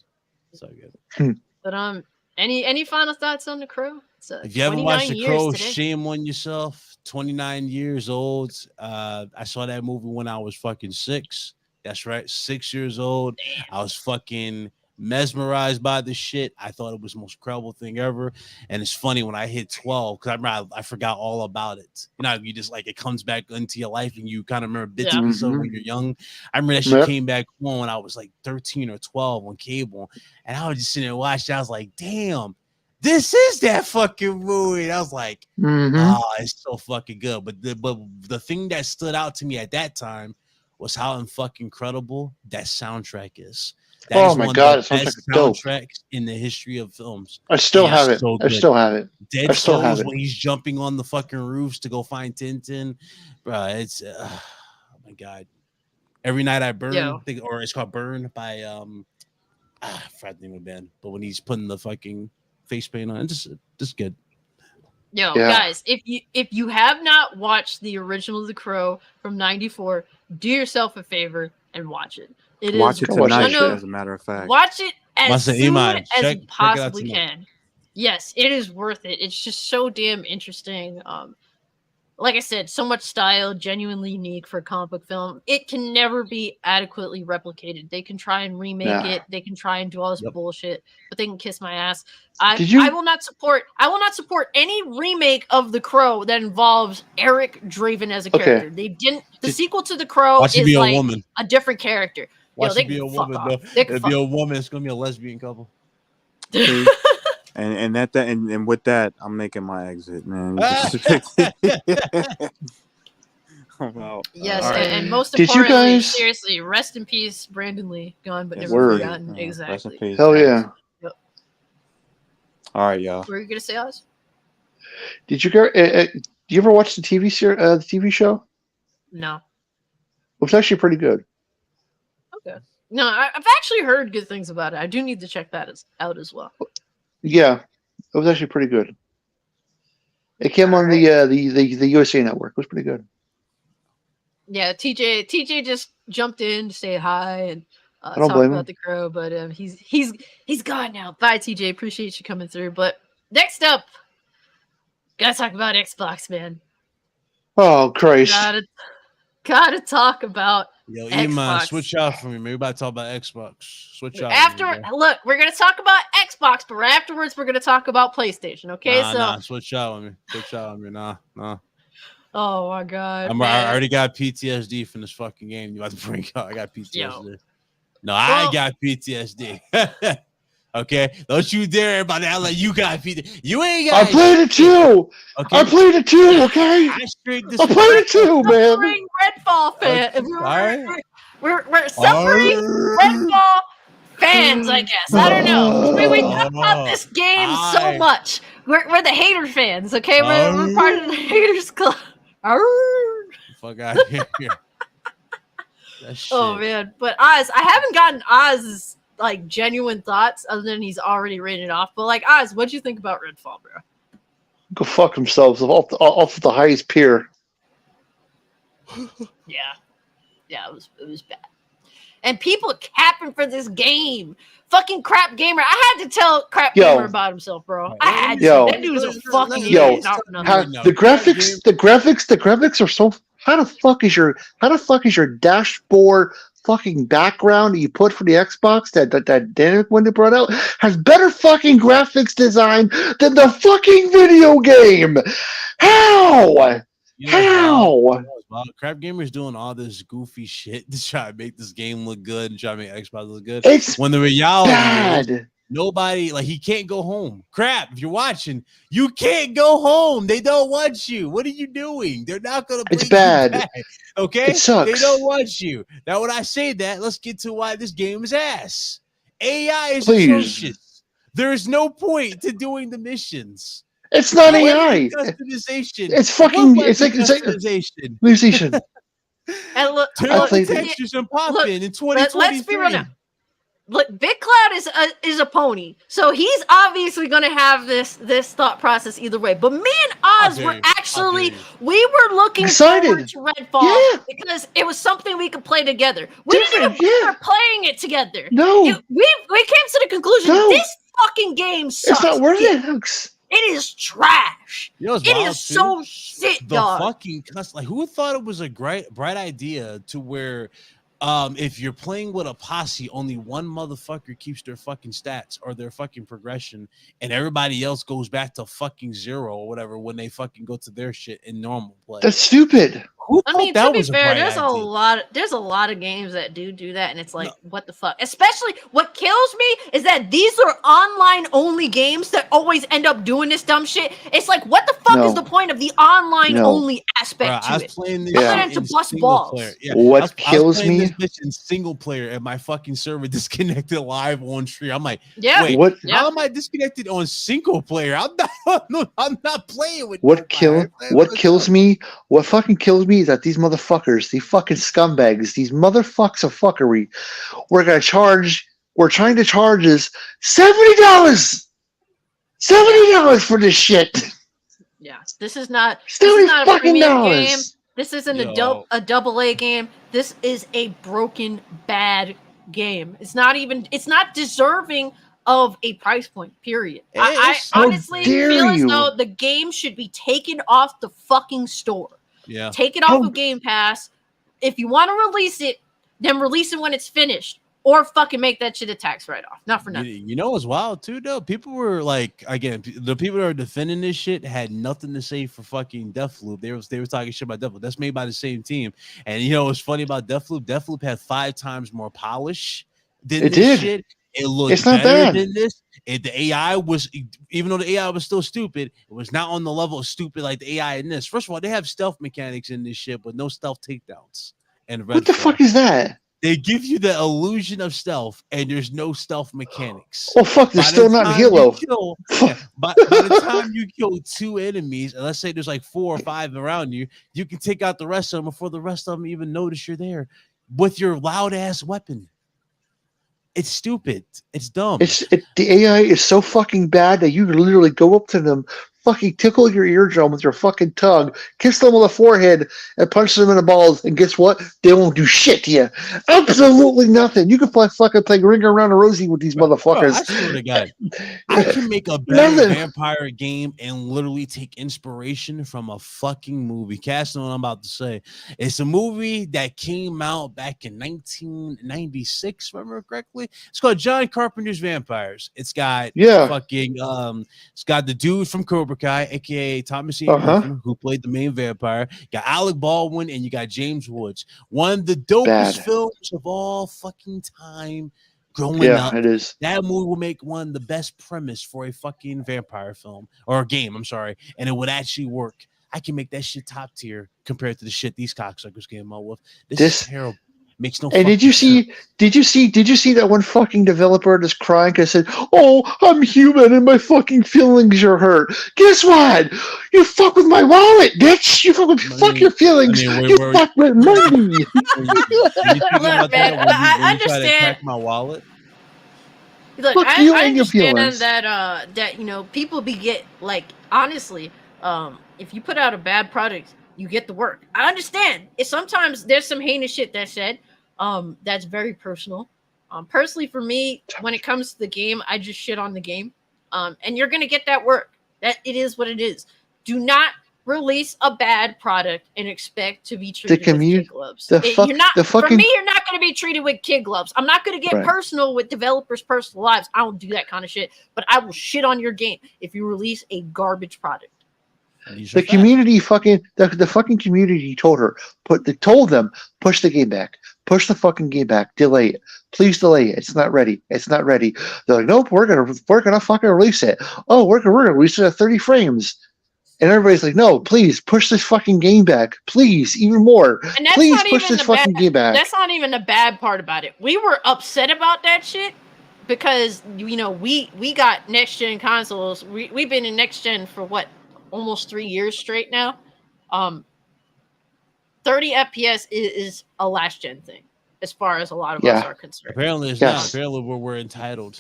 But any final thoughts on The Crow? If you haven't watched The Crow, shame on yourself. 29 years old. I saw that movie when I was fucking 6. That's right, 6 years old. Damn. I was fucking mesmerized by the shit. I thought it was the most incredible thing ever. And it's funny when I hit 12 because I forgot all about it. You know, you just like it comes back into your life and you kind of remember bits of it when you're young. I remember that shit came back on when I was like 13 or 12 on cable, and I was just sitting there watching. I was like, damn. This is that fucking movie. And I was like, oh, it's so fucking good. But the thing that stood out to me at that time was how fucking incredible that soundtrack is. That is my god, it's best soundtracks in the history of films. I still have it. I still have it. Dead Souls when he's jumping on the fucking roofs to go find Tintin. Bro, it's oh my god. Every Night I Burn, or it's called Burn by I forgot the name of the band. But when he's putting the fucking face paint on, just good. Guys, if you have not watched the original The Crow from '94, do yourself a favor and watch it. Watch it tonight, as a matter of fact. Watch it as soon as check you it out possibly tonight. can. Yes, it is worth it. It's just so damn interesting. Like I said, so much style, genuinely unique for a comic book film. It can never be adequately replicated. They can try and remake it. They can try and do all this bullshit, but they can kiss my ass. I will not support any remake of The Crow that involves Eric Draven as a character. They didn't. The sequel to The Crow is like a different character. Watch it be a woman though. It'll be a woman. It's gonna be a lesbian couple. And with that, I'm making my exit, man. Yes, and most importantly, seriously, rest in peace, Brandon Lee, gone but never forgotten. Exactly. Rest in peace. Hell yeah. Yep. All right, y'all. What were you gonna say, Oz? Did you go? Do you ever watch the TV show? No. It was actually pretty good. Okay. No, I've actually heard good things about it. I do need to check that out as well. Yeah, it was actually pretty good. It came on the USA Network. It was pretty good. Yeah, TJ just jumped in to say hi and don't talk blame about him. The Crow, but he's gone now. Bye, TJ. Appreciate you coming through. But next up, gotta talk about Xbox, man. Oh Christ! Gotta talk about. Yo, Iman, switch out for me, man. We're about to talk about Xbox. Switch out. Look, we're gonna talk about Xbox, but right afterwards we're gonna talk about PlayStation. Okay, switch out with me. Switch out with me. Nah. Oh my god! I already got PTSD from this fucking game. You about to bring up? I got PTSD. Yo. No, I got PTSD. Okay, don't you dare about that. Like you got PTSD. You ain't got. I played it too. Okay. I played it too. Okay. I played it too, man. Redfall fan. We're suffering Redfall fans, I guess. I don't know. We talk about this game so much. We're the hater fans. Okay, we're part of the haters club. Fuck out of here. Oh man, but Oz, I haven't gotten Oz's like genuine thoughts other than he's already written it off. But like Oz, what'd you think about Redfall, bro? Go fuck themselves off the highest pier. Yeah, it was bad. And people capping for this game. Fucking Crap Gamer. I had to tell Crap Gamer about himself, bro. I had to. That dude's a fucking idiot. The graphics are so. How the fuck is your dashboard fucking background that you put for the Xbox that dynamic one they brought out has better fucking graphics design than the fucking video game? How? How? Crap Gamer's doing all this goofy shit to try to make this game look good and try to make Xbox look good. It's when the reality bad. Nobody, like, he can't go home. Crap, if you're watching, you can't go home. They don't want you. What are you doing? They're not going to bring It's bad. you back. Okay? It sucks. They don't want you. Now, when I say that, let's get to why this game is ass. AI is atrocious. There is no point to doing the missions. It's not AI. Customization. It's fucking. It's like customization. Musician. And look, textures and pop in 2023. Let's be real now. Look, Big Cloud is a pony, so he's obviously going to have this thought process either way. But me and Oz were looking forward to Redfall because it was something we could play together. We didn't even start playing it together. No, we came to the conclusion this fucking game sucks. It's not worth it, Hooks. It is trash. You know it is so shit, dog. Fucking like who thought it was a bright idea to where. If you're playing with a posse, only one motherfucker keeps their fucking stats or their fucking progression, and everybody else goes back to fucking zero or whatever when they fucking go to their shit in normal play. That's stupid. I mean, to be fair, there's a lot of games that do that, and it's like, what the fuck? Especially, what kills me is that these are online only games that always end up doing this dumb shit. It's like, what the fuck is the point of the online only aspect to it? Other than to bust balls. What kills me? In single player, and my fucking server disconnected live on stream. I'm like, wait, how am I disconnected on single player? I'm not playing with. What kills me? What fucking kills me is that these motherfuckers, these fucking scumbags, these motherfucks of fuckery, we're trying to charge us $70 for this shit. Yeah, this is not a premium game. This isn't a double A game. This is a broken, bad game. It's not deserving of a price point, period. I honestly feel as though the game should be taken off the fucking store. Yeah. Take it off of Game Pass. If you want to release it, then release it when it's finished. Or fucking make that shit a tax write-off. Not for nothing. You know what's wild too, though? People were like, again, the people that are defending this shit had nothing to say for fucking Deathloop. They were talking shit about Deathloop. That's made by the same team. And you know what's funny about Deathloop? Deathloop had 5 times more polish than this shit. It looked better than this. The AI was, even though the AI was still stupid, it was not on the level of stupid like the AI in this. First of all, they have stealth mechanics in this shit, but no stealth takedowns. And what the fuck is that? They give you the illusion of stealth, and there's no stealth mechanics. Oh fuck! They're still not in Halo. By the time you kill 2 enemies, and let's say there's like 4 or 5 around you, you can take out the rest of them before the rest of them even notice you're there with your loud ass weapon. It's stupid. It's dumb. The AI is so fucking bad that you can literally go up to them, fucking tickle your eardrum with your fucking tongue, kiss them on the forehead, and punch them in the balls. And guess what? They won't do shit to you. Absolutely nothing. You can fucking play Ring Around a Rosie with these motherfuckers. I swear to God, I can make a better vampire game and literally take inspiration from a fucking movie. Cass, know what I'm about to say. It's a movie that came out back in 1996, if I remember correctly. It's called John Carpenter's Vampires. It's got it's got the dude from Cobra Kai, aka Thomas Ian Griffin, who played the main vampire. You got Alec Baldwin and you got James Woods. One of the dopest films of all fucking time. Growing up, it is. That movie will make one of the best premise for a fucking vampire film or a game. I'm sorry, and it would actually work. I can make that shit top tier compared to the shit these cocksuckers came out with. This is terrible. Makes no. And did you see that one fucking developer just crying because said, "Oh, I'm human and my fucking feelings are hurt." Guess what? You fuck with my wallet, bitch. You fuck your feelings. You fuck with money. Look, man, I understand. My wallet. Look, I understand that people honestly, if you put out a bad product, you get the work. I understand. Sometimes there's some heinous shit that's said. That's very personal. Personally, for me, when it comes to the game, I just shit on the game. And you're gonna get that work. That it is what it is. Do not release a bad product and expect to be treated with kid gloves. For me, you're not gonna be treated with kid gloves. I'm not gonna get personal with developers' personal lives. I don't do that kind of shit. But I will shit on your game if you release a garbage product. The community the fucking community told them, push the game back. Push the fucking game back. Delay it. Please delay it. It's not ready. It's not ready. They're like, nope, we're gonna fucking release it. Oh, we're gonna release it at 30 frames. And everybody's like, no, please push this fucking game back. Please, even more. And that's please push this fucking game back. That's not even the bad part about it. We were upset about that shit because we got next gen consoles. We've been in next gen for what? Almost 3 years straight now. 30 FPS is a last gen thing, as far as a lot of us are concerned. Apparently it's not. Apparently we're entitled.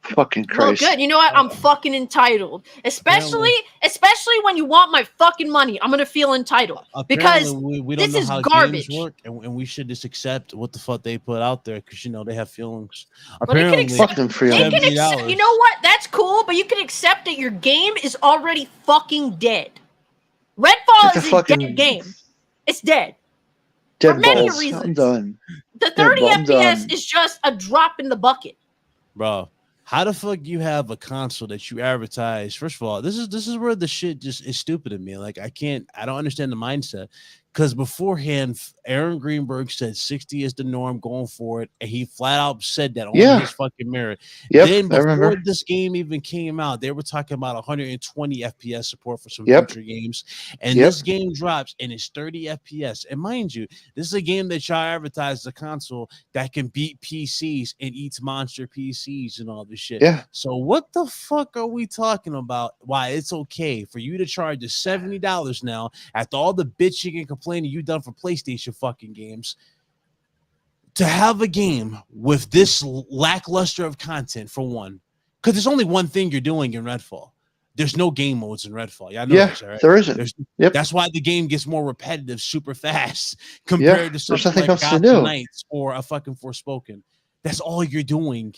Fucking Christ. Well, good. You know what? I'm fucking entitled. Especially when you want my fucking money. I'm gonna feel entitled because we don't know how garbage. Games work, and we should just accept what the fuck they put out there because they have feelings. Apparently, fuck them for you know what? That's cool, but you can accept that your game is already fucking dead. Redfall is a dead game. It's dead. For many reasons. I'm done. The 30 FPS is just a drop in the bucket. Bro. How the fuck you have a console that you advertise? First of all, this is where the shit just is stupid to me. Like I don't understand the mindset. Because beforehand, Aaron Greenberg said 60 is the norm going forward, and he flat out said that on his fucking mirror. Yep, then before this game even came out, they were talking about 120 FPS support for some future games. And this game drops, and it's 30 FPS. And mind you, this is a game that y'all advertise as a console that can beat PCs and eats monster PCs and all this shit. Yeah. So what the fuck are we talking about? Why it's okay for you to charge us $70 now after all the bitching and complaining you done for PlayStation fucking games to have a game with this lackluster of content for one, because there's only one thing you're doing in Redfall. there's no game modes in Redfall. Yeah, I know this, right? There isn't. That's why the game gets more repetitive super fast compared to something nothing like else to Gotham do. Knights or a fucking Forspoken. That's all you're doing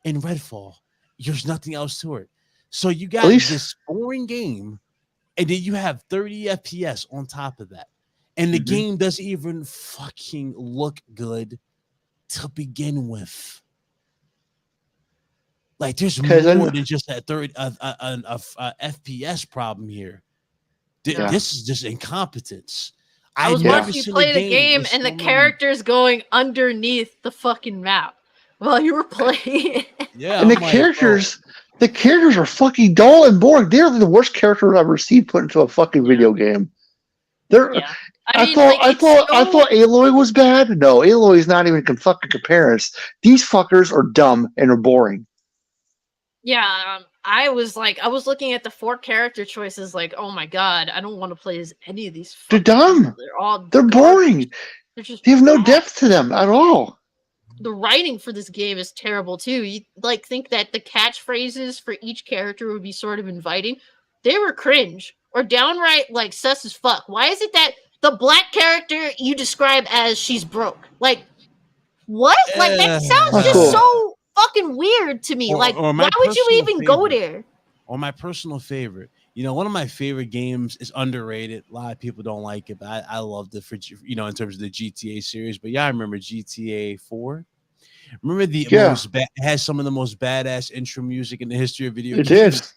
in Redfall. There's nothing else to it. So you got this boring game, and then you have 30 FPS on top of that. And the game doesn't even fucking look good to begin with. Like, there's more than just that FPS problem here. This is just incompetence. I was watching you play the game and the characters going underneath the fucking map while you were playing. Yeah, and the characters are fucking dull and boring. They're the worst character I've ever seen put into a fucking video game. I thought Aloy was bad. No, Aloy's not even fucking comparison. These fuckers are dumb and are boring. Yeah, I was looking at the 4 character choices, like, oh my god, I don't want to play as any of these. They're dumb. They're boring. They have no depth to them at all. The writing for this game is terrible too. You think that the catchphrases for each character would be sort of inviting. They were cringe or downright like sus as fuck. Why is it that the black character you describe as she's broke? Like, what? Like, that sounds just so fucking weird to me. Why would you even go there? Or my personal favorite, one of my favorite games is underrated. A lot of people don't like it, but I loved it for in terms of the GTA series. But I remember GTA 4. Remember it has some of the most badass intro music in the history of video games. It is.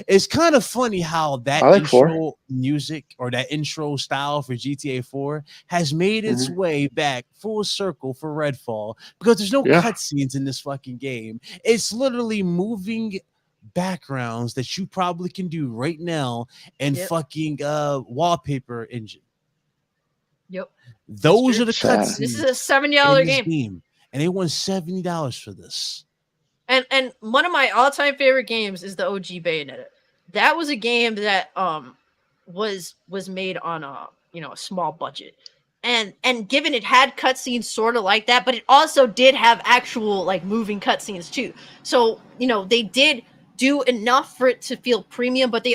It's kind of funny how that intro music or that intro style for GTA 4 has made its way back full circle for Redfall, because there's no cutscenes in this fucking game. It's literally moving backgrounds that you probably can do right now and fucking wallpaper engine. Yep. Those are the cutscenes. This is a $70 game. And they won $70 for this. And one of my all-time favorite games is the OG Bayonetta. That was a game that was made on a small budget. And given it had cutscenes sort of like that, but it also did have actual like moving cutscenes too. So, they did do enough for it to feel premium, but they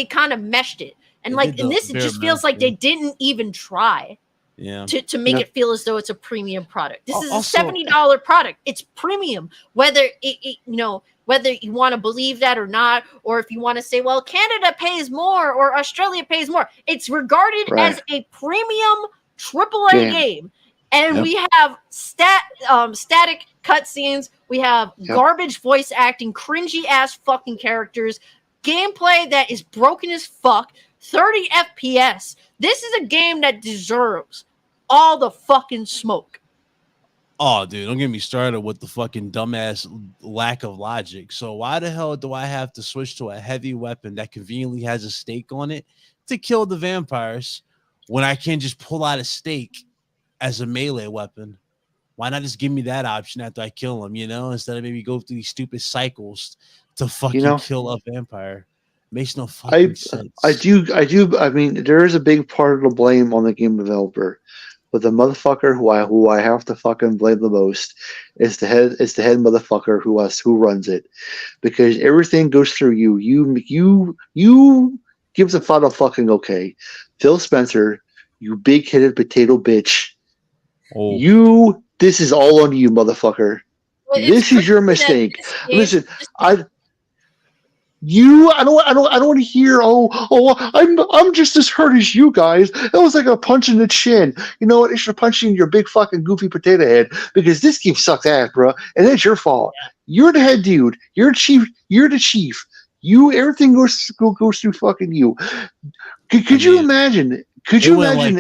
kind of meshed it. And in this, it just feels like they didn't even try. Yeah. To make it feel as though it's a premium product. This is a $70 product. It's premium. Whether whether you want to believe that or not, or if you want to say, well, Canada pays more or Australia pays more, it's regarded as a premium AAA game. And we have static cutscenes. We have garbage voice acting, cringy ass fucking characters, gameplay that is broken as fuck, 30 FPS. This is a game that deserves all the fucking smoke. Oh, dude, don't get me started with the fucking dumbass lack of logic. So why the hell do I have to switch to a heavy weapon that conveniently has a stake on it to kill the vampires when I can just pull out a stake as a melee weapon? Why not just give me that option after I kill them, instead of maybe go through these stupid cycles to fucking kill a vampire? Makes no fucking sense. I do. I mean, there is a big part of the blame on the game developer, but the motherfucker who I have to fucking blame the most is the head motherfucker who runs it, because everything goes through you. You give the final fucking okay. Phil Spencer, you big-headed potato bitch. Oh. This is all on you, motherfucker. Well, this is your mistake. Listen, I don't want to hear. I'm just as hurt as you guys. It was like a punch in the chin. You know what? It's a punch in your big fucking goofy potato head, because this game sucks ass, bro, and it's your fault. Yeah. You're the head dude. You're chief. You're the chief. Everything goes through fucking you. Could you imagine? Could you imagine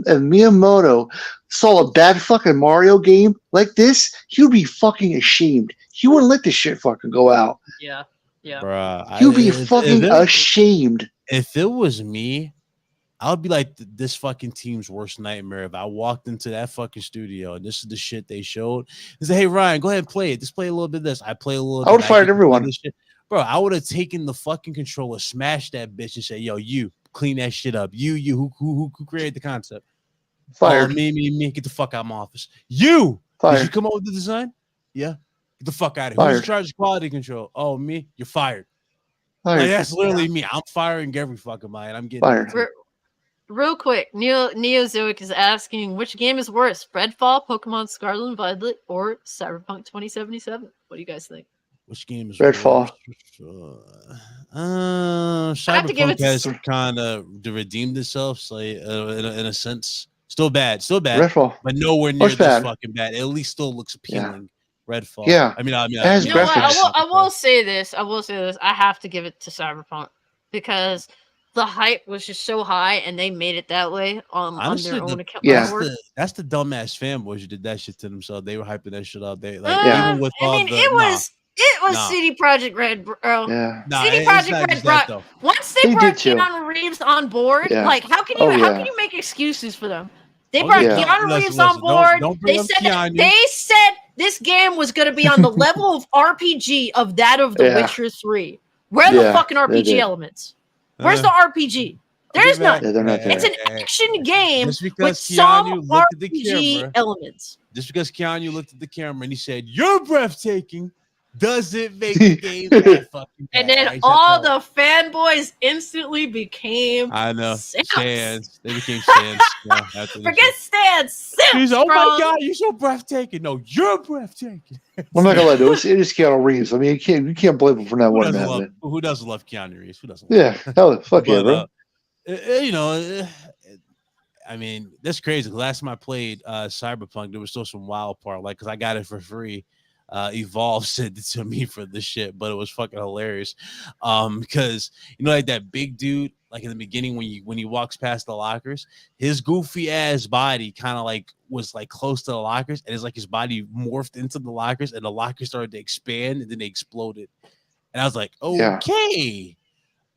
if Miyamoto saw a bad fucking Mario game like this? He'd be fucking ashamed. He wouldn't let this shit fucking go out. Yeah. Bruh, he'd be fucking ashamed. If it was me, I would be like this fucking team's worst nightmare if I walked into that fucking studio and this is the shit they showed. They say, hey, Ryan, go ahead and play it. Just play a little bit of this. I play a little bit. I would have fired everyone. Bro, I would have taken the fucking controller, smashed that bitch, and say, yo, you clean that shit up. You who created the concept? Fired. Me, get the fuck out of my office. You! Fired. Did you come up with the design? Yeah. Get the fuck out of here. Fired. Who's in charge of quality control? Oh, me? You're fired. Fired. Like, that's literally me. I'm firing every fucking mind. I'm getting Fired. Real quick, Neozoic is asking, which game is worse, Redfall, Pokemon Scarlet and Violet, or Cyberpunk 2077? What do you guys think? Which game is Redfall? Cyberpunk has kind of redeemed itself, like in a sense. Still bad, Redfall, but nowhere near this fucking bad. It at least still looks appealing. Yeah. Redfall. Yeah. I mean, you know what? I will say this. I have to give it to Cyberpunk because the hype was just so high, and they made it that way honestly, on their own account. Yeah. That's the dumbass fanboys who did that shit to themselves. They were hyping that shit up. They even with it was CD Projekt Red, bro. Yeah. CD Projekt Red brought once they brought Keanu Reeves on board. Like, how can you make excuses for them? They brought Keanu Reeves on board. They said this game was going to be on the level of RPG of that of The Witcher 3. Where are the fucking RPG elements? Where's the RPG? There's none. It's an action game with some RPG elements. Just because Keanu looked at the camera and he said, "You're breathtaking," doesn't make the game that fucking bad. And then all the fanboys instantly became Stans. They became Stans. Forget Stans. He's oh my god, you're so breathtaking. No, you're breathtaking. I'm not gonna lie, dude. It is Keanu Reeves. I mean, you can't blame him for not wanting that. Who doesn't love Keanu Reeves? Who doesn't? Fuck yeah, bro. I mean, that's crazy. Last time I played Cyberpunk, there was still some wild part, like because I got it for free. Evolve sent it to me for the shit, but it was fucking hilarious. Because like that big dude, like in the beginning when he walks past the lockers, his goofy ass body kind of like was like close to the lockers, and it's like his body morphed into the lockers, and the lockers started to expand, and then they exploded. And I was like, okay.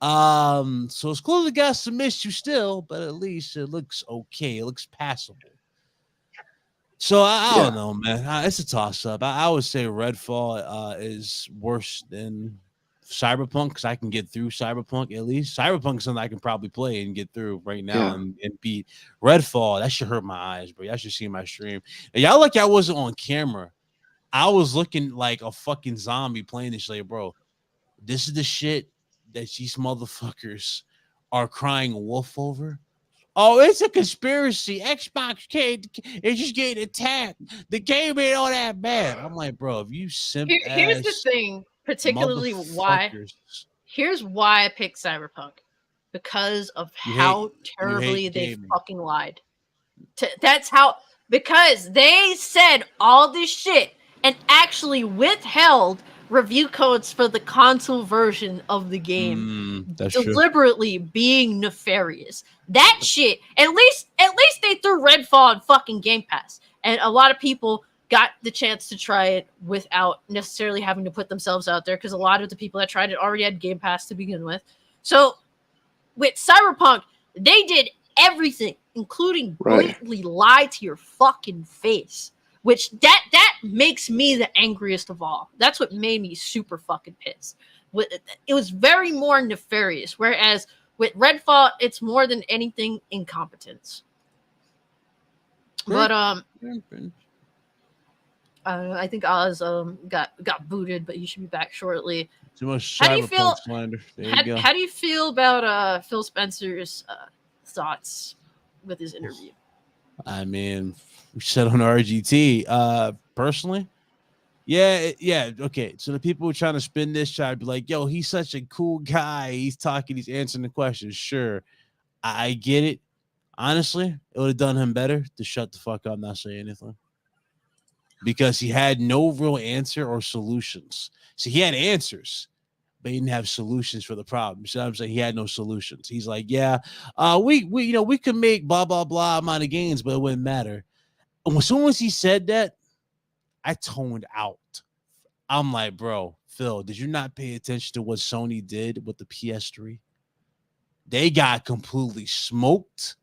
So it's close to got some issue still, but at least it looks okay. It looks passable. So I don't know, man. It's a toss-up. I would say Redfall is worse than Cyberpunk because I can get through Cyberpunk at least. Cyberpunk is something I can probably play and get through right now and beat. Redfall, that should hurt my eyes, bro. Y'all should see my stream. And y'all like I wasn't on camera. I was looking like a fucking zombie playing this shit, bro. This is the shit that these motherfuckers are crying wolf over. Oh, it's a conspiracy. Xbox is just getting attacked. The game ain't all that bad. I'm like, bro, if you here's the thing, particularly why. Here's why I picked Cyberpunk. Because of how terribly they fucking lied. That's how, because they said all this shit and actually withheld review codes for the console version of the game, deliberately being nefarious. That shit, at least they threw Redfall on fucking Game Pass, and a lot of people got the chance to try it without necessarily having to put themselves out there, because a lot of the people that tried it already had Game Pass to begin with. So with Cyberpunk, they did everything, including blatantly lie to your fucking face. Which that makes me the angriest of all. That's what made me super fucking pissed. It was very more nefarious. Whereas with Redfall, it's more than anything incompetence. But I think Oz got booted, but he should be back shortly. Too much Cyberpunk slander. How do you feel about Phil Spencer's thoughts with his interview? I mean, we said on RGT, personally, okay. So the people who are trying to spin this try to be like, yo, he's such a cool guy. He's talking, he's answering the questions. Sure, I get it. Honestly, it would have done him better to shut the fuck up, not say anything. Because he had no real answer or solutions. See, he had answers, but he didn't have solutions for the problem. So I'm saying he had no solutions. He's like, we could make blah blah blah amount of gains, but it wouldn't matter. And as soon as he said that, I toned out. I'm like, bro, Phil, did you not pay attention to what Sony did with the PS3? They got completely smoked.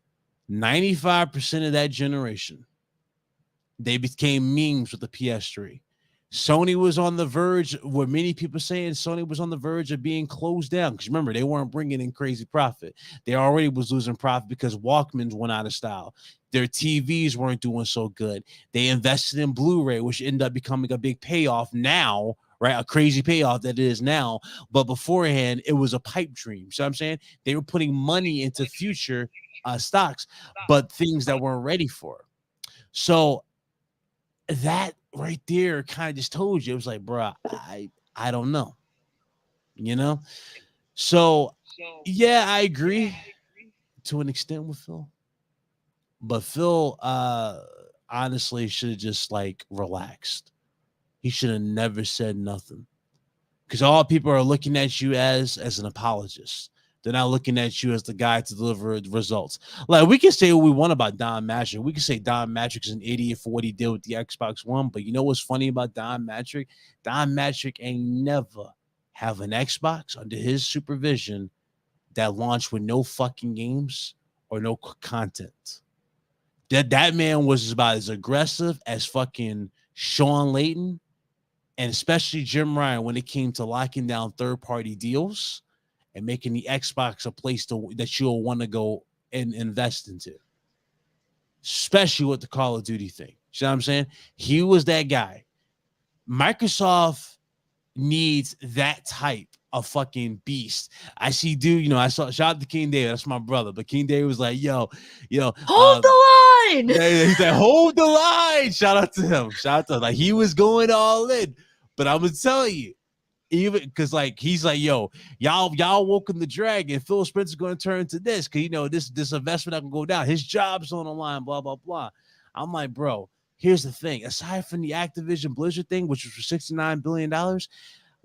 95% of that generation. They became memes with the PS3. Sony was on the verge, what many people saying, Sony was on the verge of being closed down. Because remember, they weren't bringing in crazy profit. They already was losing profit because Walkmans went out of style. Their TVs weren't doing so good. They invested in Blu-ray, which ended up becoming a big payoff now, right? A crazy payoff that it is now. But beforehand, it was a pipe dream. So I'm saying they were putting money into future stocks, but things that weren't ready for. So that right there kind of just told you, it was like, bro, I don't know, you know? So yeah, I agree to an extent with Phil, but Phil honestly should have just like relaxed. He should have never said nothing, because all people are looking at you as an apologist. They're not looking at you as the guy to deliver results. Like, we can say what we want about Don Matrick. We can say Don Matrick is an idiot for what he did with the Xbox One. But you know what's funny about Don Matrick? Don Matrick ain't never have an Xbox under his supervision that launched with no fucking games or no content. That man was about as aggressive as fucking Sean Layton, and especially Jim Ryan, when it came to locking down third-party deals and making the Xbox a place that you'll want to go and invest into, especially with the Call of Duty thing. You know what I'm saying? He was that guy. Microsoft needs that type of fucking beast. I see, dude, you know, I saw, shout out to King David, that's my brother, but King David was like, yo, hold the line. He said, hold the line. Shout out to him. Like, he was going all in. But I'm gonna tell you, even because like he's like, yo, y'all woken the dragon. Phil Spencer's gonna turn to this, because you know this investment that can go down. His job's on the line, blah blah blah. I'm like, bro, here's the thing. Aside from the Activision Blizzard thing, which was for $69 billion,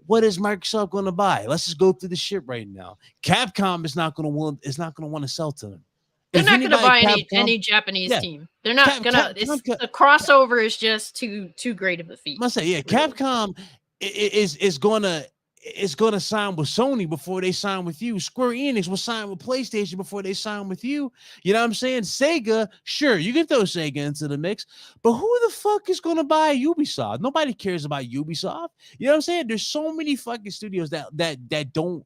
what is Microsoft gonna buy? Let's just go through the shit right now. Capcom is not gonna want to sell to them. They're not going to buy any Japanese team. They're not going to. The crossover is just too great of a feat. Must say, yeah, Capcom is going to sign with Sony before they sign with you. Square Enix will sign with PlayStation before they sign with you. You know what I'm saying? Sega, sure, you can throw Sega into the mix, but who the fuck is going to buy Ubisoft? Nobody cares about Ubisoft. You know what I'm saying? There's so many fucking studios that don't,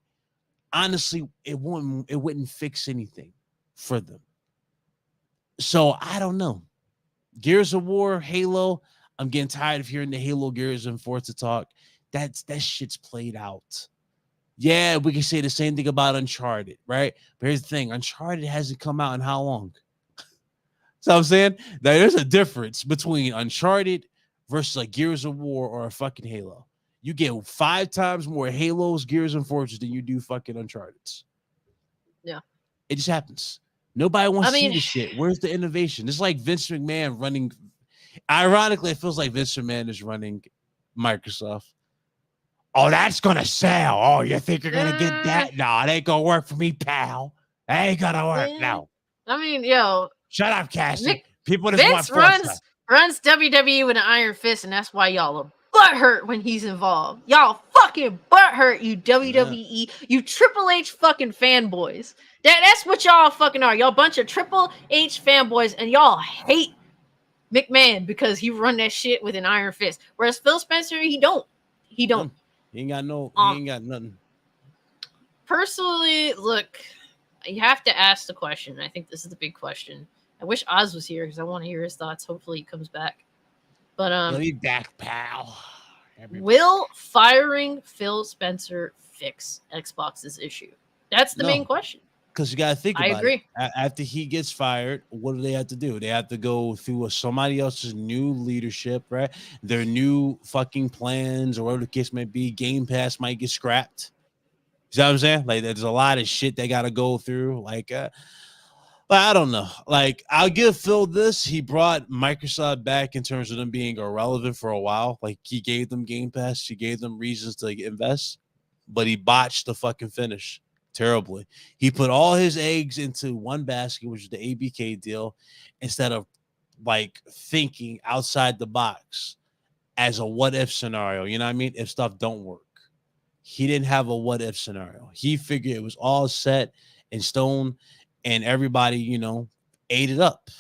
honestly, it wouldn't fix anything for them. So I don't know. Gears of War, Halo. I'm getting tired of hearing the Halo, Gears, and Forza talk. That shit's played out. Yeah, we can say the same thing about Uncharted, right? But here's the thing: Uncharted hasn't come out in how long? So I'm saying that there's a difference between Uncharted versus like Gears of War or a fucking Halo. You get 5 times more Halos, Gears, and Forza than you do fucking Uncharted's. Yeah. It just happens. Nobody wants to see this shit. Where's the innovation? It's like Vince McMahon running. Ironically, it feels like Vince McMahon is running Microsoft. Oh, that's going to sell. Oh, you think you're going to get that? No, it ain't going to work for me, pal. It ain't going to work. No. I mean, yo. Shut up, Cassie. People just Vince runs WWE with an iron fist, and that's why y'all are butthurt when he's involved. Y'all fucking butthurt, you WWE, you Triple H fucking fanboys. That's what y'all fucking are. Y'all bunch of Triple H fanboys, and y'all hate McMahon because he run that shit with an iron fist. Whereas Phil Spencer, he don't. He ain't got nothing. Personally, look, you have to ask the question. I think this is the big question. I wish Oz was here because I want to hear his thoughts. Hopefully he comes back. But He'll be back, pal. Will firing Phil Spencer fix Xbox's issue? That's the main question. Because you got to think about it. I agree. After he gets fired, what do they have to do? They have to go through somebody else's new leadership, right? Their new fucking plans or whatever the case may be. Game Pass might get scrapped. You know what I'm saying? Like, there's a lot of shit they got to go through. Like, I don't know. Like, I'll give Phil this. He brought Microsoft back in terms of them being irrelevant for a while. Like, he gave them Game Pass. He gave them reasons to invest. But he botched the fucking finish terribly. He put all his eggs into one basket, which is the ABK deal, instead of, like, thinking outside the box as a what-if scenario. You know what I mean? If stuff don't work. He didn't have a what-if scenario. He figured it was all set in stone, and everybody, ate it up.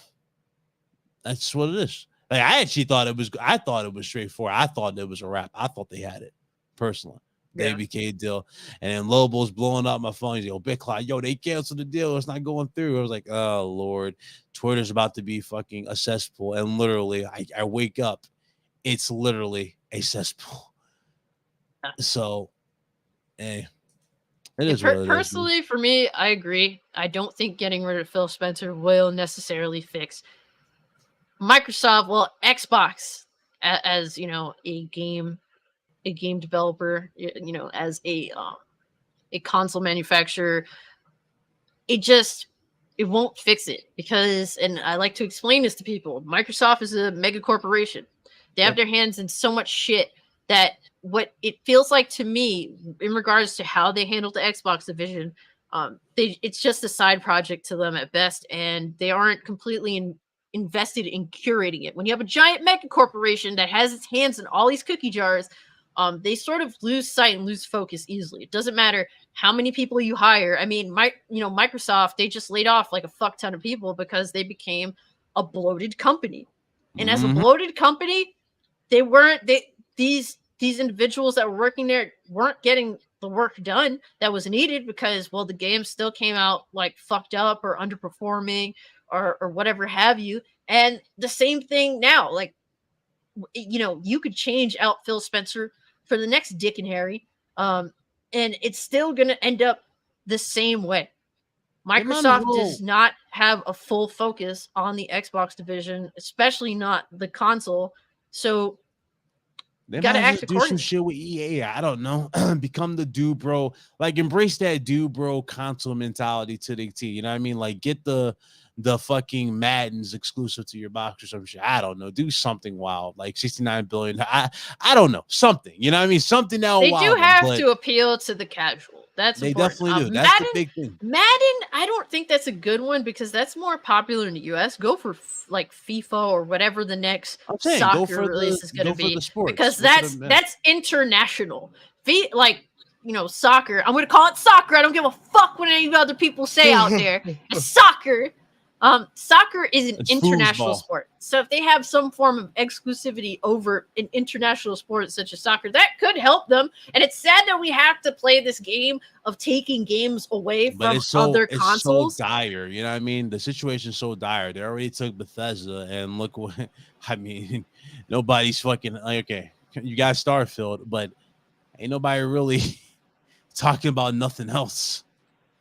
That's what it is. Like I actually thought it was. I thought it was straightforward. I thought it was a wrap. I thought they had it personally. They became deal, and then Lobo's blowing up my phone. He's like, yo, Big Cloud, yo, they canceled the deal. It's not going through. I was like, oh Lord, Twitter's about to be fucking a cesspool. And literally, I wake up, it's literally a cesspool. So, hey, it is what it personally is. For me, I agree. I don't think getting rid of Phil Spencer will necessarily fix Microsoft. Well, Xbox as a game developer, as a console manufacturer, it won't fix it because, and I like to explain this to people, Microsoft is a mega corporation. They have their hands in so much shit that what it feels like to me in regards to how they handle the Xbox division, it's just a side project to them at best, and they aren't completely invested in curating it. When you have a giant mega corporation that has its hands in all these cookie jars, they sort of lose sight and lose focus easily. It doesn't matter how many people you hire. I mean, Microsoft, they just laid off like a fuck ton of people because they became a bloated company. And as a bloated company, these individuals that were working there weren't getting the work done that was needed because, well, the game still came out like fucked up or underperforming or whatever have you. And the same thing now, like, you could change out Phil Spencer for the next Dick and Harry, and it's still going to end up the same way. Microsoft does not have a full focus on the Xbox division, especially not the console. So they got to act accordingly. Do some shit with EA. I don't know. Become the dude, bro. Like embrace that dude, bro, console mentality to the T. You know what I mean? Like get the fucking Madden's exclusive to your box or some shit. I don't know. Do something wild, like 69 billion. I don't know. Something. You know what I mean? Something now. They do have to appeal to the casual. That's they important. Definitely do. That's the big thing. Madden, I don't think that's a good one because that's more popular in the US. Go for like FIFA or whatever the next soccer release is going to be, because that's international. Like, soccer. I'm going to call it soccer. I don't give a fuck what any other people say out there. It's soccer. Soccer is an international sport. So if they have some form of exclusivity over an international sport such as soccer, that could help them. And it's sad that we have to play this game of taking games away from other consoles. It's so dire, you know what I mean? The situation's so dire. They already took Bethesda, and look what I mean. Nobody's fucking like, okay, you got Starfield, but ain't nobody really talking about nothing else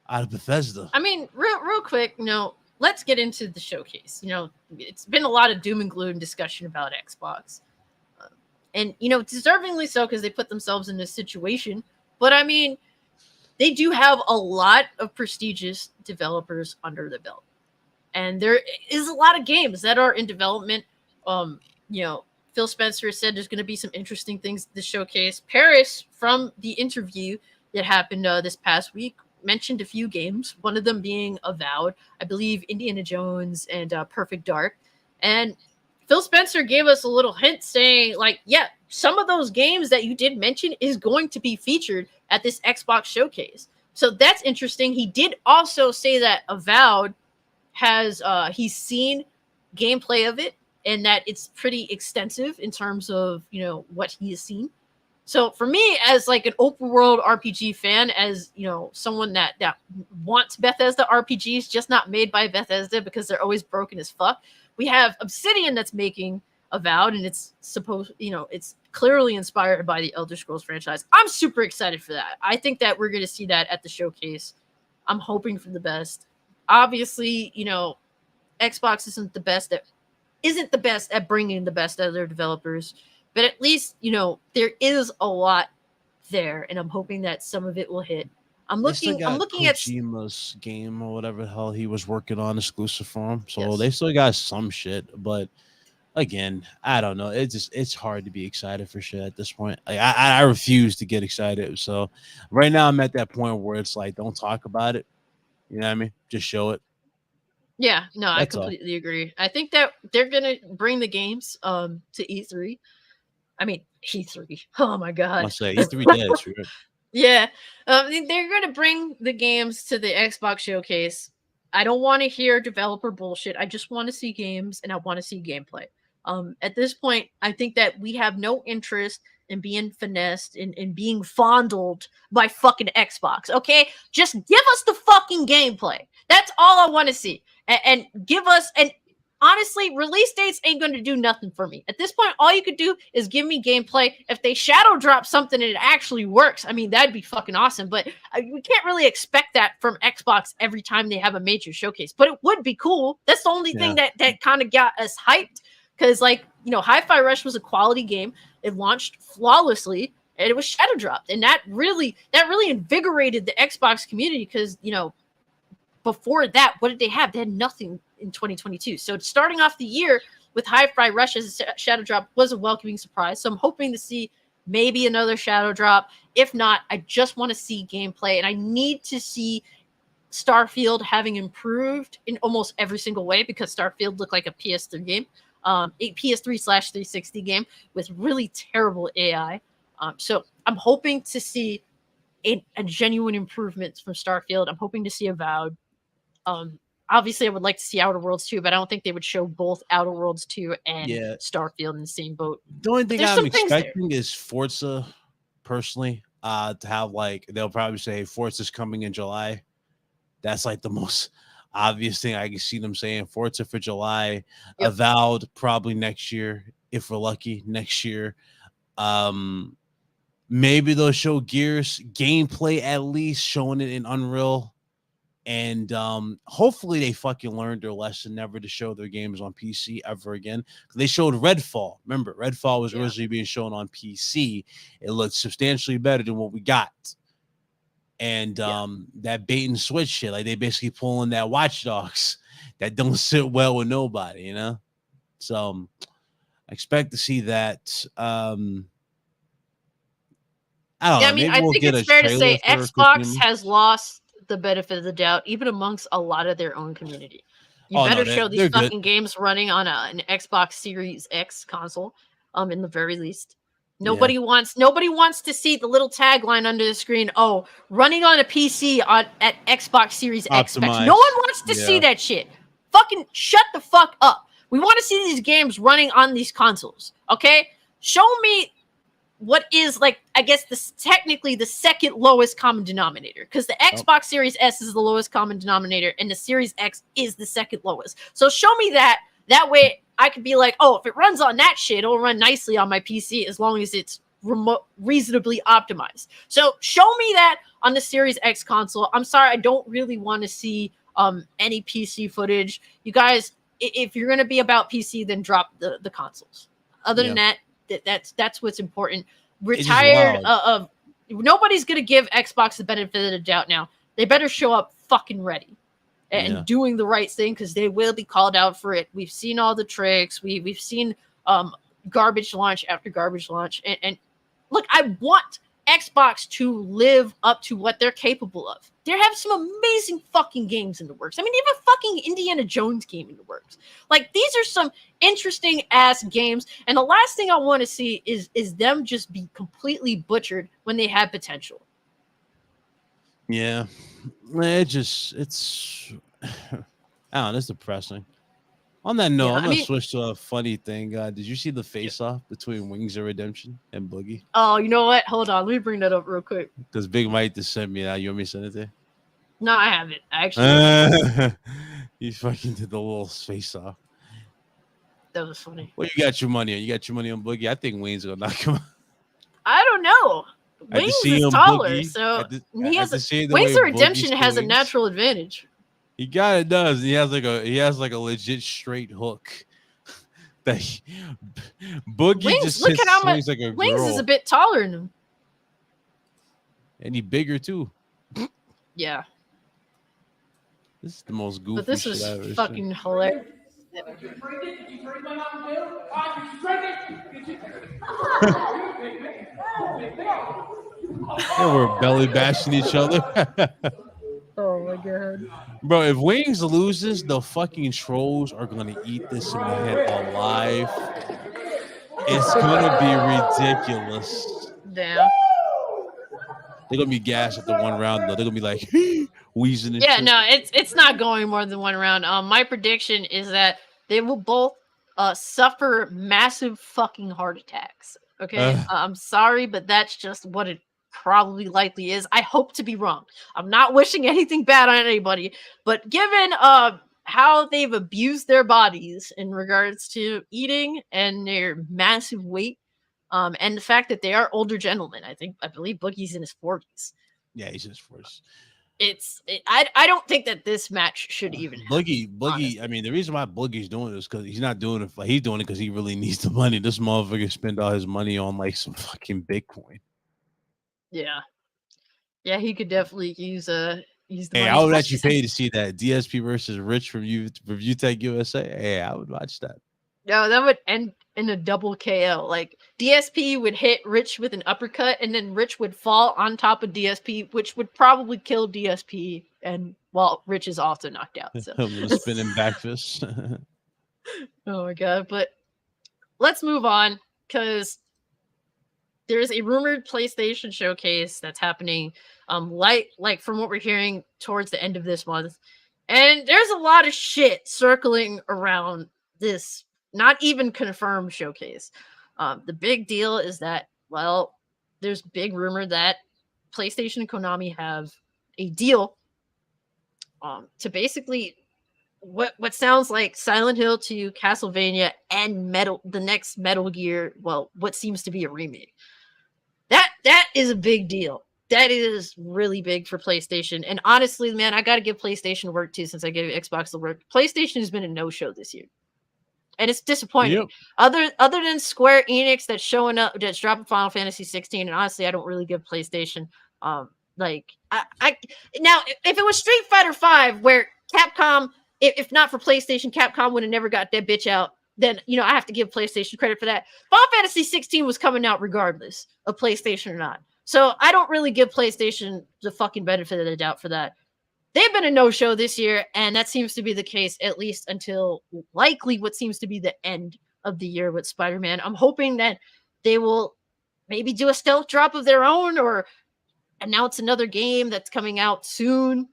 out of Bethesda. I mean, real quick, let's get into the showcase. It's been a lot of doom and gloom discussion about Xbox. And, deservingly so because they put themselves in this situation. But, I mean, they do have a lot of prestigious developers under the belt. And there is a lot of games that are in development. Phil Spencer said there's going to be some interesting things to showcase. Paris, from the interview that happened this past week, mentioned a few games, one of them being Avowed, I believe Indiana Jones and Perfect Dark. And Phil Spencer gave us a little hint saying, like, yeah, some of those games that you did mention is going to be featured at this Xbox showcase. So that's interesting. He did also say that Avowed has, he's seen gameplay of it and that it's pretty extensive in terms of, what he has seen. So for me, as like an open world RPG fan, as someone that wants Bethesda RPGs, just not made by Bethesda because they're always broken as fuck, we have Obsidian that's making Avowed, and it's it's clearly inspired by the Elder Scrolls franchise. I'm super excited for that. I think that we're going to see that at the showcase. I'm hoping for the best. Obviously, Xbox isn't the best at bringing the best out of their developers. But at least, there is a lot there, and I'm hoping that some of it will hit. I'm looking at Kojima's game or whatever the hell he was working on exclusive for him. So They still got some shit, but again, I don't know. It's hard to be excited for shit at this point. Like, I refuse to get excited. So right now I'm at that point where it's like, don't talk about it. You know what I mean? Just show it. Yeah, no, I completely agree. I think that they're gonna bring the games to E3. I mean, E3. Oh my god. I say E3 dead. Sure. Yeah. They're going to bring the games to the Xbox showcase. I don't want to hear developer bullshit. I just want to see games and I want to see gameplay. At this point, I think that we have no interest in being finessed and being fondled by fucking Xbox. Okay, just give us the fucking gameplay. That's all I want to see, and give us. And honestly, release dates ain't going to do nothing for me. At this point, all you could do is give me gameplay. If they shadow drop something and it actually works, I mean, that'd be fucking awesome. But we can't really expect that from Xbox every time they have a major showcase. But it would be cool. That's the only thing that kind of got us hyped. Because, like, you know, Hi-Fi Rush was a quality game. It launched flawlessly, and it was shadow dropped. And that really invigorated the Xbox community because, you know, before that, what did they have? They had nothing in 2022. So starting off the year with Hi-Fi Rush as a shadow drop was a welcoming surprise. So I'm hoping to see maybe another shadow drop. If not, I just want to see gameplay, and I need to see Starfield having improved in almost every single way because Starfield looked like a PS3 game. A PS3/360 game with really terrible AI. So I'm hoping to see a genuine improvement from Starfield. I'm hoping to see Avowed. Obviously, I would like to see Outer Worlds 2, but I don't think they would show both Outer Worlds 2 and Starfield in the same boat. The only thing I'm expecting is Forza, personally, to have, like, they'll probably say Forza's coming in July. That's like the most obvious thing I can see them saying. Forza for July, Avowed probably next year, if we're lucky, next year. Maybe they'll show Gears gameplay, at least showing it in Unreal. And hopefully they fucking learned their lesson never to show their games on PC ever again. They showed Redfall. Remember, Redfall was originally being shown on PC. It looked substantially better than what we got. And that bait and switch shit, like they basically pulling that Watch Dogs that don't sit well with nobody, you know? So I expect to see that. I don't know. I mean, I think it's fair to say Xbox has lost the benefit of the doubt, even amongst a lot of their own community. You better show these fucking games running on an Xbox Series X console, in the very least. Nobody wants to see the little tagline under the screen. Oh, running on a PC at Xbox Series X specs. No one wants to see that shit. Fucking shut the fuck up. We want to see these games running on these consoles. Okay, show me what is, like, I guess technically the second lowest common denominator, because the Xbox Series S is the lowest common denominator and the Series X is the second lowest. So show me that. That way I could be like, oh, if it runs on that shit, it'll run nicely on my PC as long as it's reasonably optimized. So show me that on the Series X console. I'm sorry, I don't really want to see any PC footage. You guys, if you're going to be about PC, then drop the consoles. Other than that, that's what's important. We're tired of nobody's going to give Xbox the benefit of the doubt now. They better show up fucking ready and doing the right thing, because they will be called out for it. We've seen all the tricks. We've seen garbage launch after garbage launch. And look, I want Xbox to live up to what they're capable of. They have some amazing fucking games in the works. I mean, they have a fucking Indiana Jones game in the works. Like, these are some interesting ass games. And the last thing I want to see is them just be completely butchered when they have potential. Yeah, it's I don't know, it's depressing. On that note, I'm gonna switch to a funny thing. Did you see the face-off between Wings of Redemption and Boogie? Oh, you know what? Hold on, let me bring that up real quick. Because Big Mike just sent me that. You want me to send it to you? No, I haven't. Actually, you fucking did the little face-off. That was funny. Well, you got your money on. You got your money on Boogie. I think Wayne's gonna knock him out. I don't know. Wings is taller, Boogie. So he has Wings of Redemption has a natural advantage. He does. He has like a legit straight hook. That Boogie Wings, just look at how much like a Wings is a bit taller than him, and he bigger too. Yeah, this is the most goofy. But this is fucking hilarious. And we're belly bashing each other. Oh my god. Bro, if Wings loses, the fucking trolls are gonna eat this man alive. It's gonna be ridiculous. Damn. They're gonna be gassed after one round though. They're gonna be like wheezing and no, it's not going more than one round. My prediction is that they will both suffer massive fucking heart attacks. Okay, I'm sorry, but that's just what it probably likely is. I hope to be wrong. I'm not wishing anything bad on anybody, but given how they've abused their bodies in regards to eating and their massive weight, and the fact that they are older gentlemen, I believe Boogie's in his 40s. Yeah, he's in his 40s. I don't think that this match should even happen, Boogie. honestly. I mean, the reason why Boogie's doing this because he's not doing it. He's doing it because he really needs the money. This motherfucker spent all his money on like some fucking Bitcoin. Yeah, he could definitely use the money. I would actually pay to see that DSP versus Rich from Review Tech USA. Hey, I would watch that. No, that would end in a double KO. Like DSP would hit Rich with an uppercut, and then Rich would fall on top of DSP, which would probably kill DSP. And while Rich is also knocked out, so spinning back fist. Oh my god! But let's move on because there's a rumored PlayStation showcase that's happening. Like from what we're hearing towards the end of this month, and there's a lot of shit circling around this. Not even confirmed showcase. The big deal is that, well, there's big rumor that PlayStation and Konami have a deal to basically what sounds like Silent Hill 2, Castlevania, and the next Metal Gear. Well, what seems to be a remake. That is a big deal. That is really big for PlayStation. And honestly, man, I got to give PlayStation work too since I gave Xbox the work. PlayStation has been a no-show this year. And it's disappointing. Yep. Other than Square Enix that's showing up, that's dropping Final Fantasy 16, and honestly, I don't really give PlayStation. Like I now, if it was Street Fighter 5, where Capcom, if not for PlayStation, Capcom would have never got that bitch out. Then I have to give PlayStation credit for that. Final Fantasy 16 was coming out regardless of PlayStation or not, so I don't really give PlayStation the fucking benefit of the doubt for that. They've been a no-show this year, and that seems to be the case at least until likely what seems to be the end of the year with Spider-Man. I'm hoping that they will maybe do a stealth drop of their own or announce another game that's coming out soon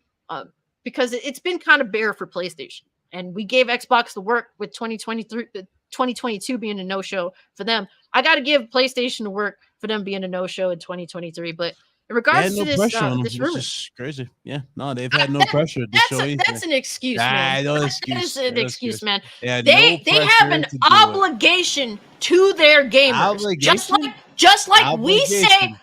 because it's been kind of bare for PlayStation. And we gave Xbox the work with 2022 being a no-show for them. I got to give PlayStation the work for them being a no-show in 2023, but in regards to this rumor, it's crazy. Yeah, no, they've had no pressure to show anything. That's an excuse, man. No excuse. That is an excuse, man. They have an obligation to their gamers, just like we say.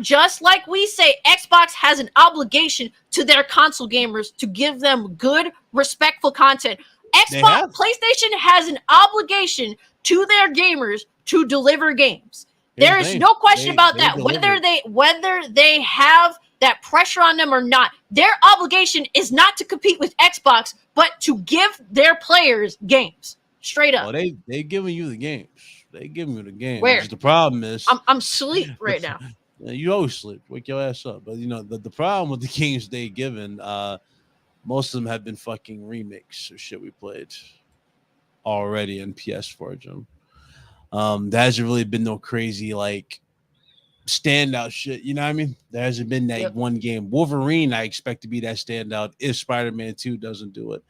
Just like we say, Xbox has an obligation to their console gamers to give them good, respectful content. PlayStation has an obligation to their gamers to deliver games. There is no question about that. Whether they have that pressure on them or not, their obligation is not to compete with Xbox, but to give their players games. Straight up. Well, they giving you the games. They giving you the games. Where? The problem is I'm asleep right now. You always sleep. Wake your ass up. But the problem with the games they given, most of them have been fucking remakes of shit we played already in PS4, Jim. There hasn't really been no crazy like standout shit. You know what I mean? There hasn't been that one game. Wolverine, I expect to be that standout if Spider-Man 2 doesn't do it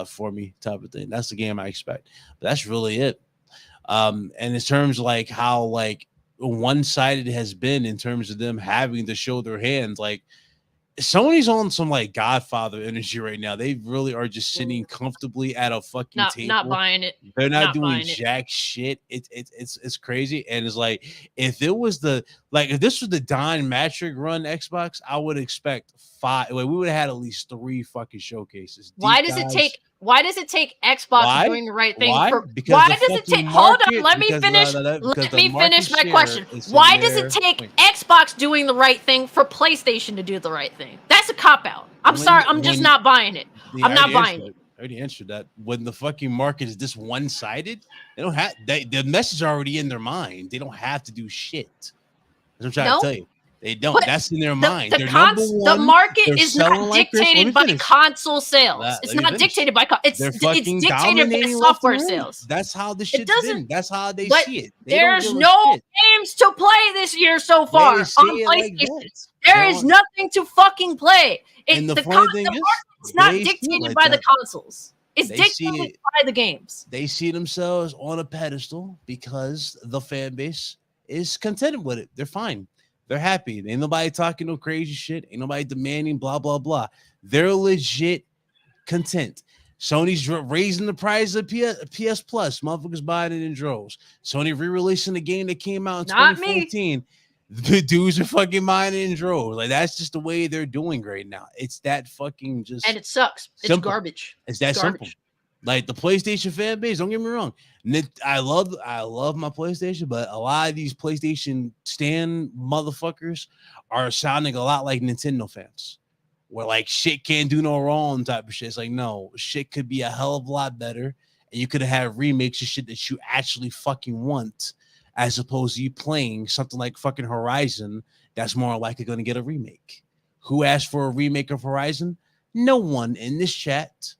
for me, type of thing. That's the game I expect. But that's really it. And in terms of like how like one-sided it has been in terms of them having to show their hands, like Sony's on some like Godfather energy right now. They really are just sitting comfortably at a fucking table. Not buying it. They're not doing jack shit. It's crazy. And it's like if this was the Don Matrick run Xbox, I would expect 5. Like, we would have had at least 3 fucking showcases. Why does it take Xbox doing the right thing? Why? Hold up, let me finish. Let me finish my question. Why does it take Xbox doing the right thing for PlayStation to do the right thing? That's a cop-out. I'm sorry, I'm just not buying it. I'm not buying it. I already answered that. When the fucking market is this one-sided, they don't have the message already in their mind. They don't have to do shit. That's what I'm trying to tell you. They don't. But that's in their mind. The market is not dictated by console sales. It's not dictated by it's dictated by software sales. That's how the shit's been. That's how they see it. There's no games to play this year so far on PlayStation. There is nothing to fucking play. And the funny thing is, it's not dictated by the consoles. It's dictated by the games. They see themselves on a pedestal because the fan base is contented with it. They're fine. They're happy. Ain't nobody talking no crazy shit. Ain't nobody demanding blah, blah, blah. They're legit content. Sony's raising the price of PS Plus. Motherfuckers buying it in droves. Sony re-releasing the game that came out in 2014. The dudes are fucking buying it in droves. Like, that's just the way they're doing right now. It's that fucking just... And it sucks. Simple. It's garbage. It's that simple. Like, the PlayStation fan base, don't get me wrong. I love my PlayStation, but a lot of these PlayStation stan motherfuckers are sounding a lot like Nintendo fans. Where like shit can't do no wrong type of shit. It's like, no, shit could be a hell of a lot better. And you could have remakes of shit that you actually fucking want, as opposed to you playing something like fucking Horizon that's more likely going to get a remake. Who asked for a remake of Horizon? No one in this chat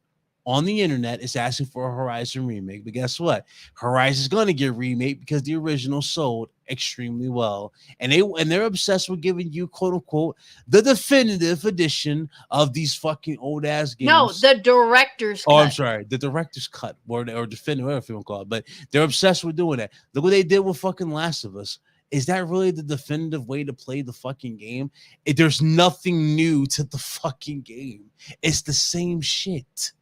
on the internet is asking for a Horizon remake. But guess what? Horizon's going to get remade because the original sold extremely well. And they're obsessed with giving you, quote unquote, the definitive edition of these fucking old ass games. No, the director's cut. Oh, I'm sorry. The director's cut or definitive, whatever you want to call it. But they're obsessed with doing that. Look what they did with fucking Last of Us. Is that really the definitive way to play the fucking game? There's nothing new to the fucking game. It's the same shit.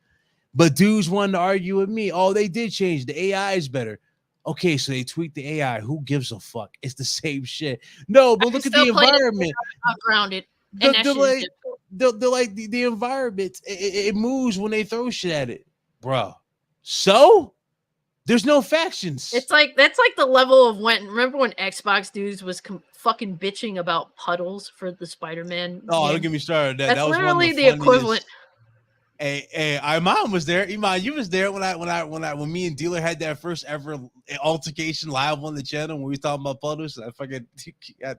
But dudes wanted to argue with me. Oh, they did change. The AI is better. Okay, so they tweaked the AI. Who gives a fuck? It's the same shit. No, but look at the environment. Grounded. They're like the environment. It moves when they throw shit at it, bro. So there's no factions. It's like that's like the level of remember when Xbox dudes was fucking bitching about puddles for the Spider-Man. Oh, don't get me started. That's that was literally the equivalent. Hey, our mom was there. Iman, you was there when me and Dealer had that first ever altercation live on the channel when we was talking about puddles. I fucking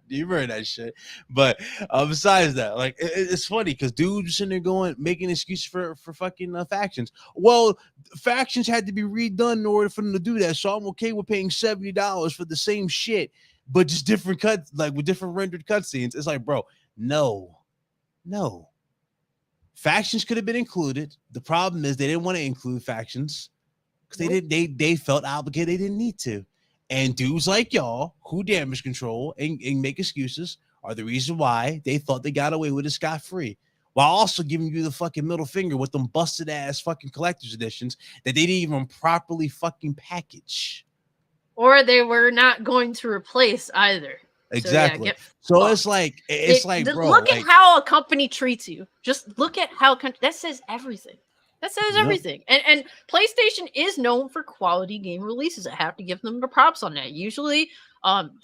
you remember that shit. But besides that, like it's funny because dudes sitting there making excuses for fucking factions. Well, factions had to be redone in order for them to do that. So I'm okay with paying $70 for the same shit, but just different cuts, like with different rendered cutscenes. It's like, bro, no. Factions could have been included. The problem is they didn't want to include factions because they felt obligated. They didn't need to. And dudes like y'all who damage control and make excuses are the reason why they thought they got away with it scot-free, while also giving you the fucking middle finger with them busted ass fucking collector's editions that they didn't even properly fucking package. Or they were not going to replace either. Exactly. So it's like, bro. Look at how a company treats you. Just look at how that says everything. That says everything. And PlayStation is known for quality game releases. I have to give them the props on that. Usually,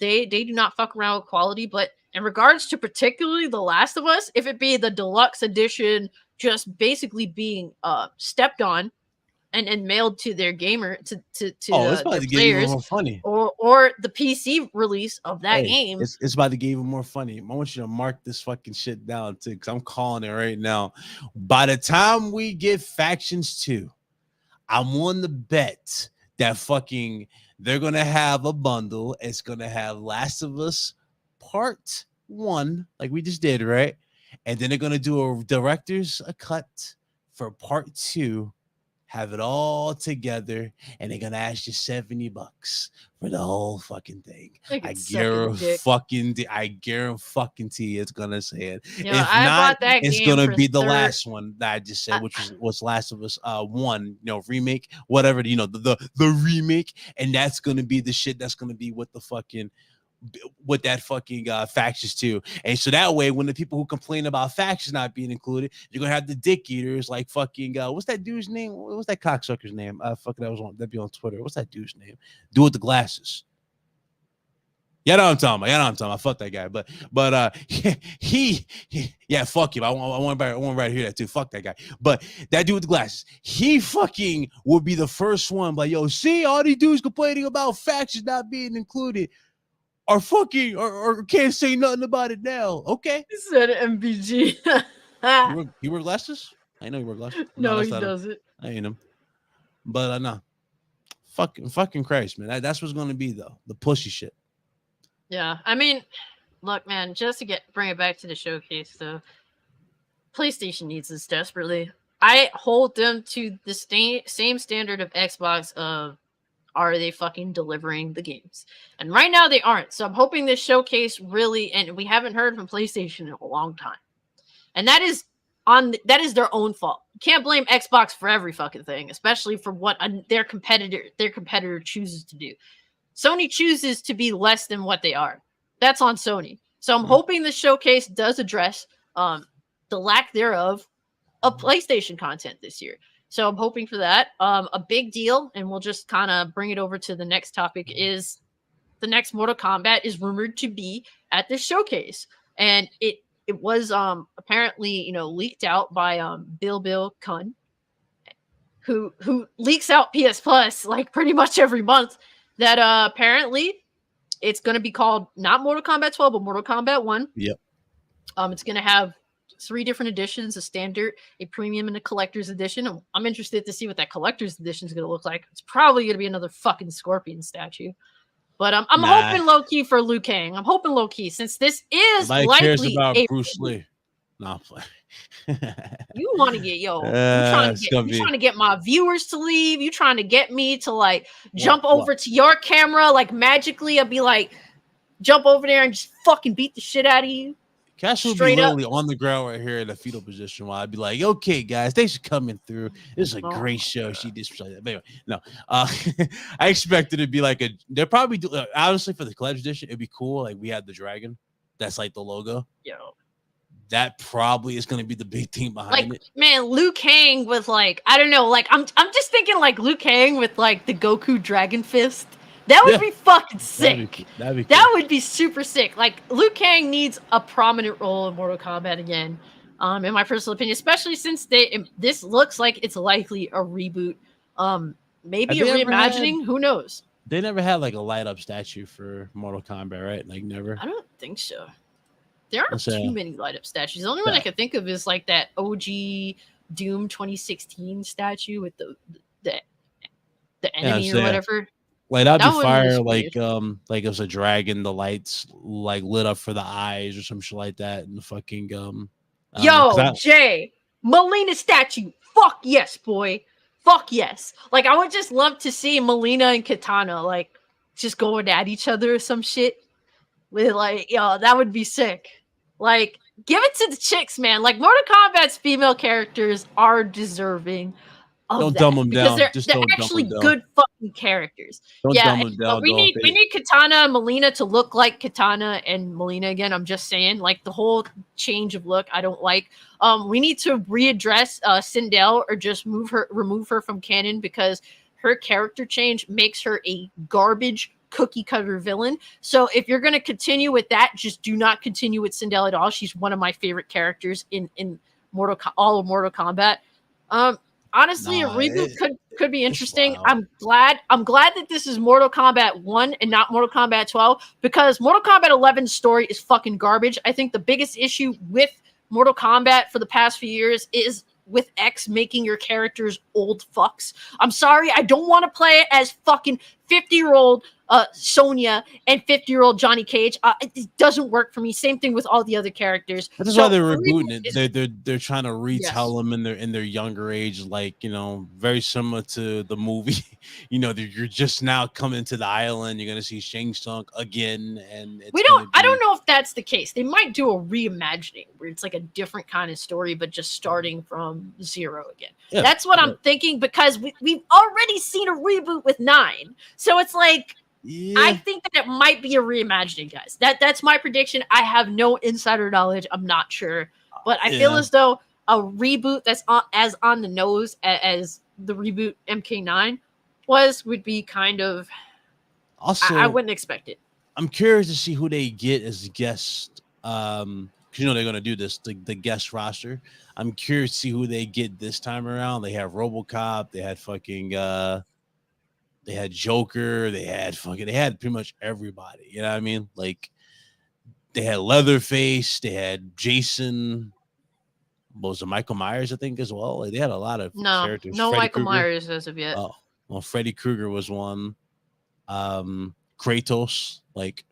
they do not fuck around with quality. But in regards to particularly The Last of Us, if it be the deluxe edition, just basically being stepped on. And mailed to their gamer to it's about to get even more funny. Or the PC release of that game. It's about to get even more funny. I want you to mark this fucking shit down too, because I'm calling it right now. By the time we get Factions 2, I'm willing to bet that fucking they're gonna have a bundle. It's gonna have Last of Us Part 1, like we just did, right? And then they're gonna do a director's cut for Part 2. Have it all together, and they're gonna ask you $70 for the whole fucking thing. I guarantee it's gonna say it. If not, it's gonna be the last one that I just said, which was Last of Us 1, remake, whatever, the remake, and that's gonna be the shit that's gonna be with that fucking Factions 2. And so that way, when the people who complain about Factions not being included, you're gonna have the dick eaters like fucking what's that dude's name? What's that cocksucker's name? That'd be on Twitter. What's that dude's name? Dude with the glasses. Yeah, know what I'm talking about. Fuck that guy. But he fuck him. I want to hear that too. Fuck that guy. But that dude with the glasses, he fucking would be the first one. Like, yo, see all these dudes complaining about Factions not being included. Or fucking, or can't say nothing about it now. Okay. He said MBG. You wear glasses? I know you wear glasses. No, he doesn't. I ain't him. But no. Fucking Christ, man. That's what's gonna be though. The pushy shit. Yeah, I mean, look, man. Just to bring it back to the showcase, though. PlayStation needs this desperately. I hold them to the same standard of Xbox of are they fucking delivering the games? And right now they aren't. So I'm hoping this showcase really, and we haven't heard from PlayStation in a long time. And that is their own fault. You can't blame Xbox for every fucking thing, especially for what their competitor chooses to do. Sony chooses to be less than what they are. That's on Sony. So I'm hoping the showcase does address the lack thereof of PlayStation content this year. So I'm hoping for that. A big deal, and we'll just kind of bring it over to the next topic, is the next Mortal Kombat is rumored to be at this showcase. And it was apparently, leaked out by Bill Kun, who leaks out PS Plus like pretty much every month, that apparently it's going to be called not Mortal Kombat 12, but Mortal Kombat 1. Yep. It's going to have 3 different editions: a standard, a premium, and a collector's edition. I'm interested to see what that collector's edition is going to look like. It's probably going to be another fucking Scorpion statue. But I'm hoping low key for Liu Kang. I'm hoping low key, since this is Nobody cares about Bruce Lee. No, I'm playing. You want to get you trying to get my viewers to leave. You trying to get me to like jump over to your camera like magically. I'll be like, jump over there and just fucking beat the shit out of you. Cash would be literally on the ground right here in a fetal position while I'd be like, okay, guys, thanks for coming through. This is a great show. She did something. But anyway, no. I expected it to be like they'll probably do, honestly, for the collector's edition, it'd be cool. Like, we had the dragon. That's like the logo. Yo. That probably is going to be the big thing behind it. Man, Liu Kang with like, I don't know, like I'm just thinking like Liu Kang with like the Goku Dragon Fist. That would be fucking sick. That'd be cool. That would be super sick. Like, Liu Kang needs a prominent role in Mortal Kombat again, in my personal opinion, especially since this looks like it's likely a reboot. Maybe a reimagining. Who knows? They never had like a light up statue for Mortal Kombat, right? Like, never. I don't think so. There aren't too many light up statues. The only one I can think of is like that OG Doom 2016 statue with the enemy or whatever. Like, that'd be fire. Like it was a dragon, the lights like lit up for the eyes or some shit like that, and the fucking Jay, Melina statue. Fuck yes, boy. Fuck yes. Like, I would just love to see Melina and Katana like just going at each other or some shit. With like, that would be sick. Like, give it to the chicks, man. Like, Mortal Kombat's female characters are deserving of don't that, dumb them down. They're actually good fucking characters. Don't dumb them down. We need Katana and Melina to look like Katana and Melina again. I'm just saying, like, the whole change of look, I don't like. We need to readdress Sindel, or just remove her from canon, because her character change makes her a garbage cookie cutter villain. So if you're going to continue with that, just do not continue with Sindel at all. She's one of my favorite characters in all of Mortal Kombat. Honestly, a reboot could be interesting. I'm glad that this is Mortal Kombat 1 and not Mortal Kombat 12, because Mortal Kombat 11's story is fucking garbage. I think the biggest issue with Mortal Kombat for the past few years is with X making your characters old fucks. I'm sorry, I don't want to play it as fucking 50-year-old Sonya and 50-year-old Johnny Cage. It doesn't work for me. Same thing with all the other characters. That's why they're rebooting it. They're trying to retell them in their younger age, like, very similar to the movie. You're just now coming to the island. You're gonna see Shang Tsung again, and I don't know if that's the case. They might do a reimagining where it's like a different kind of story, but just starting from zero again. Yeah, that's what I'm thinking, because we've already seen a reboot with 9, so it's like. Yeah. I think that it might be a reimagining, guys. That's my prediction. I have no insider knowledge. I'm not sure, but I feel as though a reboot that's as on the nose as the reboot MK9 would be kind of. Also, I wouldn't expect it. I'm curious to see who they get as guests. Because they're gonna do this the guest roster. I'm curious to see who they get this time around. They have RoboCop. They had fucking. They had Joker. They had pretty much everybody. You know what I mean? Like, they had Leatherface. They had Jason. What was it, Michael Myers, I think, as well? Like, they had a lot of characters. No Michael Myers as of yet. Oh, well, Freddy Krueger was one. Kratos. Like,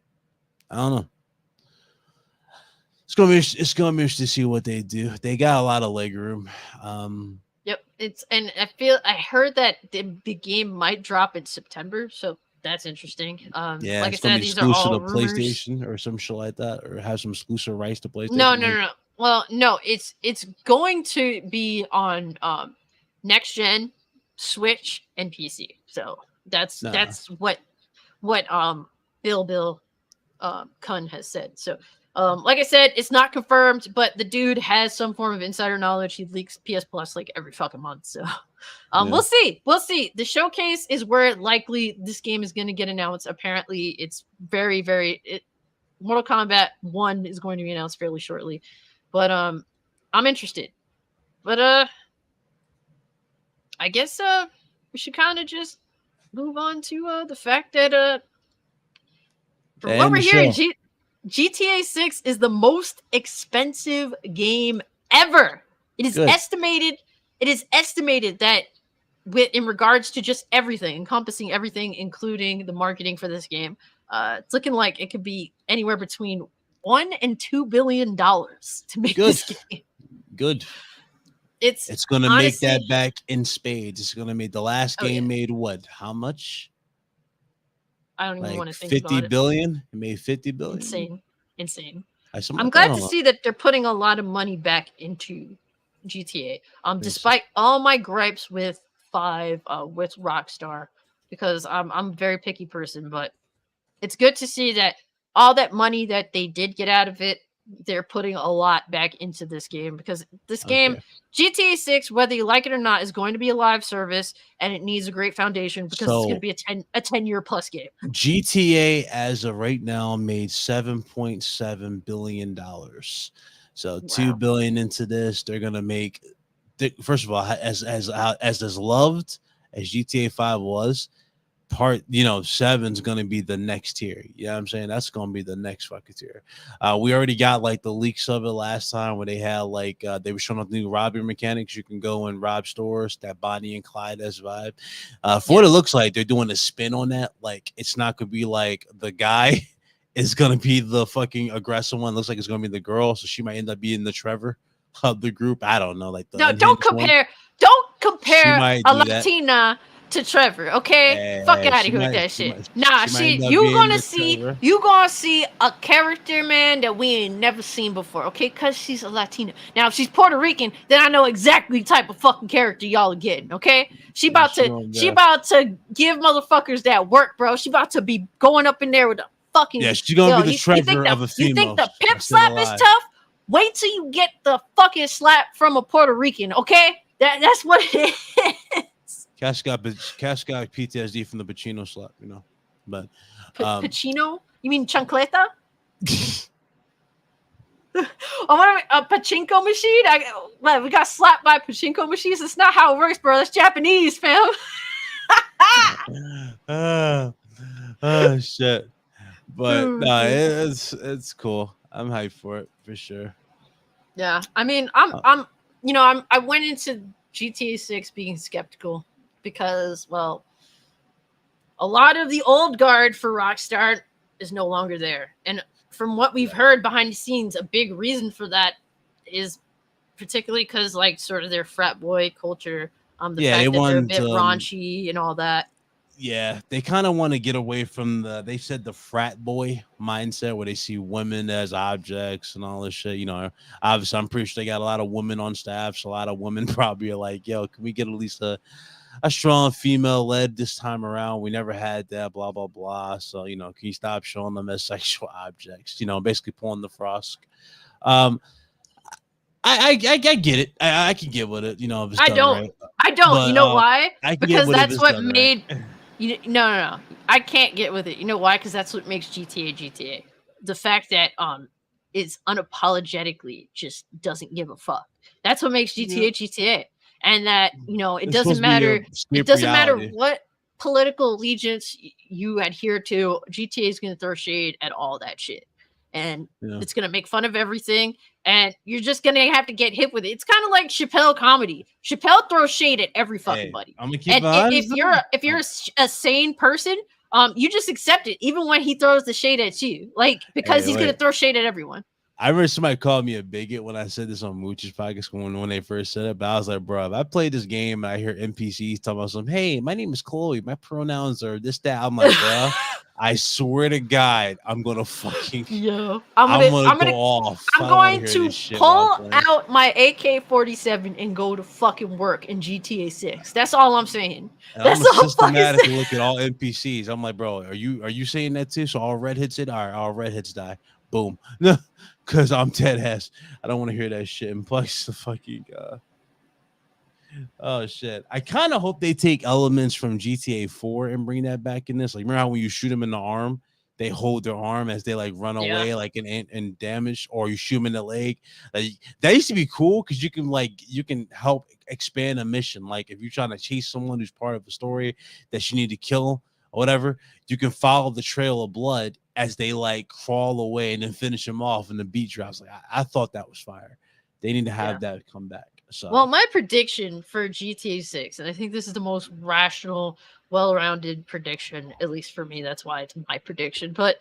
I don't know. It's gonna be interesting to see what they do. They got a lot of leg room. and I heard that the game might drop in September, so that's interesting. Yeah, Like I it's gonna said, be these are exclusive all to rumors. PlayStation or some shit like that, or have some exclusive rights to No, PlayStation. no, no, no. Well, no, it's going to be on next gen, Switch, and PC. So that's Nah. what Bill Kun has said. So like I said, it's not confirmed, but the dude has some form of insider knowledge. He leaks PS Plus like every fucking month. So we'll see. We'll see. The showcase is where likely this game is going to get announced. Apparently, it's very, very. Mortal Kombat 1 is going to be announced fairly shortly, but I'm interested. But I guess we should kind of just move on to the fact that from what we're hearing, GTA 6 is the most expensive game ever. It is estimated. It is estimated that in regards to just everything, encompassing everything, including the marketing for this game, it's looking like it could be anywhere between $1 and $2 billion to make this game. Good. It's gonna make that back in spades. It's gonna make the last game made what? How much? I don't even want to think 50 about it. billion? It made 50 billion. Insane. I'm glad to see that they're putting a lot of money back into GTA. Despite all my gripes with 5 with Rockstar, because I'm a very picky person, but it's good to see that all that money that they did get out of it, they're putting a lot back into this game, because this game, GTA 6, whether you like it or not, is going to be a live service, and it needs a great foundation because it's going to be a 10-year plus game. GTA, as of right now, made $7.7 billion. So $2 billion into this, they're going to make. First of all, as loved as GTA 5 was, part 7's gonna be the next tier. You know what I'm saying? That's gonna be the next fucking tier. We already got like the leaks of it last time, where they had like they were showing off the new robbing mechanics. You can go and rob stores, that Bonnie and Clyde-esque vibe. For what it looks like, they're doing a spin on that. Like, it's not gonna be like the guy is gonna be the fucking aggressive one. Looks like it's gonna be the girl, so she might end up being the Trevor of the group. I don't know. Like, don't compare a Latina to Trevor, okay? Fuck out of here with that shit. You gonna see a character, man, that we ain't never seen before, okay? Because she's a Latina. Now, if she's Puerto Rican, then I know exactly the type of fucking character y'all are getting, okay? She about to give motherfuckers that work, bro. She about to be going up in there with a fucking. Yeah, she's gonna be the Trevor of a female. You think the pimp slap is tough? Wait till you get the fucking slap from a Puerto Rican, okay? That's what it is. Cash got PTSD from the Pacino slap, But Pacino? You mean chancleta? A pachinko machine? We got slapped by pachinko machines. That's not how it works, bro. That's Japanese, fam. Shit. But it's cool. I'm hyped for it for sure. Yeah, I mean, I went into GTA 6 being skeptical because, well, a lot of the old guard for Rockstar is no longer there. And from what we've heard behind the scenes, a big reason for that is particularly because, like, sort of their frat boy culture, fact that they're a bit raunchy and all that. Yeah, they kind of want to get away from they said the frat boy mindset, where they see women as objects and all this shit. Obviously, I'm pretty sure they got a lot of women on staff, so a lot of women probably are like, yo, can we get at least a strong female led this time around? We never had that, blah, blah, blah. So, can you stop showing them as sexual objects? Basically pulling the Frosk. I get it. I can get with it. If it's I don't. Right. I don't. But, you know why? Because that's what made. Right. No. I can't get with it. You know why? Because that's what makes GTA. The fact that it's unapologetically just doesn't give a fuck. That's what makes GTA. And that, it doesn't matter. It doesn't matter what political allegiance you adhere to. GTA is going to throw shade at all that shit. And it's going to make fun of everything. And you're just going to have to get hit with it. It's kind of like Chappelle comedy. Chappelle throws shade at every fucking buddy. I'm gonna keep if you're a sane person, you just accept it, even when he throws the shade at you. Like, because he's going to throw shade at everyone. I remember somebody called me a bigot when I said this on Mooch's podcast when they first said it. But I was like, bro, if I play this game and I hear NPCs talking about something, hey, my name is Chloe, my pronouns are this, that. I'm like, bro, I swear to God, I'm gonna fucking I'm gonna go off. I'm going to pull out my AK-47 and go to fucking work in GTA 6. That's all I'm saying. And That's I'm gonna all systematically look at all NPCs. I'm like, bro, are you saying that too? So all redheads it? All right, all redheads die. Boom. No, because I'm dead ass. I don't want to hear that shit. And plus the fucking oh shit. I kind of hope they take elements from GTA 4 and bring that back in this. Like, remember how when you shoot them in the arm, they hold their arm as they like run away, like in damage, or you shoot them in the leg. Like, that used to be cool because you can help expand a mission. Like if you're trying to chase someone who's part of a story that you need to kill or whatever, you can follow the trail of blood as they like crawl away and then finish them off and the beat drops. Like I thought that was fire. They need to have that come back. So, well, my prediction for GTA 6, and I think this is the most rational, well-rounded prediction, at least for me. That's why it's my prediction. But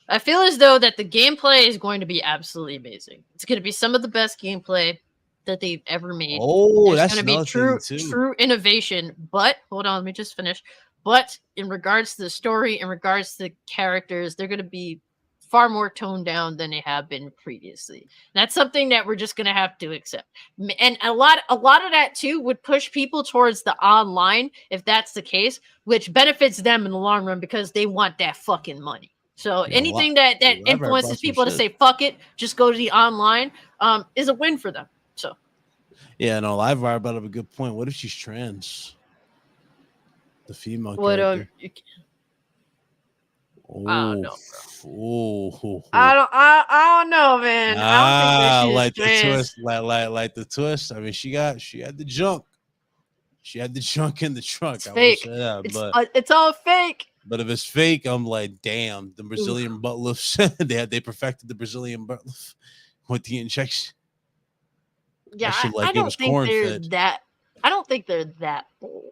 I feel as though that the gameplay is going to be absolutely amazing. It's going to be some of the best gameplay that they've ever made. Oh, that's going to be true innovation. But hold on, let me just finish. But in regards to the story, in regards to the characters, they're going to be far more toned down than they have been previously. And that's something that we're just going to have to accept. And a lot of that too would push people towards the online, if that's the case, which benefits them in the long run because they want that fucking money. So anything that influences people to say fuck it, just go to the online, is a win for them. So yeah, no, Live brought up a good point. What if she's trans? The female character. I don't know, bro. I don't know, man. I don't think like the twist, like the twist. I mean, she had the junk. She had the junk in the trunk. It's fake. It's all fake. But if it's fake, I'm like, damn. The Brazilian butt lifts. they perfected the Brazilian butt lift with the injection. Yeah, I don't think they're that. I don't think they're that bold.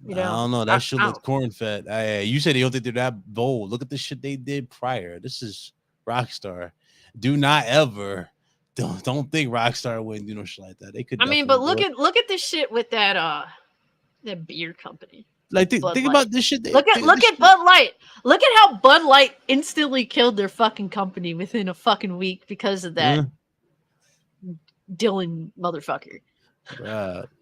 You know? I don't know. That shit looks corn fed. You said you don't think they're that bold. Look at the shit they did prior. This is Rockstar. Do not ever don't think Rockstar wouldn't do no shit like that. They could. I mean, but look at this shit with that beer company. Like think about this shit. Look at Bud Light. Look at how Bud Light instantly killed their fucking company within a fucking week because of that Dylan motherfucker.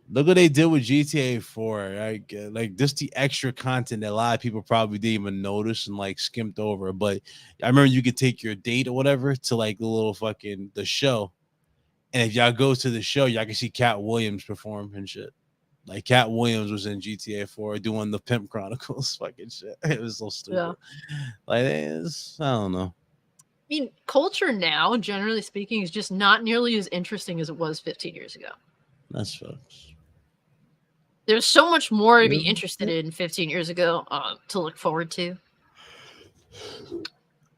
Look what they did with GTA 4. Like just the extra content that a lot of people probably didn't even notice and like skimmed over. But I remember you could take your date or whatever to like the little fucking the show, and if y'all go to the show, y'all can see Cat Williams perform and shit. Like Cat Williams was in GTA 4 doing the Pimp Chronicles fucking shit. It was so stupid. Yeah. Like I don't know. I mean, culture now, generally speaking, is just not nearly as interesting as it was 15 years ago. That's folks. There's so much more to be interested in 15 years ago to look forward to.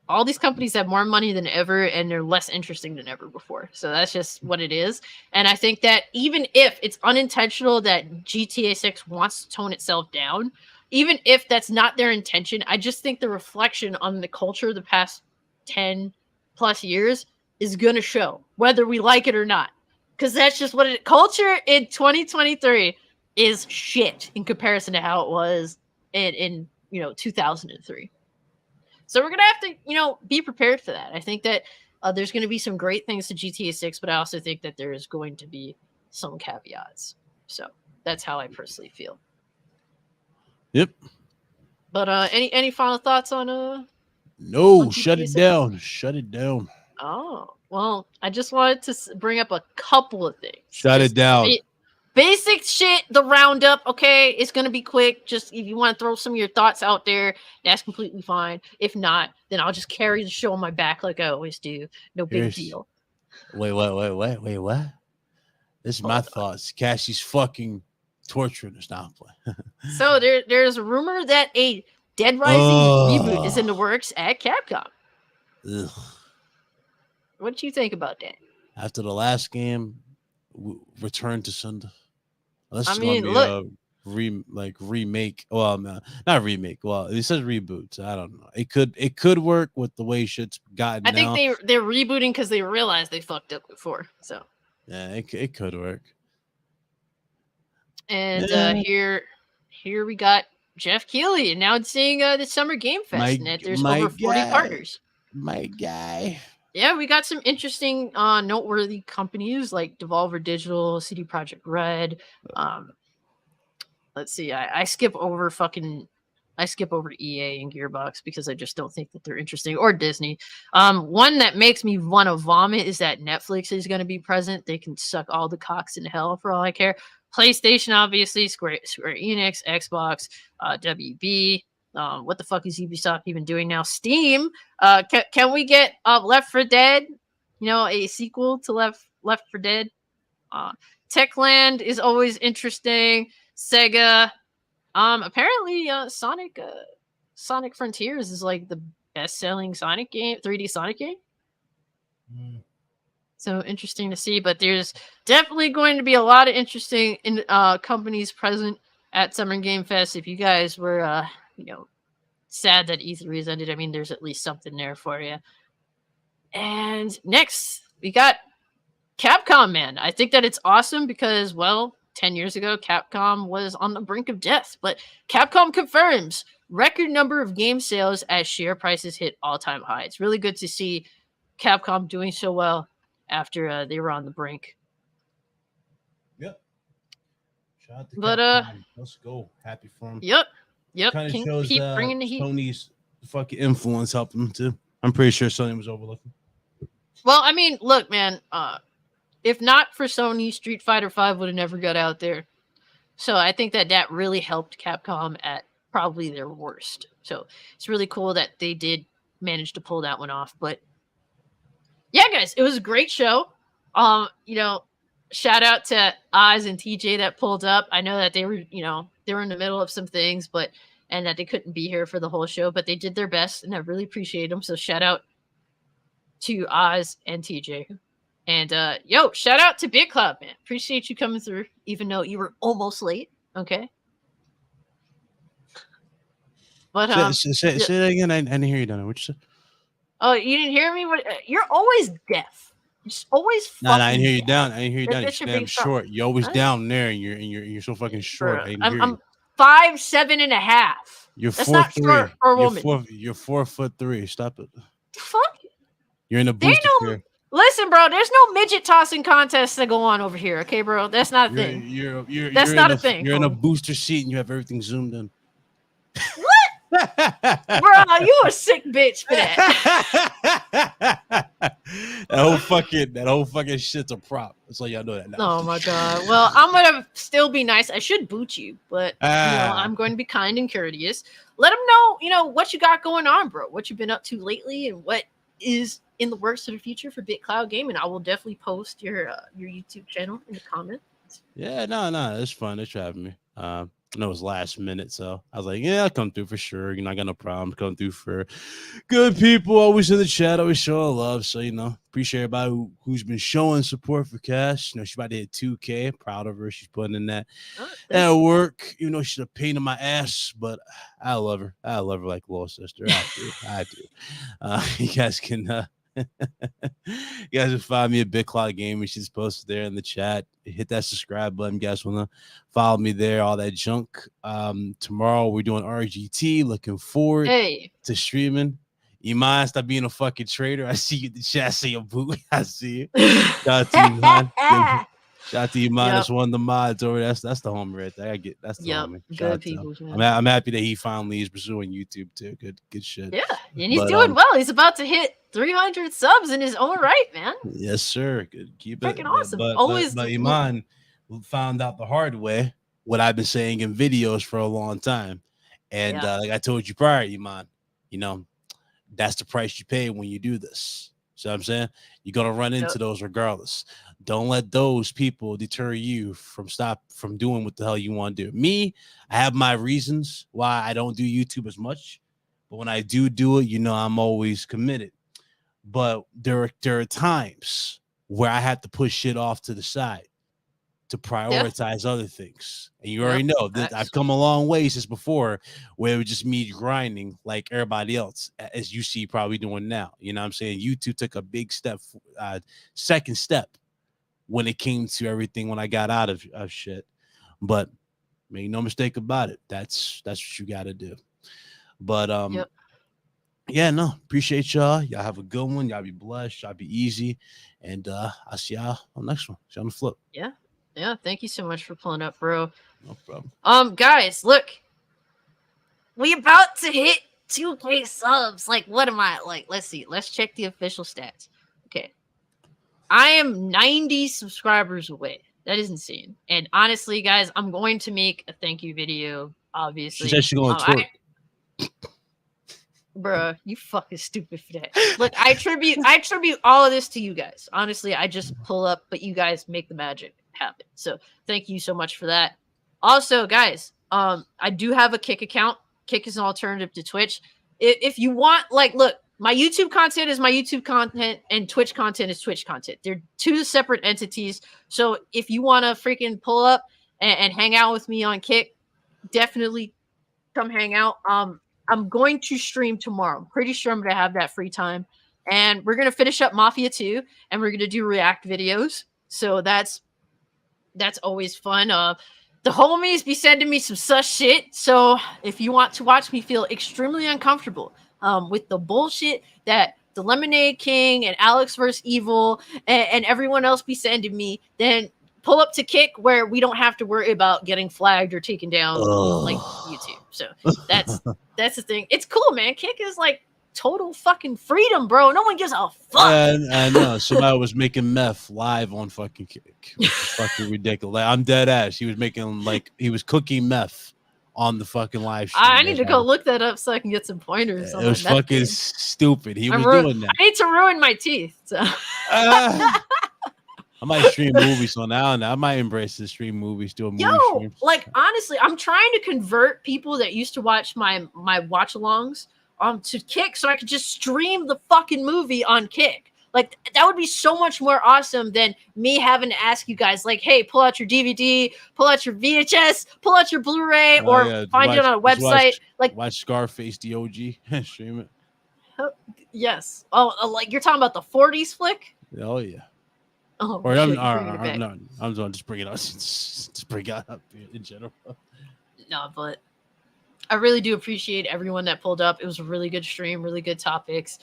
All these companies have more money than ever, and they're less interesting than ever before. So that's just what it is. And I think that even if it's unintentional that GTA 6 wants to tone itself down, even if that's not their intention, I just think the reflection on the culture of the past 10 plus years is going to show, whether we like it or not. Because that's just what culture in 2023 is shit in comparison to how it was in 2003. So we're going to have to, be prepared for that. I think that there's going to be some great things to GTA 6, but I also think that there is going to be some caveats. So that's how I personally feel. Yep. But any final thoughts on No, shut it down. Shut it down. Oh, well, I just wanted to bring up a couple of things. Shut it down. Basic shit, the roundup, okay? It's going to be quick. Just if you want to throw some of your thoughts out there, that's completely fine. If not, then I'll just carry the show on my back like I always do. No big deal. Wait, what? This is my thoughts. Cassie's fucking torturing us now. So there's a rumor that a Dead Rising reboot is in the works at Capcom. Ugh. What do you think about that? After the last game, Return to Sender. I mean, look, remake. Well, no, not remake. Well, it says reboot. I don't know. It could work with the way shit's gotten. I think they're rebooting because they realized they fucked up before. So yeah, it could work. And here we got Jeff Keighley announcing the Summer Game Fest, and that there's over 40 partners. My guy. Yeah, we got some interesting, noteworthy companies like Devolver Digital, CD Projekt Red. Let's see, I skip over EA and Gearbox because I just don't think that they're interesting, or Disney. One that makes me want to vomit is that Netflix is going to be present. They can suck all the cocks in hell for all I care. PlayStation, obviously, Square Enix, Xbox, WB. What the fuck is Ubisoft even doing now? Steam. Can we get Left 4 Dead? A sequel to Left 4 Dead. Techland is always interesting. Sega. Apparently, Sonic Frontiers is like the best-selling Sonic game, 3D Sonic game. So interesting to see, but there's definitely going to be a lot of interesting companies present at Summer Game Fest. If you guys were, sad that E3 has ended, I mean, there's at least something there for you. And next, we got Capcom, man. I think that it's awesome because, 10 years ago, Capcom was on the brink of death, but Capcom confirms record number of game sales as share prices hit all-time highs. It's really good to see Capcom doing so well after they were on the brink. Yep. Shout out to Capcom. Let's go. Happy for him. Yep. Kind of shows keep bringing the heat. Sony's fucking influence helped him too. I'm pretty sure Sony was overlooking. Well, I mean, look, man. If not for Sony, Street Fighter V would have never got out there. So I think that really helped Capcom at probably their worst. So it's really cool that they did manage to pull that one off. But yeah, guys, it was a great show. Shout out to Oz and TJ that pulled up. I know that they were in the middle of some things, and that they couldn't be here for the whole show, but they did their best, and I really appreciate them. So shout out to Oz and TJ. And shout out to Big Cloud, man. Appreciate you coming through, even though you were almost late. Okay. But say that again. I didn't hear you, Donna. What you said? Oh, you didn't hear me? You're always deaf. You're just always. No, I didn't hear you down. I didn't hear you down. That's You're your damn big short. You're always down there, and you're so fucking short. I'm 5'7.5". You're That's 4'3". not short for a woman. You're 4'3". Stop it. Fuck. You're in a booster care. Listen, bro. There's no midget tossing contests that go on over here. Okay, bro. That's not a thing. That's not a thing. You're in a booster seat and you have everything zoomed in. What? Bro, you a sick bitch for that. that whole fucking shit's a prop. That's all y'all know that now. Oh my god. Well, I'm gonna still be nice. I should boot you, but I'm going to be kind and courteous. Let them know, what you got going on, bro. What you've been up to lately, and what is in the works for the future for Big Cloud Gaming. I will definitely post your YouTube channel in the comments. Yeah, no, it's fun. Thanks for having me. I know it was last minute, so I was like, yeah, I'll come through for sure. I got no problem coming through for good people, always in the chat, always showing love. So, appreciate everybody who's been showing support for Cash. She's about to hit 2K. Proud of her. She's putting in that at work. She's a pain in my ass, but I love her. I love her like a little sister. I do. You guys can you guys can find me at Big Cloud Gaming. She's posted there in the chat. Hit that subscribe button. You guys want to follow me there, all that junk. Tomorrow we're doing RGT. Looking forward to streaming. Iman, stop being a fucking traitor. I see you in the chat. Say a boo. I see you. Shout out to Iman. Shout out to Iman. That's one of the mods over there. That's the homie right there. That's the homie. Good people. I'm happy that he finally is pursuing YouTube too. Good shit. Yeah, and he's doing well. He's about to hit 300 subs in his own right, man. Yes, sir. Good. Keep it. Freaking awesome. But Iman found out the hard way what I've been saying in videos for a long time. And like I told you prior, Iman, that's the price you pay when you do this. So I'm saying you're gonna run into those regardless. Don't let those people deter you from doing what the hell you want to do. Me, I have my reasons why I don't do YouTube as much, but when I do it, I'm always committed. But there are times where I have to push shit off to the side. to prioritize other things. And you already know that I've come a long way since before, where it was just me grinding like everybody else, as you see probably doing now. You know what I'm saying? YouTube took a big step, second step when it came to everything when I got out of shit. But make no mistake about it, that's what you got to do. But yeah, no, appreciate y'all. Y'all have a good one. Y'all be blessed. Y'all be easy. And I'll see y'all on the next one. See you on the flip. Yeah, thank you so much for pulling up, bro. No problem. Guys, look, we about to hit 2K subs. Like, what am I like? Let's see. Let's check the official stats. Okay, I am 90 subscribers away. That is insane. And honestly, guys, I'm going to make a thank you video. Obviously, she said she's going to twerk. Bruh, you fucking stupid for that. Look, I attribute all of this to you guys. Honestly, I just pull up, but you guys make the magic happen. So thank you so much for that. Also, guys, I do have a Kick account. Kick is an alternative to Twitch. If you want, like, look, my YouTube content is my YouTube content and Twitch content is Twitch content. They're two separate entities. So if you want to freaking pull up and hang out with me on Kick, definitely come hang out. I'm going to stream tomorrow. I'm pretty sure I'm going to have that free time. And we're going to finish up Mafia 2 and we're going to do react videos. So that's always fun. The homies be sending me some such shit. So if you want to watch me feel extremely uncomfortable with the bullshit that the Lemonade King and Alex vs. Evil and everyone else be sending me, then pull up to Kick where we don't have to worry about getting flagged or taken down like YouTube. So that's the thing. It's cool, man. Kick is like total fucking freedom, bro. No one gives a fuck. I know. Somebody was making meth live on fucking Kick. It was fucking ridiculous. Like, I'm dead ass. He was making, like, he was cooking meth on the fucking live stream. I need to go look that up so I can get some pointers. It was fucking stupid. He was doing that. I need to ruin my teeth. So. I might stream movies on now and I might embrace the stream movies, do a movie stream. Like, honestly, I'm trying to convert people that used to watch my watch-alongs to Kick so I could just stream the fucking movie on Kick. Like, that would be so much more awesome than me having to ask you guys, like, hey, pull out your DVD, pull out your VHS, pull out your Blu-ray, find it on a website. Watch Scarface, the OG, stream it. Yes. Oh, like, you're talking about the 40s flick? Oh, yeah. Oh, or I'm just bringing it up. Just bring it up in general. No, but I really do appreciate everyone that pulled up. It was a really good stream, really good topics.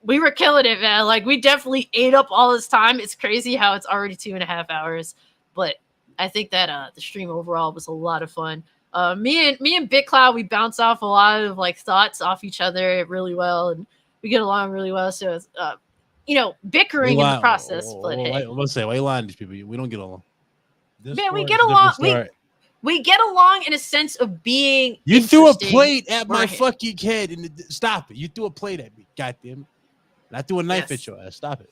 We were killing it, man. Like, we definitely ate up all this time. It's crazy how it's already 2.5 hours, but I think that the stream overall was a lot of fun. Me and Big Cloud, we bounce off a lot of like thoughts off each other really well, and we get along really well. So it's bickering in the process. But hey. Let's say, why are you lying to these people? We don't get along. Man, we get along. We get along in a sense of being. You threw a plate at my fucking head, and stop it! You threw a plate at me. Goddamn it! And I threw a knife at your ass. Stop it!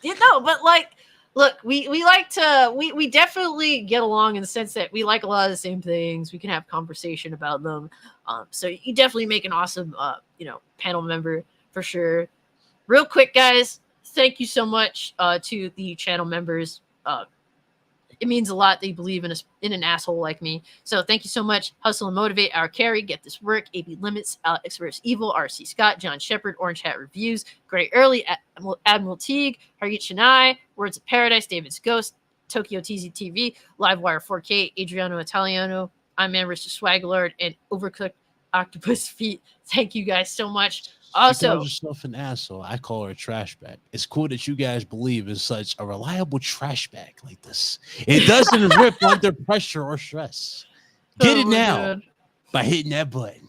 But like, look, we like to we definitely get along in the sense that we like a lot of the same things. We can have conversation about them. So you definitely make an awesome panel member for sure. Real quick, guys, thank you so much to the channel members. It means a lot that you believe in an asshole like me. So thank you so much. Hustle and Motivate, Our Carry, Get This Work, AB Limits, Alex vs. Evil, RC Scott, John Shepard, Orange Hat Reviews, Gray Early, Admiral Teague, Hargit Chennai, Words of Paradise, David's Ghost, Tokyo TZTV, Livewire 4K, Adriano Italiano, I'm Man Mr. Swaglord, and Overcooked Octopus Feet. Thank you guys so much. Also, she calls herself an asshole. I call her a trash bag. It's cool that you guys believe in such a reliable trash bag like this. It doesn't rip under pressure or stress. Get it now by hitting that button.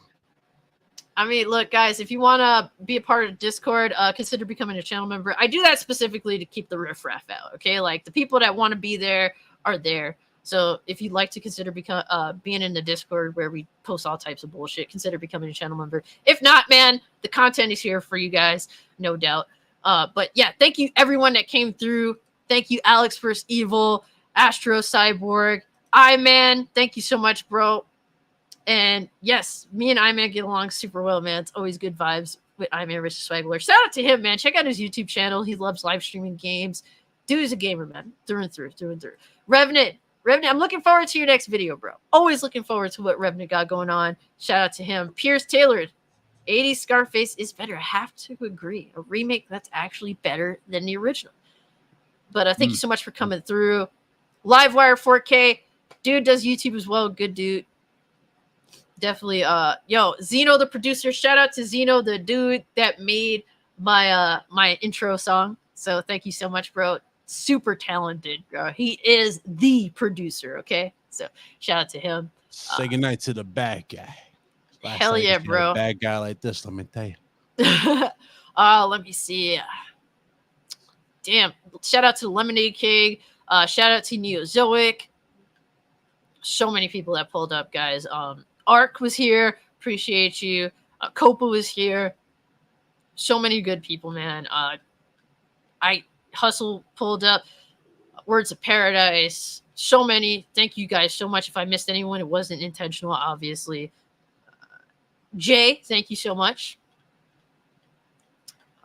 I mean, look, guys, if you want to be a part of Discord, consider becoming a channel member. I do that specifically to keep the riffraff out, okay? Like, the people that want to be there are there. So if you'd like to consider being in the Discord where we post all types of bullshit, consider becoming a channel member. If not, man, the content is here for you guys, no doubt. But yeah, thank you everyone that came through. Thank you, Alex vs. Evil, Astro Cyborg, I-Man. Thank you so much, bro. And yes, me and I-Man get along super well, man. It's always good vibes with I-Man vs. Swaggler. Shout out to him, man. Check out his YouTube channel. He loves live streaming games. Dude is a gamer, man. Through and through. Revenant, I'm looking forward to your next video, bro. Always looking forward to what Revenant got going on. Shout out to him. Pierce Taylor, 80s Scarface is better. I have to agree. A remake that's actually better than the original. But thank you so much for coming through. Livewire 4K. Dude does YouTube as well. Good dude. Definitely. Zeno, the producer. Shout out to Zeno, the dude that made my my intro song. So thank you so much, bro. Super talented, bro. He is the producer, okay? So shout out to him. Say goodnight to the bad guy. Hell yeah, bro. A bad guy like this, let me tell you. Let me see. Damn. Shout out to Lemonade King. Shout out to Neozoic. So many people that pulled up, guys. Ark was here. Appreciate you. Copa was here. So many good people, man. Hustle pulled up. Words of Paradise. So many. Thank you guys so much. If I missed anyone, it wasn't intentional, obviously. Jay, thank you so much.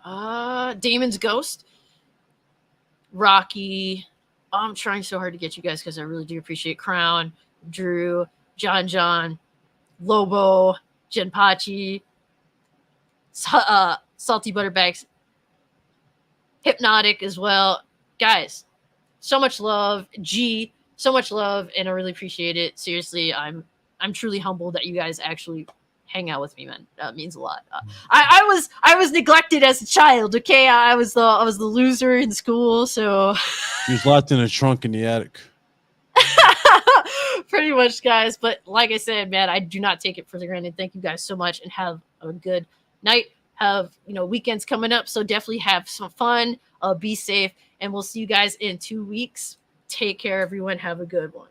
Damon's Ghost. Rocky. I'm trying so hard to get you guys because I really do appreciate Crown, Drew, John, Lobo, Genpachi, Salty Butterbags, Hypnotic as well. Guys, so much love. G, so much love, and I really appreciate it. Seriously, I'm truly humbled that you guys actually hang out with me, man. That means a lot. I was neglected as a child. Okay, I was the loser in school, so he was locked in a trunk in the attic. Pretty much, guys. But like I said, man, I do not take it for granted. Thank you guys so much, and have a good night. Have weekends coming up, so definitely have some fun. Be safe, and we'll see you guys in 2 weeks. Take care, everyone. Have a good one.